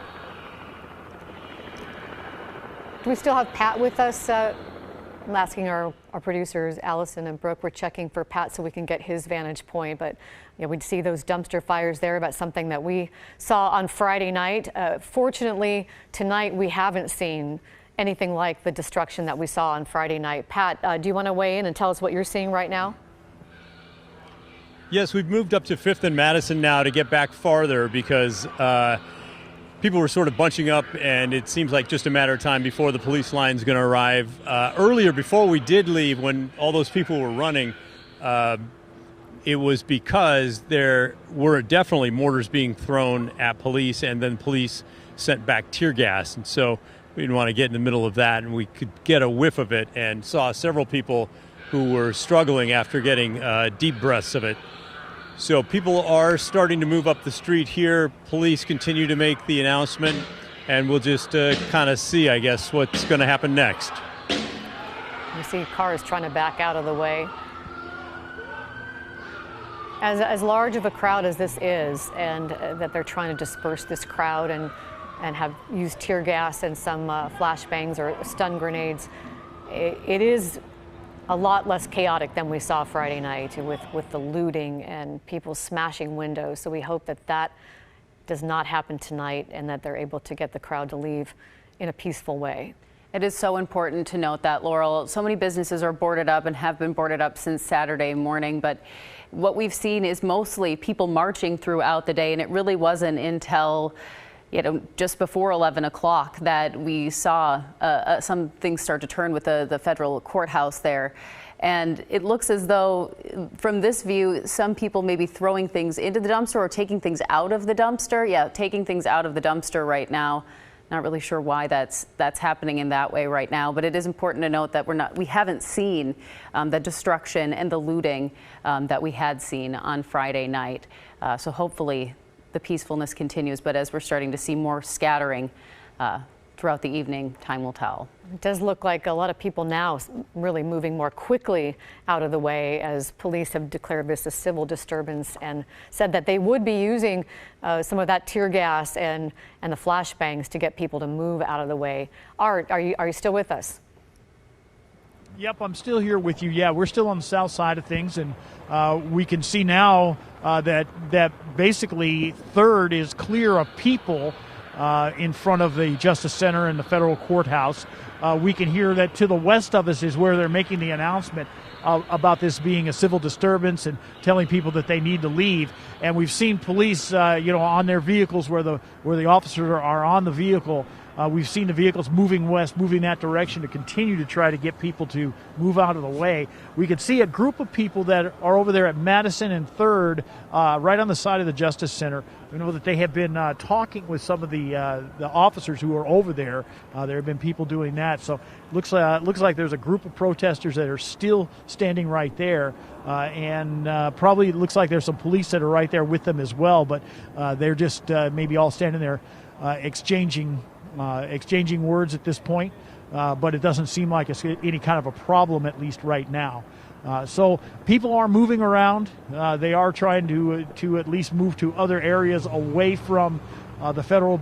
Do we still have Pat with us? I'm asking our producers, Allison and Brooke, we're checking for Pat so we can get his vantage point. But we'd see those dumpster fires there, about something that we saw on Friday night. Fortunately, tonight we haven't seen anything like the destruction that we saw on Friday night. Pat, do you want to weigh in and tell us what you're seeing right now? Yes, we've moved up to 5th and Madison now to get back farther because people were sort of bunching up, and it seems like just a matter of time before the police line's going to arrive. Earlier, before we did leave, when all those people were running, it was because there were definitely mortars being thrown at police, and then police sent back tear gas. And so we didn't want to get in the middle of that, and we could get a whiff of it and saw several people who were struggling after getting deep breaths of it. So people are starting to move up the street here. Police continue to make the announcement, and we'll just kind of see, I guess, what's going to happen next. You see cars trying to back out of the way. As large of a crowd as this is, and that they're trying to disperse this crowd and have used tear gas and some flashbangs or stun grenades, it is a lot less chaotic than we saw Friday night with the looting and people smashing windows. So we hope that does not happen tonight and that they're able to get the crowd to leave in a peaceful way. It is so important to note that, Laurel. So many businesses are boarded up and have been boarded up since Saturday morning, but what we've seen is mostly people marching throughout the day, and it really wasn't until just before 11 o'clock that we saw some things start to turn with the federal courthouse there. And it looks as though, from this view, some people may be throwing things into the dumpster or taking things out of the dumpster. Yeah, taking things out of the dumpster right now. Not really sure why that's happening in that way right now, but it is important to note that we haven't seen the destruction and the looting that we had seen on Friday night. So hopefully the peacefulness continues, but as we're starting to see more scattering throughout the evening, time will tell. It does look like a lot of people now really moving more quickly out of the way, as police have declared this a civil disturbance and said that they would be using some of that tear gas and the flashbangs to get people to move out of the way. Art, are you still with us? Yep, I'm still here with you. Yeah, we're still on the south side of things, and we can see now that basically 3rd is clear of people in front of the Justice Center and the federal courthouse. We can hear that to the west of us is where they're making the announcement about this being a civil disturbance and telling people that they need to leave. And we've seen police, on their vehicles where the officers are on the vehicle. We've seen the vehicles moving west, moving that direction to continue to try to get people to move out of the way. We can see a group of people that are over there at Madison and 3rd, right on the side of the Justice Center. We know that they have been talking with some of the officers who are over there. There have been people doing that. So looks like there's a group of protesters that are still standing right there. And probably looks like there's some police that are right there with them as well. But they're just maybe all standing there exchanging words at this point, but it doesn't seem like it's any kind of a problem, at least right now. So people are moving around. They are trying to at least move to other areas away from the federal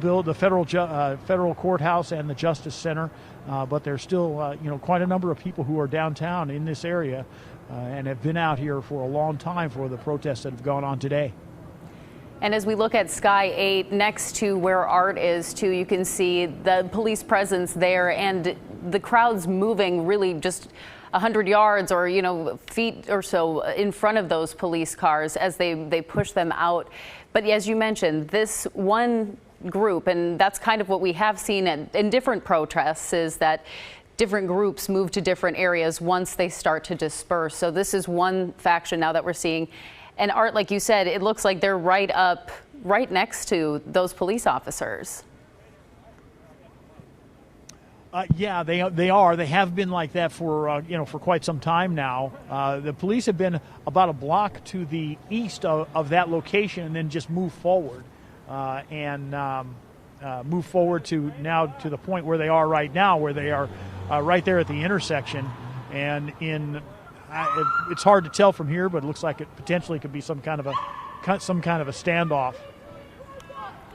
courthouse and the Justice Center. But there's still quite a number of people who are downtown in this area and have been out here for a long time for the protests that have gone on today. And as we look at Sky 8 next to where Art is too, you can see the police presence there and the crowds moving really just 100 yards or feet or so in front of those police cars as they push them out. But as you mentioned, this one group, and that's kind of what we have seen in different protests, is that different groups move to different areas once they start to disperse. So this is one faction now that we're seeing. And Art, like you said, it looks like they're right next to those police officers. Yeah, they are. They have been like that for quite some time now. The police have been about a block to the east of that location, and then just move forward move forward to the point where they are right now, where they are right there at the intersection, and it's hard to tell from here, but it looks like it potentially could be some kind of a standoff.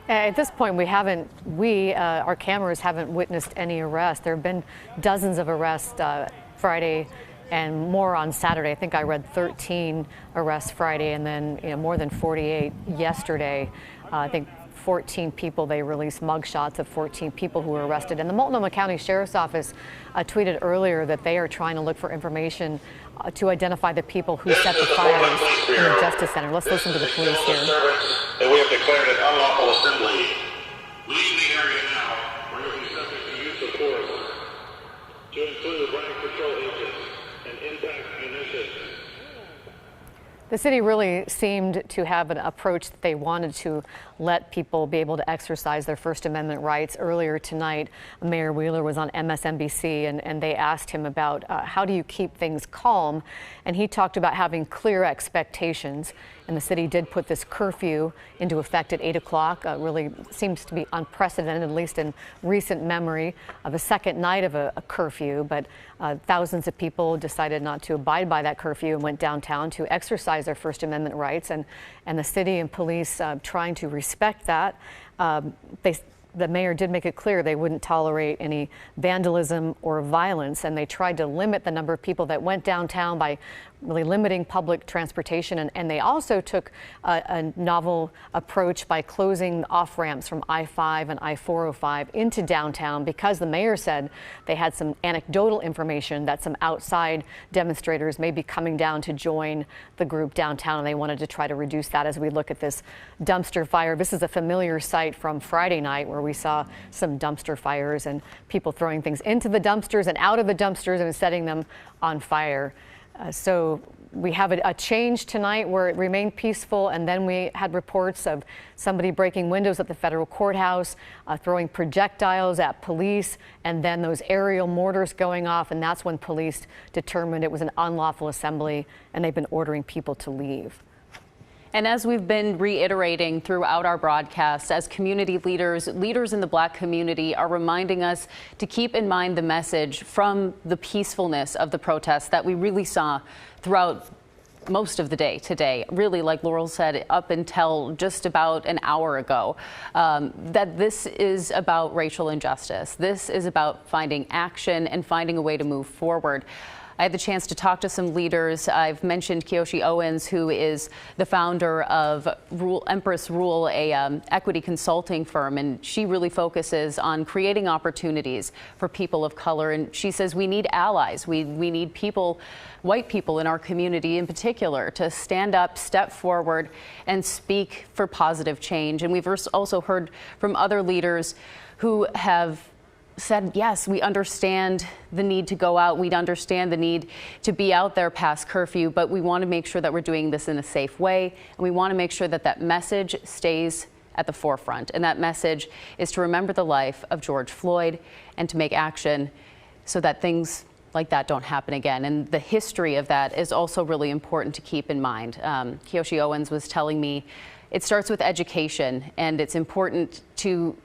At this point, our cameras haven't witnessed any arrests. There have been dozens of arrests Friday and more on Saturday. I think I read 13 arrests Friday and then more than 48 yesterday. I think 14 people, they released mugshots of 14 people who were arrested. And the Multnomah County Sheriff's Office tweeted earlier that they are trying to look for information to identify the people who set the fires in the Justice Center. Let's listen to the police here. And we have declared an unlawful assembly. Leave the area now, or you'll be subject to use of force, to include riot control agents and impact munitions. The city really seemed to have an approach that they wanted to let people be able to exercise their First Amendment rights. Earlier tonight, Mayor Wheeler was on MSNBC and they asked him about how do you keep things calm? And he talked about having clear expectations. And the city did put this curfew into effect at 8 o'clock. Really seems to be unprecedented, at least in recent memory, of a second night of a curfew. But thousands of people decided not to abide by that curfew and went downtown to exercise their First Amendment rights. And the city and police trying to respect that. The mayor did make it clear they wouldn't tolerate any vandalism or violence, and they tried to limit the number of people that went downtown by really limiting public transportation. And they also took a novel approach by closing off-ramps from I-5 and I-405 into downtown because the mayor said they had some anecdotal information that some outside demonstrators may be coming down to join the group downtown, and they wanted to try to reduce that as we look at this dumpster fire. This is a familiar sight from Friday night where we saw some dumpster fires and people throwing things into the dumpsters and out of the dumpsters and setting them on fire. So we have a change tonight where it remained peaceful, and then we had reports of somebody breaking windows at the federal courthouse, throwing projectiles at police, and then those aerial mortars going off, and that's when police determined it was an unlawful assembly, and they've been ordering people to leave. And as we've been reiterating throughout our broadcast, as community leaders in the Black community are reminding us to keep in mind the message from the peacefulness of the protests that we really saw throughout most of the day today, really, like Laurel said, up until just about an hour ago, that this is about racial injustice. This is about finding action and finding a way to move forward. I had the chance to talk to some leaders. I've mentioned Kyoshi Owens, who is the founder of Empress Rule, a equity consulting firm, and she really focuses on creating opportunities for people of color. And she says we need allies. We need people, white people in our community in particular, to stand up, step forward, and speak for positive change. And we've also heard from other leaders who have said, yes, we understand the need to go out. We understand the need to be out there past curfew, but we want to make sure that we're doing this in a safe way. And we want to make sure that that message stays at the forefront. And that message is to remember the life of George Floyd and to make action so that things like that don't happen again. And the history of that is also really important to keep in mind. Kyoshi Owens was telling me it starts with education, and it's important to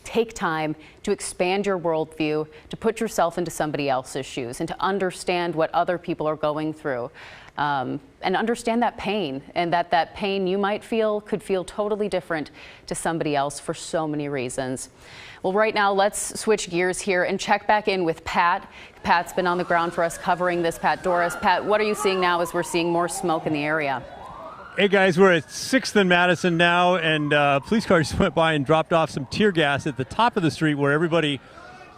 take time to expand your worldview, to put yourself into somebody else's shoes, and to understand what other people are going through, and understand that pain, and that pain you might feel could feel totally different to somebody else for so many reasons. Well, right now, let's switch gears here and check back in with Pat. Pat's been on the ground for us covering this. Pat Doris. Pat, what are you seeing now as we're seeing more smoke in the area? Hey guys, we're at 6th and Madison now, and police cars went by and dropped off some tear gas at the top of the street where everybody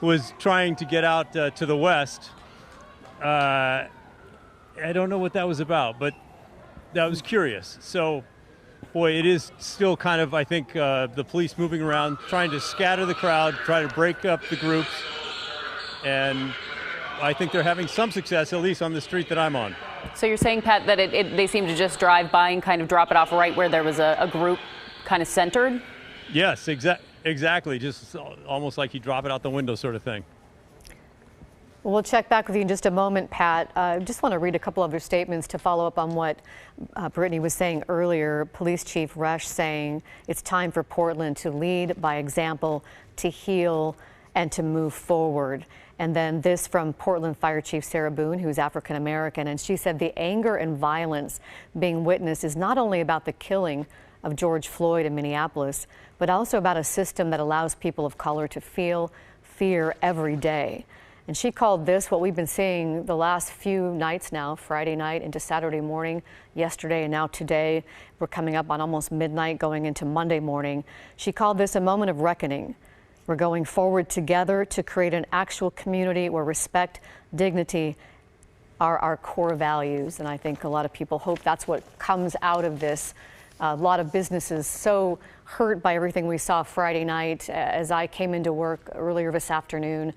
was trying to get out to the west. I don't know what that was about, but that was curious. So, boy, it is still kind of, I think, the police moving around, trying to scatter the crowd, try to break up the groups, and I think they're having some success, at least on the street that I'm on. So you're saying, Pat, that they seem to just drive by and kind of drop it off right where there was a group kind of centered? Yes, exactly. Just almost like you drop it out the window sort of thing. Well, we'll check back with you in just a moment, Pat. I just want to read a couple other statements to follow up on what Brittany was saying earlier. Police Chief Rush saying it's time for Portland to lead by example, to heal, and to move forward. And then this from Portland Fire Chief Sarah Boone, who's African American, and she said the anger and violence being witnessed is not only about the killing of George Floyd in Minneapolis, but also about a system that allows people of color to feel fear every day. And she called this what we've been seeing the last few nights now, Friday night into Saturday morning, yesterday and now today. We're coming up on almost midnight going into Monday morning. She called this a moment of reckoning. We're going forward together to create an actual community where respect, dignity are our core values. And I think a lot of people hope that's what comes out of this. A lot of businesses so hurt by everything we saw Friday night. As I came into work earlier this afternoon,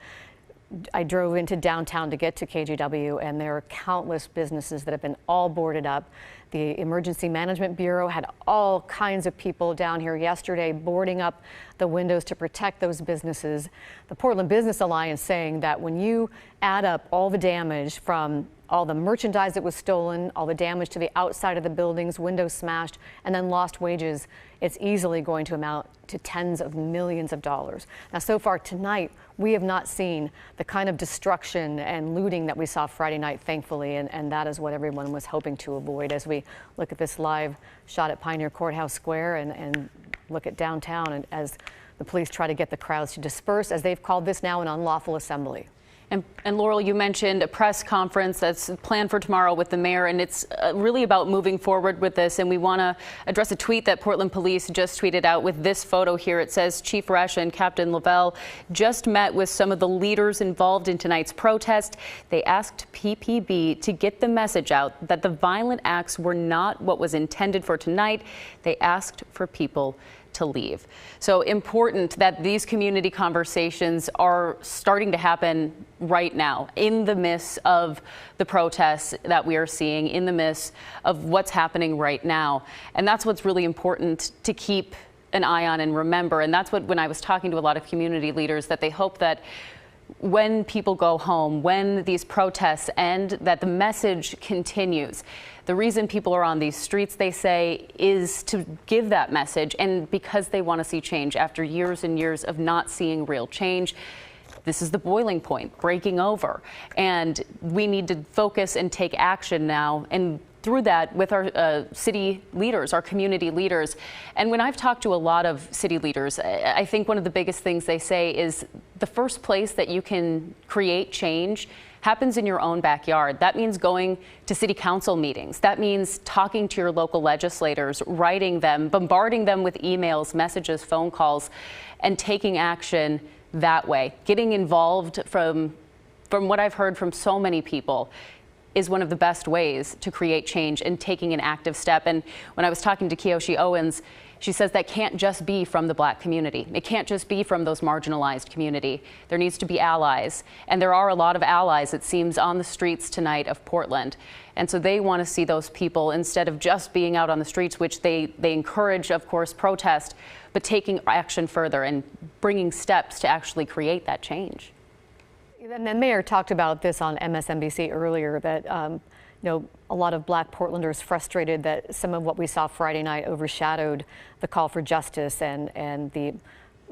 I drove into downtown to get to KGW, and there are countless businesses that have been all boarded up. The Emergency Management Bureau had all kinds of people down here yesterday boarding up the windows to protect those businesses. The Portland Business Alliance saying that when you add up all the damage from all the merchandise that was stolen, all the damage to the outside of the buildings, windows smashed, and then lost wages, it's easily going to amount to tens of millions of dollars. Now, so far tonight, we have not seen the kind of destruction and looting that we saw Friday night, thankfully, and that is what everyone was hoping to avoid as we look at this live shot at Pioneer Courthouse Square and look at downtown and as the police try to get the crowds to disperse, as they've called this now an unlawful assembly. And Laurel, you mentioned a press conference that's planned for tomorrow with the mayor, and it's really about moving forward with this. And we want to address a tweet that Portland Police just tweeted out with this photo here. It says Chief Resch and Captain Lavelle just met with some of the leaders involved in tonight's protest. They asked PPB to get the message out that the violent acts were not what was intended for tonight. They asked for people to leave. So important that these community conversations are starting to happen right now in the midst of the protests that we are seeing, in the midst of what's happening right now. And that's what's really important to keep an eye on and remember. And that's what, when I was talking to a lot of community leaders, that they hope that when people go home, when these protests end, that the message continues. The reason people are on these streets, they say, is to give that message, and because they want to see change after years and years of not seeing real change. This is the boiling point, breaking over, and we need to focus and take action now, and through that with our city leaders, our community leaders. And when I've talked to a lot of city leaders, I think one of the biggest things they say is the first place that you can create change happens in your own backyard. That means going to city council meetings. That means talking to your local legislators, writing them, bombarding them with emails, messages, phone calls, and taking action that way. Getting involved, from what I've heard from so many people, is one of the best ways to create change, and taking an active step. And when I was talking to Kiyoshi Owens, she says that can't just be from the Black community. It can't just be from those marginalized community. There needs to be allies. And there are a lot of allies, it seems, on the streets tonight of Portland. And so they want to see those people, instead of just being out on the streets, which they encourage, of course, protest, but taking action further and bringing steps to actually create that change. And the mayor talked about this on MSNBC earlier, that a lot of Black Portlanders frustrated that some of what we saw Friday night overshadowed the call for justice and the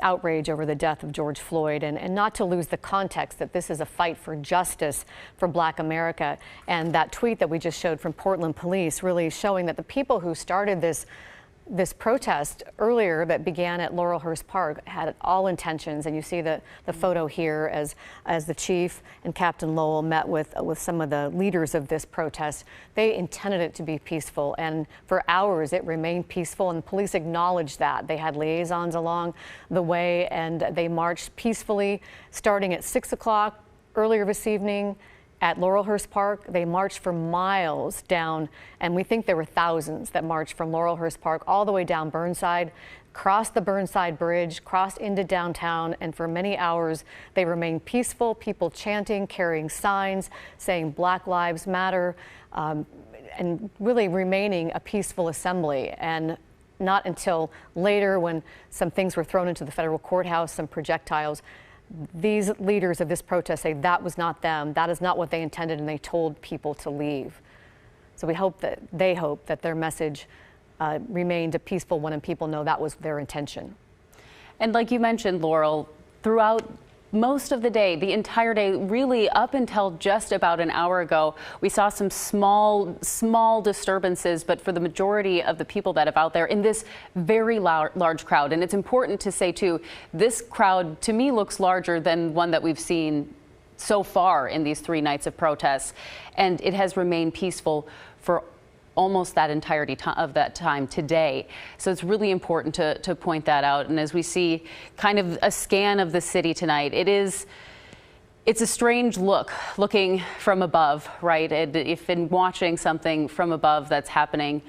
outrage over the death of George Floyd, and not to lose the context that this is a fight for justice for Black America. And that tweet that we just showed from Portland Police really showing that the people who started this protest earlier that began at Laurelhurst Park had all intentions, and you see the photo here as the chief and Captain Lowell met with some of the leaders of this protest. They intended it to be peaceful, and for hours it remained peaceful, and the police acknowledged that. They had liaisons along the way, and they marched peacefully starting at 6 o'clock earlier this evening. At Laurelhurst Park, they marched for miles down, and we think there were thousands that marched from Laurelhurst Park all the way down Burnside, crossed the Burnside Bridge, crossed into downtown, and for many hours they remained peaceful, people chanting, carrying signs, saying Black Lives Matter, and really remaining a peaceful assembly. And not until later, when some things were thrown into the federal courthouse, some projectiles, these leaders of this protest say that was not them, that is not what they intended, and they told people to leave. So they hope that their message remained a peaceful one, and people know that was their intention. And like you mentioned, Laurel, throughout most of the day, the entire day, really up until just about an hour ago, we saw some small disturbances, but for the majority of the people that are out there in this very large crowd. And it's important to say too, this crowd to me looks larger than one that we've seen so far in these 3 nights of protests. And it has remained peaceful for almost that entirety of that time today. So it's really important to point that out. And as we see kind of a scan of the city tonight, it's a strange looking from above, right? If in watching something from above that's happening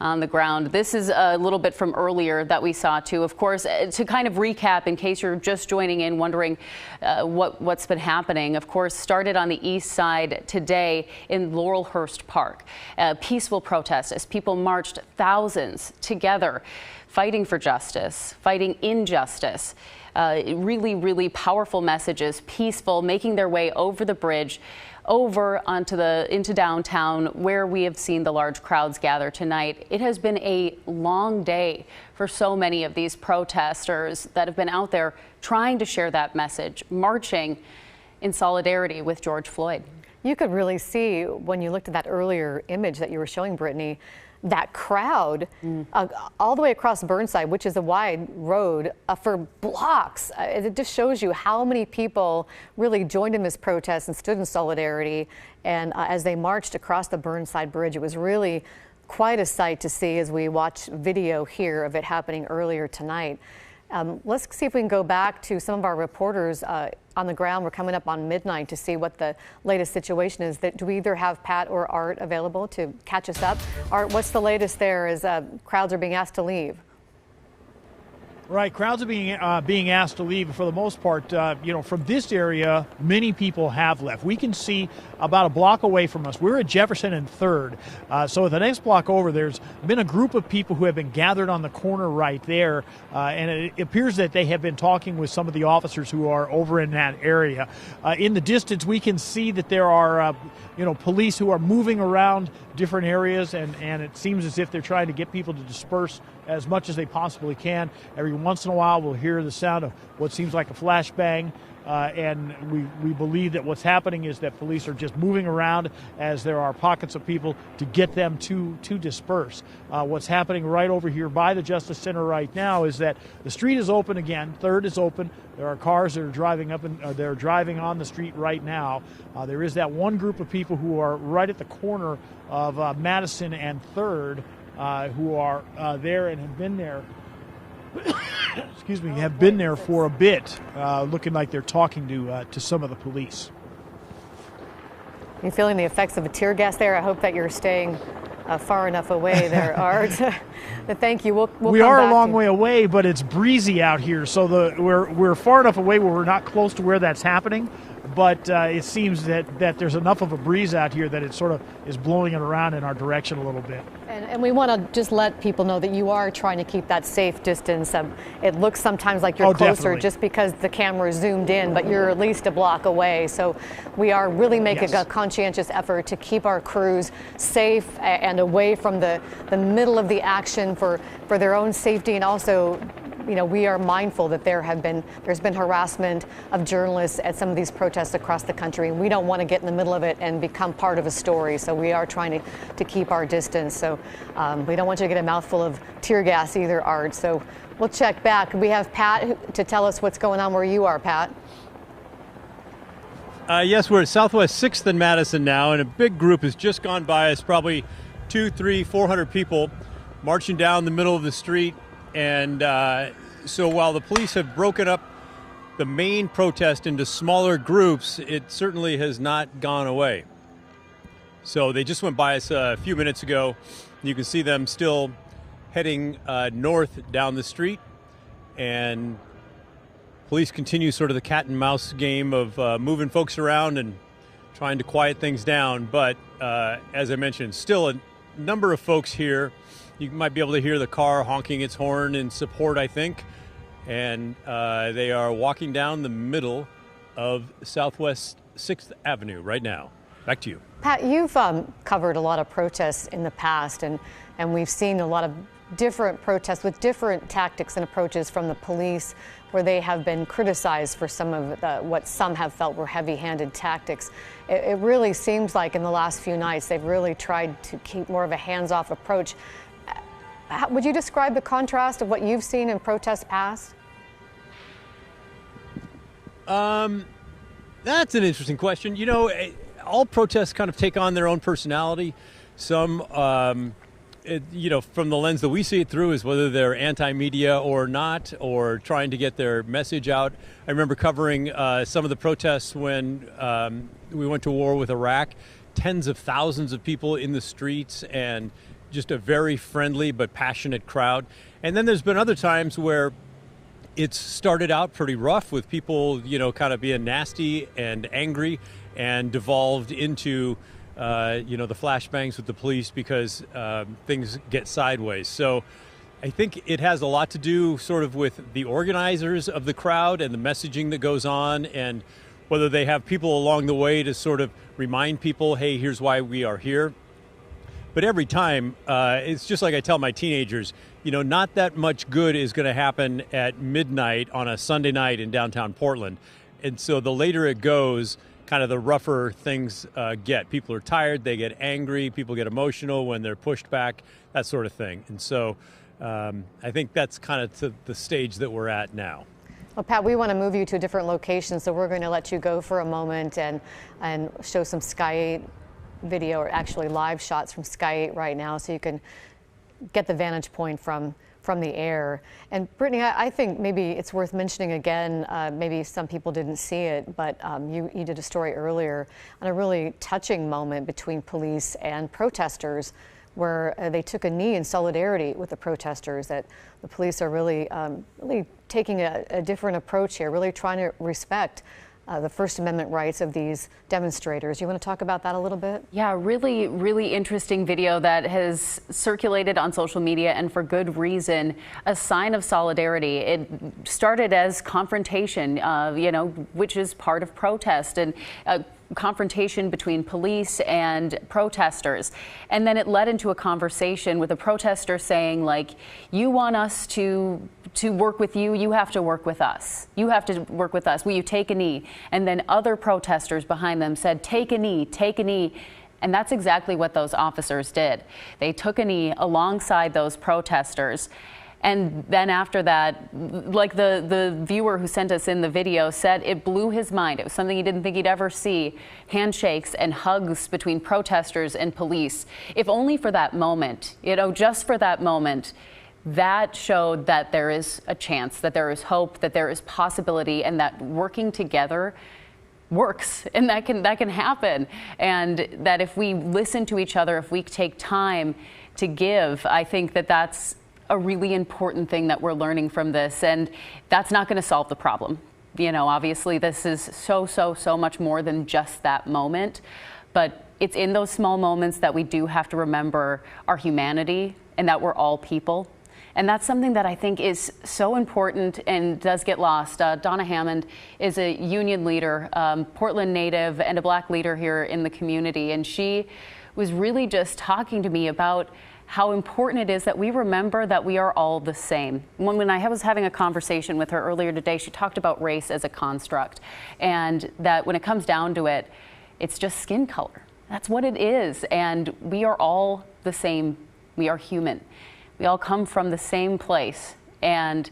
on the ground. This is a little bit from earlier that we saw too. Of course, to kind of recap, in case you're just joining in wondering what's been happening, of course, started on the east side today in Laurelhurst Park. A peaceful protest as people marched thousands together, fighting for justice, fighting injustice. Really, really powerful messages, peaceful, making their way over the bridge, over into downtown, where we have seen the large crowds gather tonight. It has been a long day for so many of these protesters that have been out there trying to share that message, marching in solidarity with George Floyd. You could really see when you looked at that earlier image that you were showing, Brittany, that crowd all the way across Burnside, which is a wide road, for blocks. It just shows you how many people really joined in this protest and stood in solidarity. And as they marched across the Burnside Bridge, it was really quite a sight to see as we watch video here of it happening earlier tonight. Let's see if we can go back to some of our reporters on the ground. We're coming up on midnight to see what the latest situation is. Do we either have Pat or Art available to catch us up? Art, what's the latest there as crowds are being asked to leave? Right, crowds are being asked to leave. For the most part, from this area, many people have left. We can see about a block away from us. We're at Jefferson and 3rd. So the next block over, there's been a group of people who have been gathered on the corner right there. And it appears that they have been talking with some of the officers who are over in that area. In the distance, we can see that there are, police who are moving around different areas, and it seems as if they're trying to get people to disperse as much as they possibly can. Every once in a while, we'll hear the sound of what seems like a flashbang, and we believe that what's happening is that police are just moving around as there are pockets of people to get them to disperse. What's happening right over here by the Justice Center right now is that the street is open again. 3rd is open. There are cars that are driving up, and they're driving on the street right now. There is that one group of people who are right at the corner of Madison and 3rd, who are there and have been there. Have been there for a bit, looking like they're talking to some of the police. Are you feeling the effects of a tear gas there? I hope that you're staying far enough away there, Art. But thank you. We are a long way away, but it's breezy out here, so we're far enough away where we're not close to where that's happening. But it seems that there's enough of a breeze out here that it sort of is blowing it around in our direction a little bit. And we want to just let people know that you are trying to keep that safe distance. It looks sometimes like you're closer definitely. Just because the camera is zoomed in, but you're at least a block away. So we are really making a conscientious effort to keep our crews safe and away from the middle of the action for their own safety, and also we are mindful that there's been harassment of journalists at some of these protests across the country, and we don't want to get in the middle of it and become part of a story. So we are trying to keep our distance. So we don't want you to get a mouthful of tear gas either, Art. So we'll check back. We have Pat to tell us what's going on where you are, Pat. Yes, we're at Southwest 6th and Madison now, and a big group has just gone by us, probably 200, 300, 400 people marching down the middle of the street. And so while the police have broken up the main protest into smaller groups, it certainly has not gone away. So they just went by us a few minutes ago. You can see them still heading north down the street, and police continue sort of the cat and mouse game of moving folks around and trying to quiet things down. But as I mentioned, still a number of folks here. You might be able to hear the car honking its horn in support, I think. And they are walking down the middle of Southwest 6th Avenue right now. Back to you. Pat, you've covered a lot of protests in the past, and we've seen a lot of different protests with different tactics and approaches from the police, where they have been criticized for some of what some have felt were heavy-handed tactics. It really seems like in the last few nights they've really tried to keep more of a hands-off approach. Would you describe the contrast of what you've seen in protests past? That's an interesting question. All protests kind of take on their own personality. Some, from the lens that we see it through, is whether they're anti-media or not, or trying to get their message out. I remember covering some of the protests when we went to war with Iraq. Tens of thousands of people in the streets, and just a very friendly but passionate crowd. And then there's been other times where it's started out pretty rough with people, kind of being nasty and angry, and devolved into, the flashbangs with the police because things get sideways. So I think it has a lot to do sort of with the organizers of the crowd and the messaging that goes on, and whether they have people along the way to sort of remind people, hey, here's why we are here. But every time, it's just like I tell my teenagers, not that much good is going to happen at midnight on a Sunday night in downtown Portland. And so the later it goes, kind of the rougher things get. People are tired, they get angry, people get emotional when they're pushed back, that sort of thing. And so I think that's kind of the stage that we're at now. Well, Pat, we want to move you to a different location, so we're going to let you go for a moment and show some Sky 8 video, or actually live shots from Sky 8 right now, so you can get the vantage point from the air. And Brittany, I think maybe it's worth mentioning again, maybe some people didn't see it, but you did a story earlier on a really touching moment between police and protesters, where they took a knee in solidarity with the protesters, that the police are really taking a different approach here, really trying to respect the First Amendment rights of these demonstrators. You want to talk about that a little bit? Yeah, really, really interesting video that has circulated on social media, and for good reason. A sign of solidarity. It started as confrontation, which is part of protest, and confrontation between police and protesters. And then it led into a conversation with a protester saying, like, you want us to work with you, you have to work with us. You have to work with us. Will you take a knee? And then other protesters behind them said, take a knee, take a knee. And that's exactly what those officers did. They took a knee alongside those protesters. And then after that, like the viewer who sent us in the video said, it blew his mind. It was something he didn't think he'd ever see. Handshakes and hugs between protesters and police. If only for that moment, just for that moment, that showed that there is a chance, that there is hope, that there is possibility, and that working together works, and that can happen. And that if we listen to each other, if we take time to give, I think that that's a really important thing that we're learning from this. And that's not going to solve the problem. Obviously this is so much more than just that moment, but it's in those small moments that we do have to remember our humanity and that we're all people. And that's something that I think is so important and does get lost. Donna Hammond is a union leader, Portland native, and a Black leader here in the community. And she was really just talking to me about how important it is that we remember that we are all the same. When I was having a conversation with her earlier today, she talked about race as a construct, and that when it comes down to it, it's just skin color. That's what it is. And we are all the same. We are human. We all come from the same place and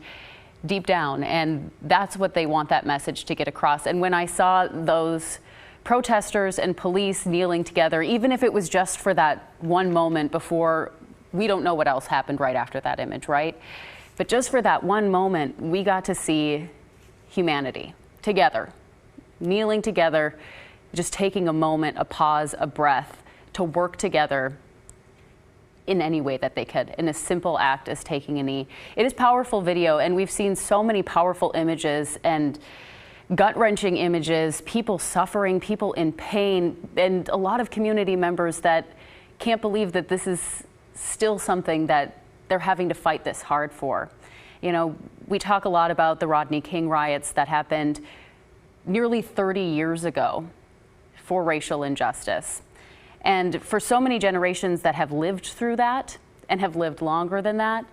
deep down. And that's what they want that message to get across. And when I saw those protesters and police kneeling together, even if it was just for that one moment before, we don't know what else happened right after that image, right? But just for that one moment, we got to see humanity together, kneeling together, just taking a moment, a pause, a breath to work together in any way that they could, in a simple act as taking a knee. It is powerful video, and we've seen so many powerful images and gut-wrenching images, people suffering, people in pain, and a lot of community members that can't believe that this is still something that they're having to fight this hard for. We talk a lot about the Rodney King riots that happened nearly 30 years ago for racial injustice. And for so many generations that have lived through that and have lived longer than that,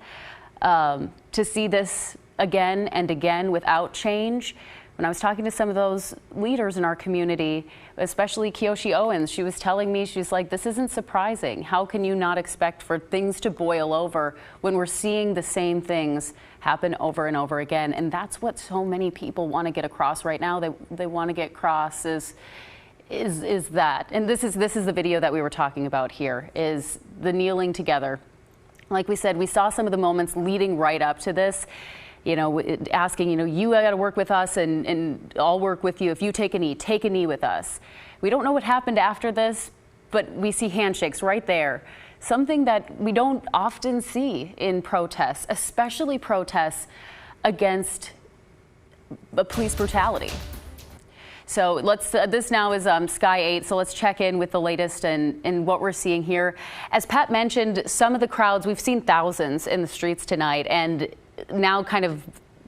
to see this again and again without change. When I was talking to some of those leaders in our community, especially Kyoshi Owens, she was telling me, she's like, this isn't surprising. How can you not expect for things to boil over when we're seeing the same things happen over and over again? And that's what so many people want to get across right now. They want to get across is that. And this is the video that we were talking about here, is the kneeling together. Like we said, we saw some of the moments leading right up to this. Asking, you got to work with us and I'll work with you. If you take a knee with us. We don't know what happened after this, but we see handshakes right there. Something that we don't often see in protests, especially protests against police brutality. So this now is Sky 8, so let's check in with the latest and what we're seeing here. As Pat mentioned, some of the crowds, we've seen thousands in the streets tonight, and now kind of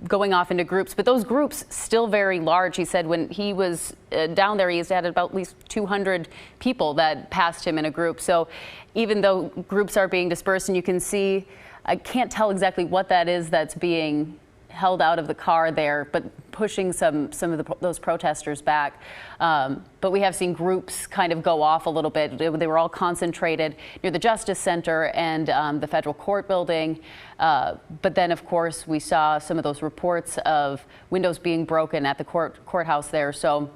going off into groups, but those groups still very large. He said when he was down there, he had about at least 200 people that passed him in a group. So even though groups are being dispersed, and you can see, I can't tell exactly what that is that's being held out of the car there, but pushing some of those protesters back. But we have seen groups kind of go off a little bit. They were all concentrated near the Justice Center and the federal court building. But then, of course, we saw some of those reports of windows being broken at the courthouse there. So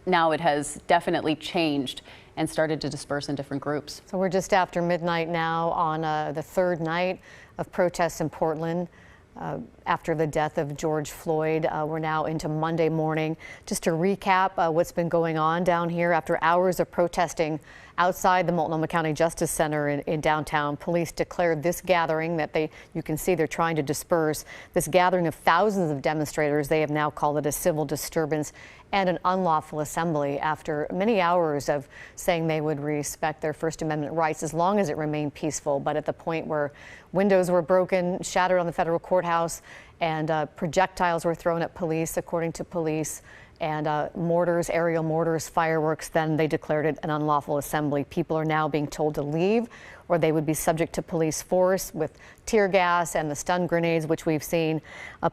now it has definitely changed and started to disperse in different groups. So we're just after midnight now on the third night of protests in Portland. After the death of George Floyd. We're now into Monday morning. Just to recap what's been going on down here after hours of protesting outside the Multnomah County Justice Center in downtown, police declared this gathering that you can see they're trying to disperse. This gathering of thousands of demonstrators, they have now called it a civil disturbance and an unlawful assembly after many hours of saying they would respect their First Amendment rights as long as it remained peaceful. But at the point where windows were broken, shattered on the federal courthouse, and projectiles were thrown at police, according to police, and mortars, aerial mortars, fireworks, then they declared it an unlawful assembly. People are now being told to leave, or they would be subject to police force with tear gas and the stun grenades, which we've seen.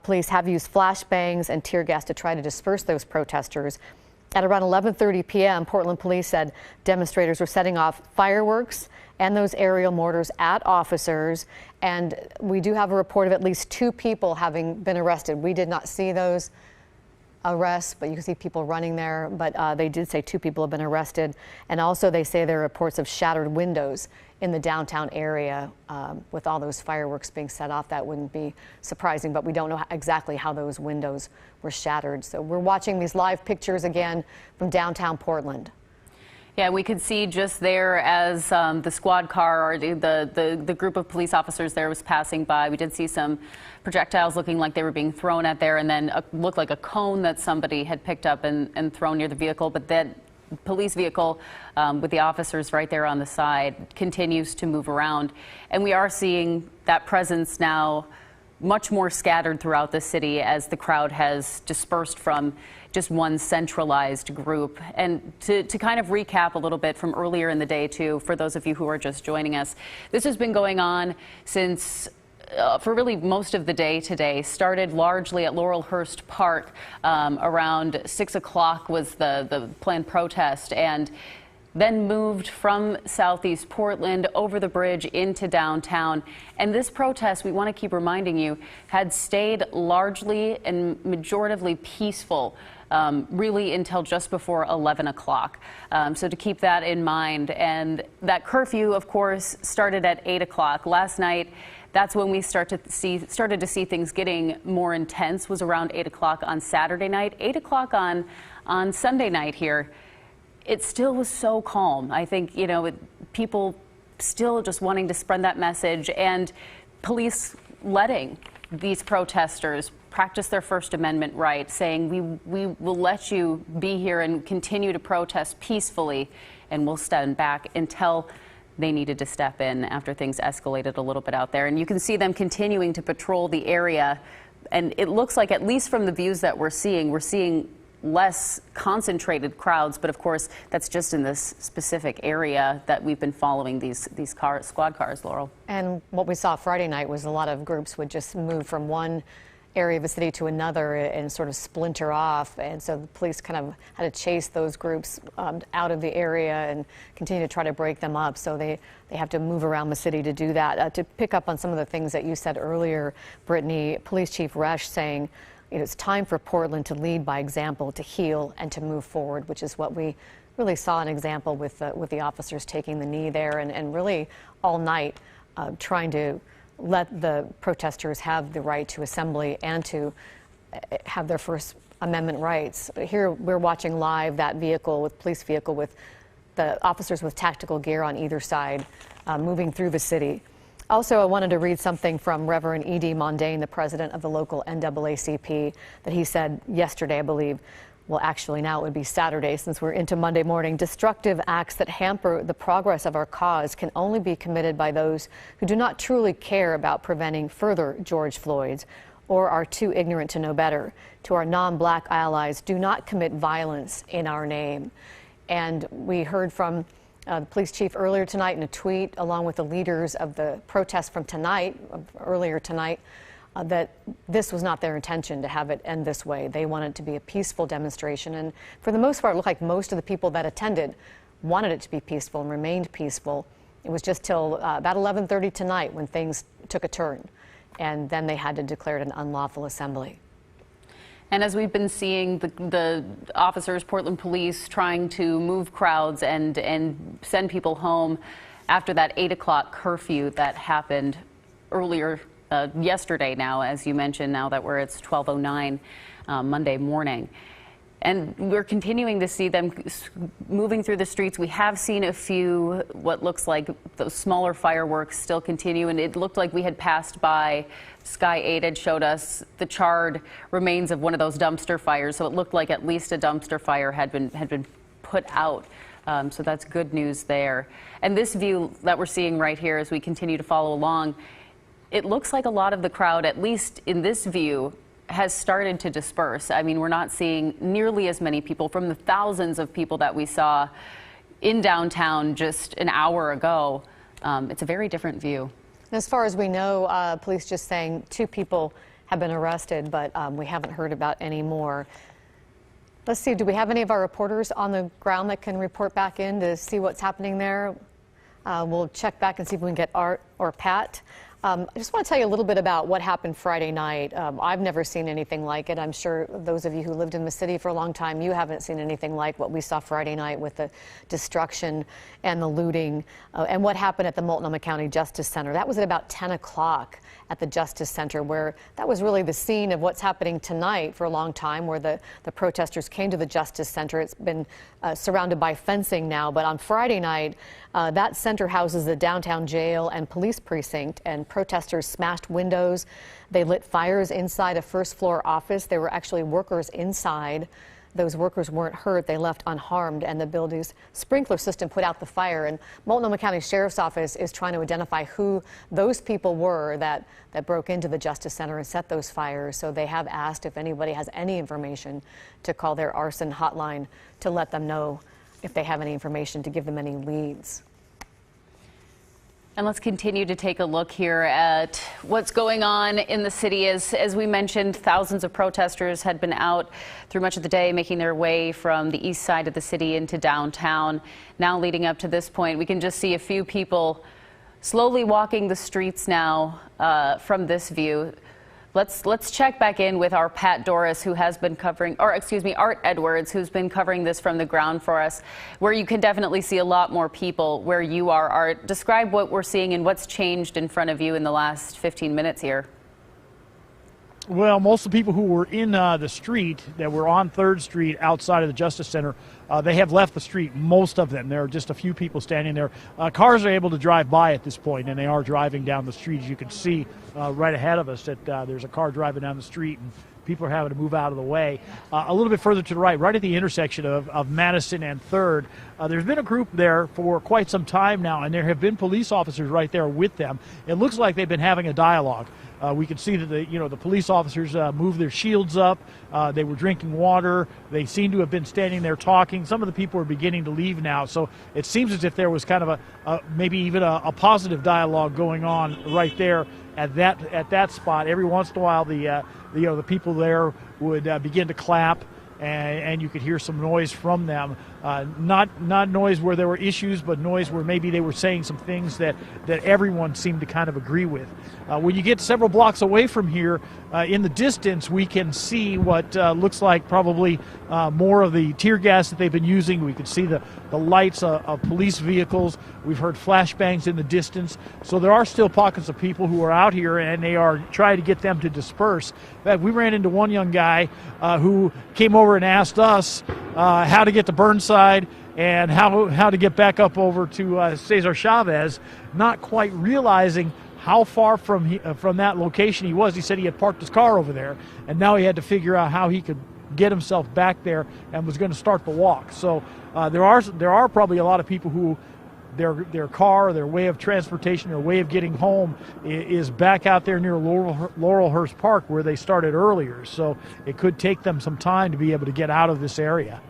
Police have used flashbangs and tear gas to try to disperse those protesters. At around 11:30 p.m., Portland police said demonstrators were setting off fireworks and those aerial mortars at officers. And we do have a report of at least 2 people having been arrested. We did not see those arrests, but you can see people running there. But they did say 2 people have been arrested. And also they say there are reports of shattered windows in the downtown area with all those fireworks being set off. That wouldn't be surprising, but we don't know exactly how those windows were shattered. So we're watching these live pictures again from downtown Portland. Yeah, we could see just there as the squad car or the group of police officers there was passing by. We did see some projectiles looking like they were being thrown at there, and then looked like a cone that somebody had picked up and thrown near the vehicle. But that police vehicle with the officers right there on the side continues to move around. And we are seeing that presence now much more scattered throughout the city as the crowd has dispersed from just one centralized group. And to kind of recap a little bit from earlier in the day, too, for those of you who are just joining us, this has been going on since for really most of the day today. Started largely at Laurelhurst Park. Around 6 o'clock was the planned protest, and then moved from southeast Portland over the bridge into downtown. And this protest, we want to keep reminding you, had stayed largely and majoritively peaceful really until just before 11 o'clock. So to keep that in mind. And that curfew, of course, started at 8 o'clock. Last night, that's when we started to see things getting more intense, was around 8 o'clock on Saturday night, 8 o'clock on Sunday night here. It still was so calm. I think, people still just wanting to spread that message, and police letting these protesters practice their First Amendment right, saying we will let you be here and continue to protest peacefully, and we'll stand back until they needed to step in after things escalated a little bit out there. And you can see them continuing to patrol the area. And it looks like, at least from the views that we're seeing less concentrated crowds, but of course that's just in this specific area that we've been following these squad cars, Laurel. And what we saw Friday night was a lot of groups would just move from one area of the city to another and sort of splinter off, and so the police kind of had to chase those groups out of the area and continue to try to break them up. So they have to move around the city to do that. To pick up on some of the things that you said earlier, Brittany, Police Chief Resch saying it's time for Portland to lead by example, to heal and to move forward, which is what we really saw an example with the officers taking the knee there and really all night trying to let the protesters have the right to assembly and to have their First Amendment rights. Here we're watching live that police vehicle with the officers with tactical gear on either side moving through the city. Also, I wanted to read something from Reverend E.D. Mondane, the president of the local NAACP, that he said yesterday, I believe. Well, actually, now it would be Saturday since we're into Monday morning. Destructive acts that hamper the progress of our cause can only be committed by those who do not truly care about preventing further George Floyd's or are too ignorant to know better. To our non-black allies, do not commit violence in our name. And we heard from the police chief earlier tonight in a tweet, along with the leaders of the protest from earlier tonight, that this was not their intention to have it end this way. They wanted it to be a peaceful demonstration, and for the most part, it looked like most of the people that attended wanted it to be peaceful and remained peaceful. It was just till about 11:30 tonight when things took a turn, and then they had to declare it an unlawful assembly. And as we've been seeing, the officers, Portland Police, trying to move crowds and send people home after that 8 o'clock curfew that happened earlier yesterday now, as you mentioned, now that it's 12:09 Monday morning. And we're continuing to see them moving through the streets. We have seen a few, what looks like those smaller fireworks still continue, and it looked like we had passed by. Sky 8 had showed us the charred remains of one of those dumpster fires, so it looked like at least a dumpster fire had been put out. So that's good news there. And this view that we're seeing right here as we continue to follow along, it looks like a lot of the crowd, at least in this view, has started to disperse. I mean, we're not seeing nearly as many people from the thousands of people that we saw in downtown just an hour ago. It's a very different view. As far as we know, police just saying 2 people have been arrested, but we haven't heard about any more. Let's see, do we have any of our reporters on the ground that can report back in to see what's happening there? We'll check back and see if we can get Art or Pat. I just want to tell you a little bit about what happened Friday night. I've never seen anything like it. I'm sure those of you who lived in the city for a long time, you haven't seen anything like what we saw Friday night with the destruction and the looting and what happened at the Multnomah County Justice Center. That was at about 10 o'clock at the Justice Center, where that was really the scene of what's happening tonight for a long time, where the protesters came to the Justice Center. It's been surrounded by fencing now, but on Friday night, that center houses the downtown jail and police precinct, and protesters smashed windows. They lit fires inside a first-floor office. There were actually workers inside. Those workers weren't hurt. They left unharmed, and the building's sprinkler system put out the fire. And Multnomah County Sheriff's Office is trying to identify who those people were that broke into the Justice Center and set those fires. So they have asked if anybody has any information to call their arson hotline to let them know if they have any information, to give them any leads. And let's continue to take a look here at what's going on in the city. As we mentioned, thousands of protesters had been out through much of the day, making their way from the east side of the city into downtown. Now leading up to this point, we can just see a few people slowly walking the streets now from this view. Let's check back in with our Pat Doris, who has been covering, or excuse me, Art Edwards, who's been covering this from the ground for us, where you can definitely see a lot more people where you are. Art, describe what we're seeing and what's changed in front of you in the last 15 minutes here. Well, most of the people who were in the street that were on 3rd Street outside of the Justice Center, they have left the street, most of them. There are just a few people standing there. Cars are able to drive by at this point, and they are driving down the street. As you can see right ahead of us that there's a car driving down the street, and people are having to move out of the way. A little bit further to the right at the intersection of Madison and 3rd, there's been a group there for quite some time now, and there have been police officers right there with them. It looks like they've been having a dialogue. We can see that the police officers moved their shields up. They were drinking water. They seem to have been standing there talking. Some of the people are beginning to leave now, so it seems as if there was kind of maybe even a positive dialogue going on right there at that spot. Every once in a while, the people there would begin to clap, and you could hear some noise from them. Not noise where there were issues, but noise where maybe they were saying some things that everyone seemed to kind of agree with. When you get several blocks away from here, in the distance, we can see what looks like probably more of the tear gas that they've been using. We can see the lights of police vehicles. We've heard flashbangs in the distance. So there are still pockets of people who are out here, and they are trying to get them to disperse. In fact, we ran into one young guy who came over and asked us how to get to Burnside and how to get back up over to Cesar Chavez, not quite realizing how far from that location he was. He said he had parked his car over there, and now he had to figure out how he could get himself back there and was going to start the walk. So there are probably a lot of people who their car, their way of transportation, their way of getting home is back out there near Laurelhurst Park where they started earlier. So it could take them some time to be able to get out of this area.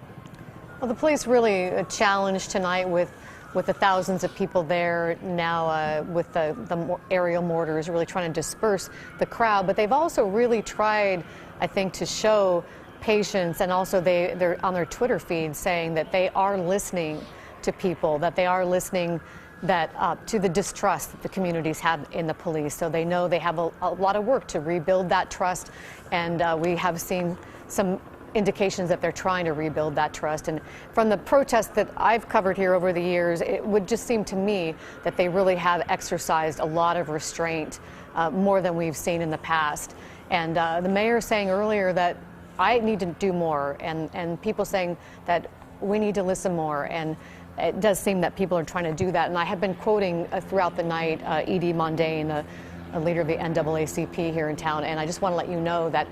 Well, the police really challenged tonight with with the thousands of people there now with the aerial mortars really trying to disperse the crowd. But they've also really tried, I think, to show patience, and also they're on their Twitter feed saying that they are listening to people, that they are listening to the distrust that the communities have in the police. So they know they have a lot of work to rebuild that trust, and we have seen some indications that they're trying to rebuild that trust. And from the protests that I've covered here over the years, it would just seem to me that they really have exercised a lot of restraint, more than we've seen in the past. And the mayor saying earlier that I need to do more, and people saying that we need to listen more. And it does seem that people are trying to do that. And I have been quoting throughout the night Edie Mondane, a leader of the NAACP here in town. And I just want to let you know that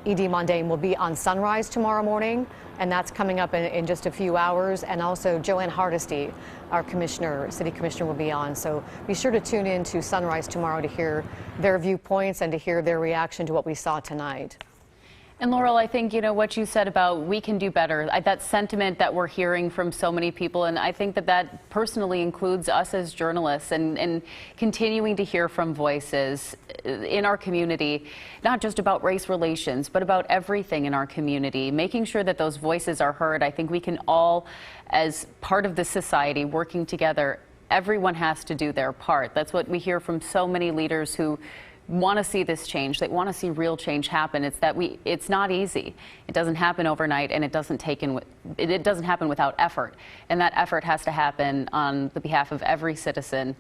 Edie Mondane will be on Sunrise tomorrow morning, and that's coming up in just a few hours. And also Joanne Hardesty, our city commissioner, will be on. So be sure to tune in to Sunrise tomorrow to hear their viewpoints and to hear their reaction to what we saw tonight. And Laurel, I think, what you said about we can do better, that sentiment that we're hearing from so many people, and I think that personally includes us as journalists, and continuing to hear from voices in our community, not just about race relations, but about everything in our community, making sure that those voices are heard. I think we can all, as part of the society, working together, everyone has to do their part. That's what we hear from so many leaders who want to see this change. They want to see real change happen. It's not easy. It doesn't happen overnight, and it doesn't happen without effort. And that effort has to happen on the behalf of every citizen,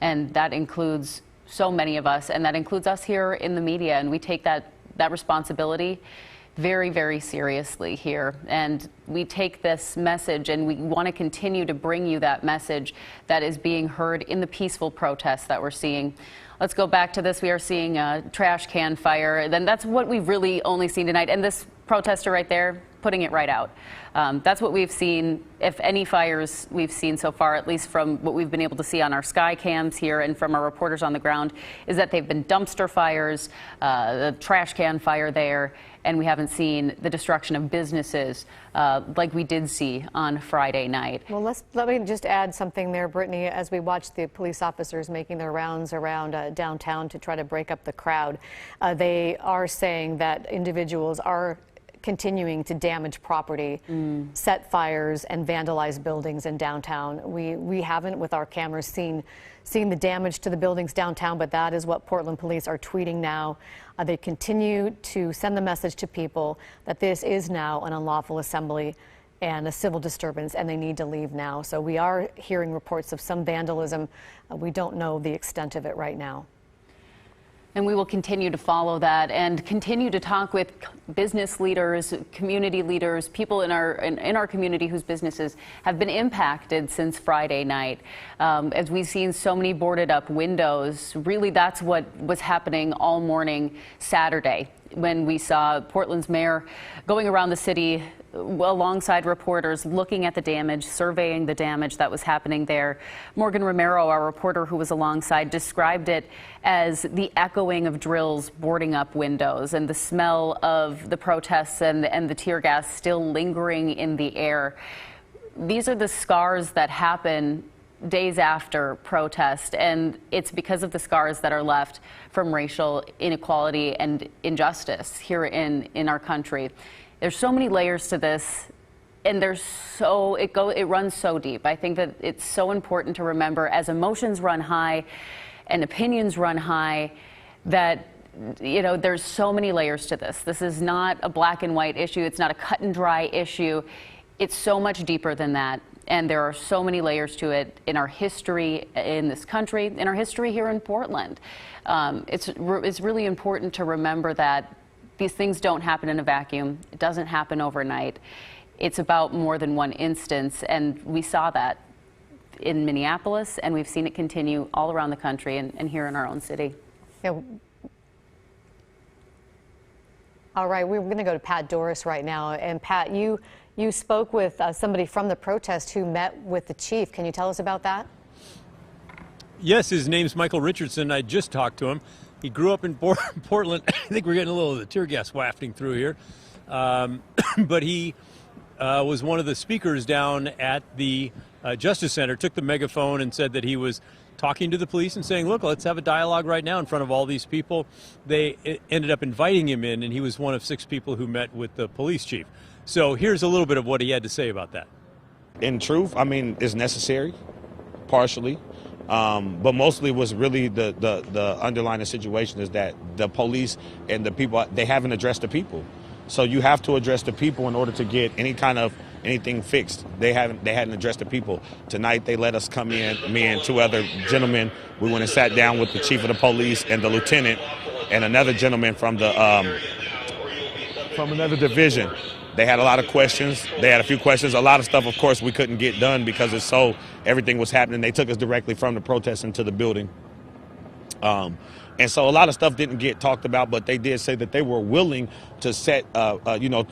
and that includes so many of us, and that includes us here in the media. And we take that responsibility very, very seriously here. And we take this message, and we want to continue to bring you that message that is being heard in the peaceful protests that we're seeing. Let's go back to this. We are seeing a trash can fire. Then that's what we've really only seen tonight. And this protester right there, putting it right out. That's what we've seen, if any fires we've seen so far, at least from what we've been able to see on our sky cams here and from our reporters on the ground, is that they've been dumpster fires, the trash can fire there, and we haven't seen the destruction of businesses like we did see on Friday night. Well, let me just add something there, Brittany, as we watch the police officers making their rounds around downtown to try to break up the crowd. They are saying that individuals are continuing to damage property, set fires, and vandalize buildings in downtown. We haven't, with our cameras, seen the damage to the buildings downtown, but that is what Portland police are tweeting now. They continue to send the message to people that this is now an unlawful assembly and a civil disturbance, and they need to leave now. So we are hearing reports of some vandalism. We don't know the extent of it right now. And we will continue to follow that and continue to talk with business leaders, community leaders, people in our community whose businesses have been impacted since Friday night. As we've seen so many boarded up windows, really that's what was happening all morning Saturday when we saw Portland's mayor going around the city alongside reporters, looking at the damage, surveying the damage that was happening there. Morgan Romero, our reporter who was alongside, described it as the echoing of drills boarding up windows and the smell of the protests and the tear gas still lingering in the air. These are the scars that happen days after protest, and it's because of the scars that are left from racial inequality and injustice here in our country. There's so many layers to this, and it runs so deep. I think that it's so important to remember, as emotions run high and opinions run high, that there's so many layers to this. This is not a black and white issue. It's not a cut and dry issue. It's so much deeper than that. And there are so many layers to it in our history in this country, in our history here in Portland. It's really important to remember that these things don't happen in a vacuum. It doesn't happen overnight. It's about more than one instance, and we saw that in Minneapolis, and we've seen it continue all around the country and here in our own city. Yeah. All right, we're going to go to Pat Doris right now. And Pat, you spoke with somebody from the protest who met with the chief. Can you tell us about that? Yes, his name's Michael Richardson. I just talked to him. He grew up in Portland. I think we're getting a little of the tear gas wafting through here. But he was one of the speakers down at the Justice Center, took the megaphone and said that he was talking to the police and saying, look, let's have a dialogue right now in front of all these people. They ended up inviting him in, and he was one of 6 people who met with the police chief. So here's a little bit of what he had to say about that. In truth, I mean, it's necessary, partially. But mostly was really the underlying situation is that the police and the people, they haven't addressed the people. So you have to address the people in order to get anything fixed. They hadn't addressed the people. Tonight they let us come in, me and 2 other gentlemen. We went and sat down with the chief of the police and the lieutenant and another gentleman from another division. They had a lot of questions. They had a few questions. A lot of stuff, of course, we couldn't get done because everything was happening. They took us directly from the protest into the building. And so a lot of stuff didn't get talked about, but they did say that they were willing to set, I'm going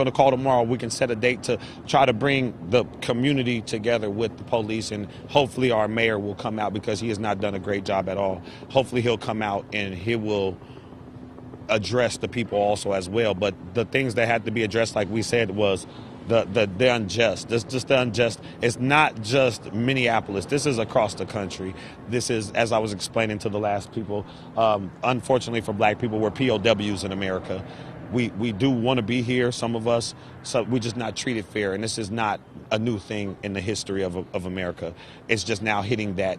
to call tomorrow. We can set a date to try to bring the community together with the police, and hopefully our mayor will come out because he has not done a great job at all. Hopefully he'll come out and he will address the people also as well. But the things that had to be addressed, like we said, was the unjust. This just the unjust. It's not just Minneapolis. This is across the country. This is, as I was explaining to the last people, unfortunately for black people, we're POWs in America. We do want to be here, some of us, so we're just not treated fair. And this is not a new thing in the history of America. It's just now hitting that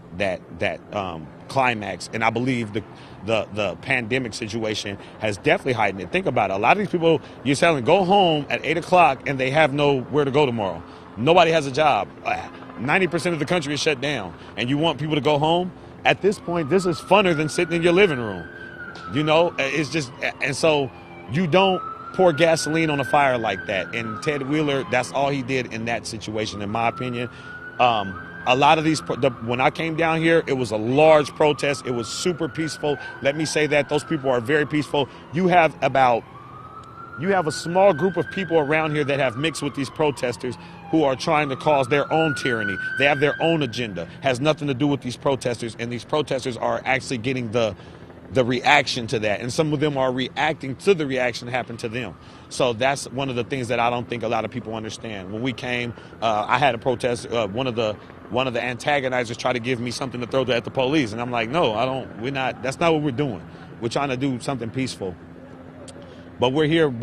climax. And I believe the pandemic situation has definitely heightened it. Think about it. A lot of these people, you're telling go home at 8 o'clock and they have nowhere to go tomorrow. Nobody has a job. 90% of the country is shut down. And you want people to go home? At this point, this is funner than sitting in your living room. You know, it's just, and so you don't pour gasoline on a fire like that. And Ted Wheeler, that's all he did in that situation, in my opinion. A lot of these, when I came down here, it was a large protest. It was super peaceful. Let me say that. Those people are very peaceful. You have a small group of people around here that have mixed with these protesters who are trying to cause their own tyranny. They have their own agenda. Has nothing to do with these protesters. And these protesters are actually getting the reaction to that. And some of them are reacting to the reaction that happened to them. So that's one of the things that I don't think a lot of people understand. When we came, I had a protest. One of the antagonizers tried to give me something to throw at the police. And I'm like, no, that's not what we're doing. We're trying to do something peaceful. But we're here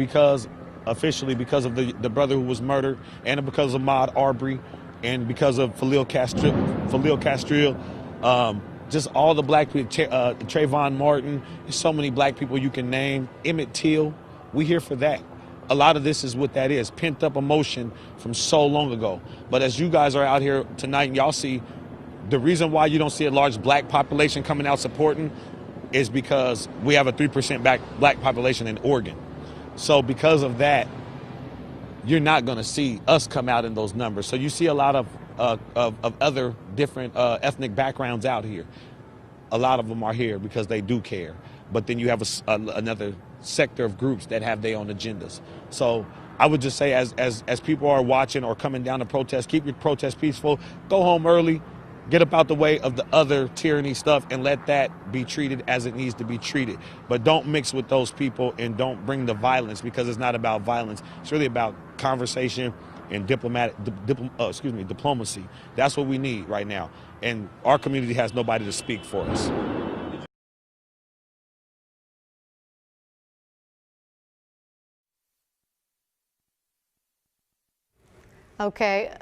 officially because of the brother who was murdered, and because of Ahmaud Arbery, and because of Khalil Castile, just all the black people, Trayvon Martin, so many black people you can name, Emmett Till. We here for that. A lot of this is what that is, pent up emotion from so long ago. But as you guys are out here tonight and y'all see, the reason why you don't see a large black population coming out supporting is because we have a 3% black population in Oregon. So because of that, you're not going to see us come out in those numbers. So you see a lot of other different ethnic backgrounds out here. A lot of them are here because they do care. But then you have another sector of groups that have their own agendas. So I would just say as people are watching or coming down to protest, keep your protest peaceful, go home early, get up out the way of the other tyranny stuff and let that be treated as it needs to be treated. But don't mix with those people and don't bring the violence, because it's not about violence. It's really about conversation and diplomacy. That's what we need right now. And our community has nobody to speak for us. Okay.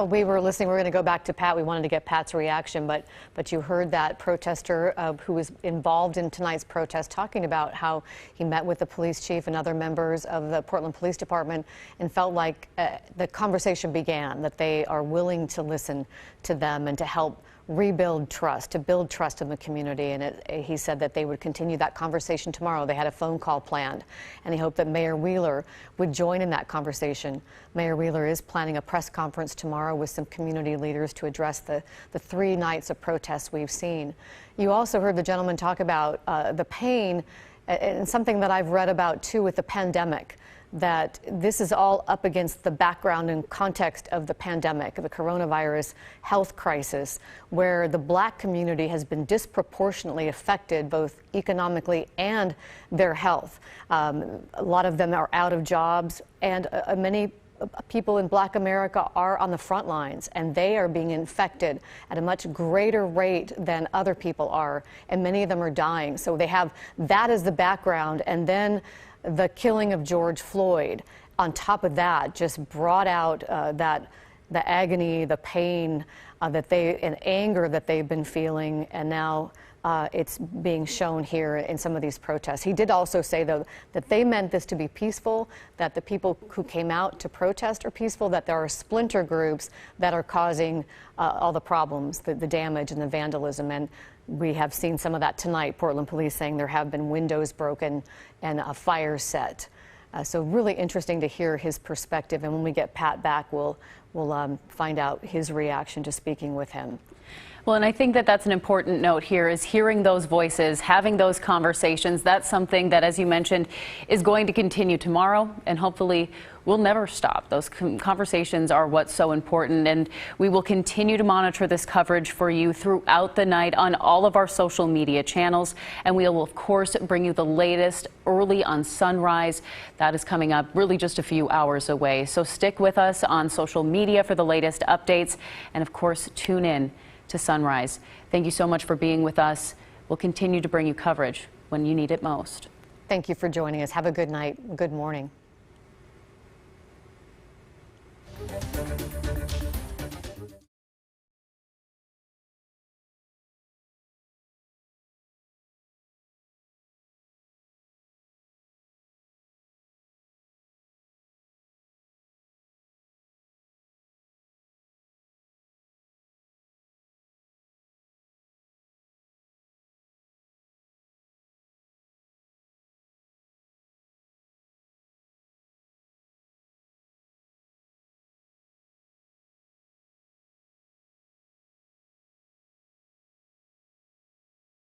We were listening. We're going to go back to Pat. We wanted to get Pat's reaction, but you heard that protester who was involved in tonight's protest talking about how he met with the police chief and other members of the Portland Police Department and felt like the conversation began, that they are willing to listen to them and to help rebuild trust, to build trust in the community. And he said that they would continue that conversation tomorrow. They had a phone call planned, and he hoped that Mayor Wheeler would join in that conversation. Mayor Wheeler is planning a press conference tomorrow with some community leaders to address the 3 nights of protests we've seen. You also heard the gentleman talk about the pain, and something that I've read about too with the pandemic, that this is all up against the background and context of the pandemic, the coronavirus health crisis, where the black community has been disproportionately affected both economically and their health. A lot of them are out of jobs, and many people in Black America are on the front lines, and they are being infected at a much greater rate than other people are, and many of them are dying. So they have that as the background, and then the killing of George Floyd on top of that just brought out the agony, the pain and anger that they've been feeling, and now it's being shown here in some of these protests. He did also say, though, that they meant this to be peaceful, that the people who came out to protest are peaceful, that there are splinter groups that are causing all the problems, the damage and the vandalism. And we have seen some of that tonight. Portland police saying there have been windows broken and a fire set. So really interesting to hear his perspective. And when we get Pat back, we'll find out his reaction to speaking with him. Well, and I think that that's an important note here, is hearing those voices, having those conversations. That's something that, as you mentioned, is going to continue tomorrow, and hopefully will never stop. Those conversations are what's so important, and we will continue to monitor this coverage for you throughout the night on all of our social media channels, and we will, of course, bring you the latest early on Sunrise. That is coming up really just a few hours away. So stick with us on social media for the latest updates, and of course, tune in to Sunrise. Thank you so much for being with us. We'll continue to bring you coverage when you need it most. Thank you for joining us. Have a good night. Good morning.